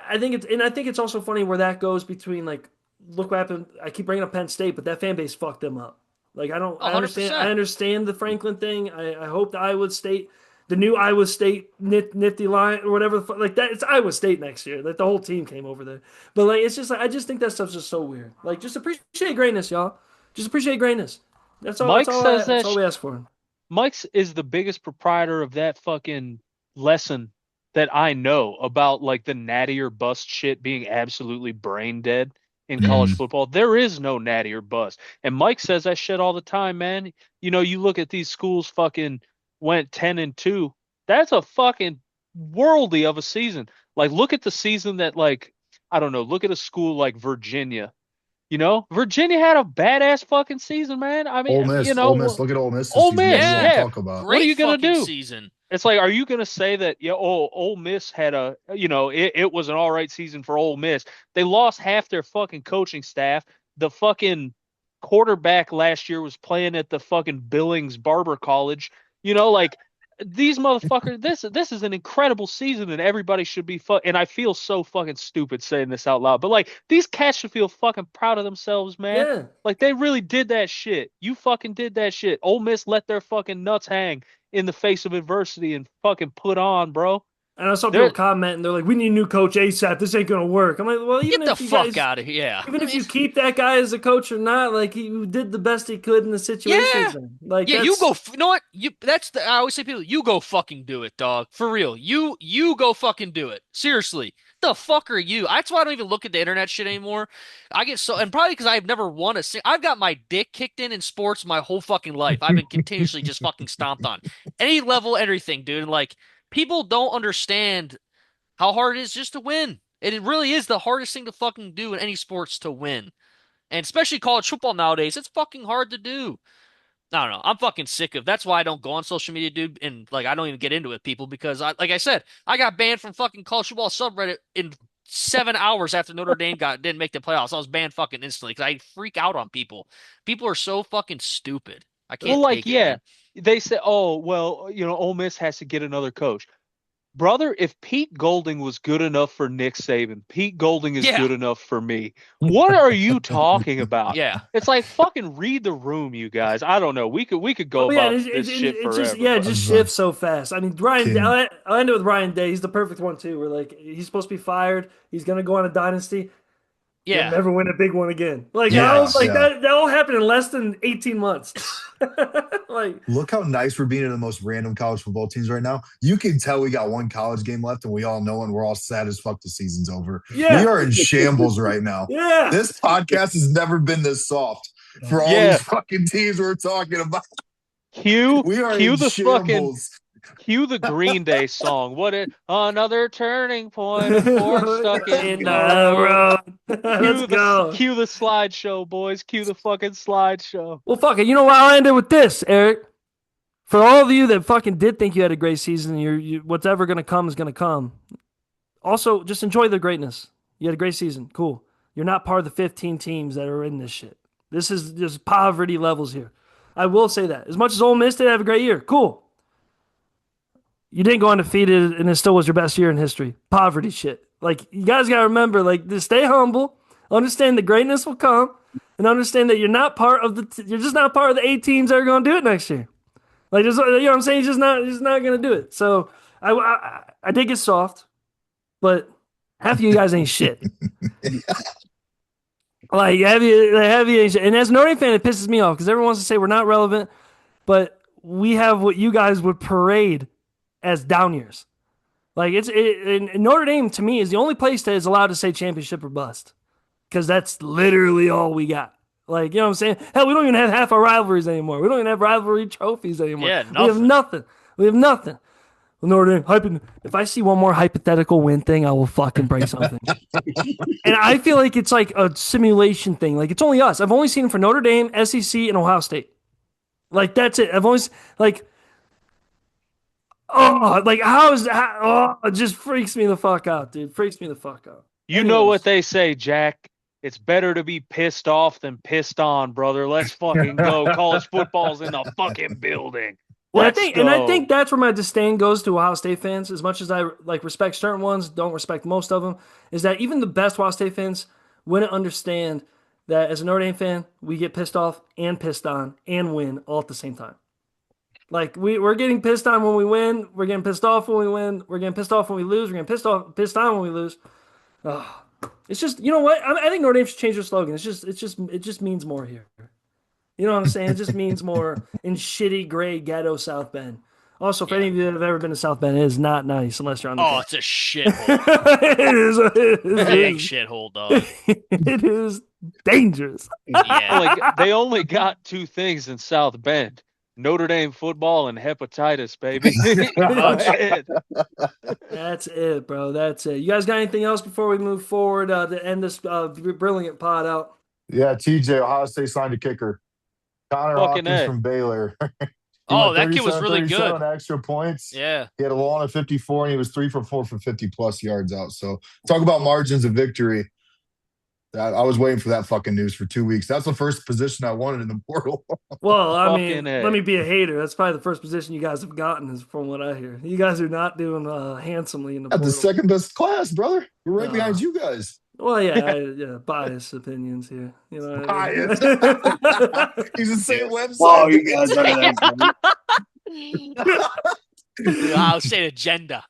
I think it's also funny where that goes between like look what happened. I keep bringing up Penn State, but that fan base fucked them up. Like I don't, I 100%. understand the Franklin thing. I hope the Iowa State, the new Iowa State nifty line or whatever, like that. It's Iowa State next year. Like the whole team came over there, but like it's just like I just think that stuff's just so weird. Like just appreciate greatness, y'all. Just appreciate greatness. That's all. That's Mike all. says That's that all we ask for. Mike's is the biggest proprietor of that fucking lesson that I know about like the natty or bust shit being absolutely brain dead in college Mm. football. There is no natty or bust. And Mike says that shit all the time, man. You know, you look at these schools fucking went 10-2. That's a fucking worldy of a season. Like look at the season that like I don't know, look at a school like Virginia. You know, Virginia had a badass fucking season, man. I mean, Ole you Miss, Ole Miss. know, Look at Ole Miss this Ole season that we Miss, won't Yeah. yeah. talk about. What are Great you gonna fucking do? season. It's like, are you gonna say that, yeah, oh, Ole Miss had a, you know, it was an all right season for Ole Miss. They lost half their fucking coaching staff. The fucking quarterback last year was playing at the fucking Billings Barber College. You know, like these motherfuckers. This is an incredible season, and everybody should be And I feel so fucking stupid saying this out loud, but like these cats should feel fucking proud of themselves, man. Yeah. Like they really did that shit. You fucking did that shit. Ole Miss let their fucking nuts hang in the face of adversity and fucking put on, bro. And I saw people comment, and they're like, "We need a new coach ASAP. This ain't gonna work." I'm like, "Well, even Get the if you fuck guys, out of here. Yeah. even if you keep that guy as a coach or not, like he did the best he could in the situation. Yeah. Like Yeah, that's you know what? I always say to people, you go fucking do it, dog. For real. You go fucking do it. Seriously. The fuck are you? That's why I don't even look at the internet shit anymore. I get so, and probably because I've never won I've got my dick kicked in sports my whole fucking life. I've been continuously just fucking stomped on. Any level, everything, dude. And like, people don't understand how hard it is just to win. It really is the hardest thing to fucking do in any sports to win. And especially college football nowadays, it's fucking hard to do. I don't know. I'm fucking sick of. That's why I don't go on social media, dude. And like, I don't even get into it with people because like I said, I got banned from fucking college football subreddit in 7 hours after Notre Dame didn't make the playoffs. I was banned fucking instantly because I freak out on people. People are so fucking stupid. I can't take it, man. They say, oh, well, Ole Miss has to get another coach. Brother, if Pete Golding was good enough for Nick Saban, Pete Golding is good enough for me. What are you talking about? Yeah. It's like fucking read the room, you guys. I don't know. We could go about this shit forever. It just shifts so fast. I mean, I'll end it with Ryan Day. He's the perfect one too. Where like he's supposed to be fired. He's gonna go on a dynasty. Yeah. He'll never win a big one again. Like that all happened in less than 18 months. Like, look how nice we're being in the most random college football teams right now. You can tell we got one college game left, and we all know, and we're all sad as fuck the season's over. Yeah. We are in shambles right now. Yeah. This podcast has never been this soft for all these fucking teams we're talking about. Cue the shambles. Cue the Green Day song. Another turning point, a fork stuck in the road. Let's go. Cue the slideshow, boys. Cue the fucking slideshow. Well, fuck it. You know what? I'll end it with this, Eric. For all of you that fucking did think you had a great season, what's ever going to come is going to come. Also, just enjoy the greatness. You had a great season. Cool. You're not part of the 15 teams that are in this shit. This is just poverty levels here. I will say that. As much as Ole Miss did have a great year, cool. You didn't go undefeated, and it still was your best year in history. Poverty shit. Like, you guys got to remember, like, just stay humble, understand the greatness will come, and understand that you're not part of you're just not part of the 8 teams that are going to do it next year. Like, you know what I'm saying? You're just not going to do it. So, I did get soft, but half of you guys ain't shit. Like, half of you ain't shit. And as a Notre Dame fan, it pisses me off because everyone wants to say we're not relevant, but we have what you guys would parade as down years. Like and Notre Dame to me is the only place that is allowed to say championship or bust because that's literally all we got. Like, you know what I'm saying? Hell, we don't even have half our rivalries anymore. We don't even have rivalry trophies anymore. Yeah, We have nothing. Well, Notre Dame, if I see one more hypothetical win thing, I will fucking break something. And I feel like it's like a simulation thing. Like, it's only us. I've only seen it for Notre Dame, SEC, and Ohio State. Like, that's it. I've always, like, it just freaks me the fuck out, dude. Freaks me the fuck out. You know what they say, Jack. It's better to be pissed off than pissed on, brother. Let's fucking go. College football's in the fucking building. Well, I think that's where my disdain goes to Ohio State fans. As much as I like respect certain ones, don't respect most of them, is that even the best Ohio State fans wouldn't understand that as a Notre Dame fan, we get pissed off and pissed on and win all at the same time. Like, we're getting pissed on when we win. We're getting pissed off when we win. We're getting pissed off when we lose. We're getting pissed on when we lose. It's just, you know what? I think Notre Dame should change their slogan. It just means more here. You know what I'm saying? It just means more in shitty, gray, ghetto South Bend. Also, if any of you have ever been to South Bend, it is not nice unless you're on the Oh, it's a shithole. It is a big shithole, dog. It is dangerous. Yeah. They only got 2 things in South Bend. Notre Dame football and hepatitis, baby. That's it. That's it, bro. That's it. You guys got anything else before we move forward to end this brilliant pod out? Yeah, TJ, Ohio State signed a kicker. Connor Hawkins from Baylor. That kid was really good. Extra points. Yeah. He had a long of 54, and he was 3 for 4 for 50-plus yards out. So talk about margins of victory. I was waiting for that fucking news for 2 weeks. That's the first position I wanted in the portal. Well, I mean, let me be a hater. That's probably the first position you guys have gotten, is from what I hear. You guys are not doing handsomely in the portal. At the second best class, brother. We're right behind you guys. Well, yeah, biased opinions here. You know, biased. He's the same website. Oh, you guys are I'll say agenda.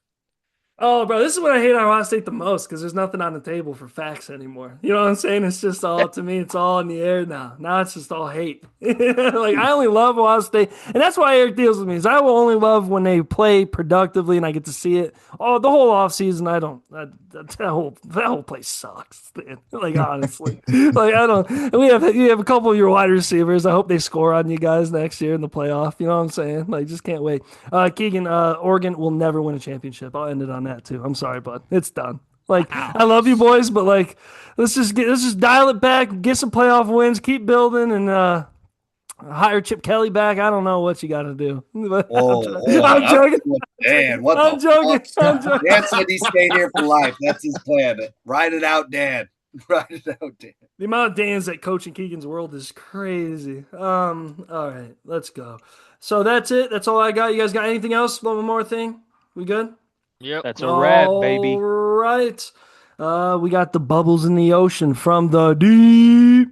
Oh, bro, this is what I hate on Ohio State the most because there's nothing on the table for facts anymore. You know what I'm saying? It's just all, to me, it's all in the air now. Now it's just all hate. Like, I only love Ohio State. And that's why Eric deals with me, is I will only love when they play productively and I get to see it. Oh, the whole offseason, I don't. That whole place sucks, man. Like, honestly. Like, I don't. And you have a couple of your wide receivers. I hope they score on you guys next year in the playoff. You know what I'm saying? Like, just can't wait. Keegan, Oregon will never win a championship. I'll end it on that too. I'm sorry, bud. It's done. Like, I love you boys, but like, let's just dial it back, get some playoff wins, keep building, and hire Chip Kelly back. I don't know what you got to do. But I'm joking. Dan, what I'm the joking. fuck? I'm joking. Dan said he's staying here for life. That's his plan. Ride it out, Dan. Ride it out, Dan. The amount of Dan's that coach in Keegan's world is crazy. All right, let's go. So that's it. That's all I got. You guys got anything else? One more thing? We good? Yep. That's a wrap, baby. All right. We got the bubbles in the ocean from the deep.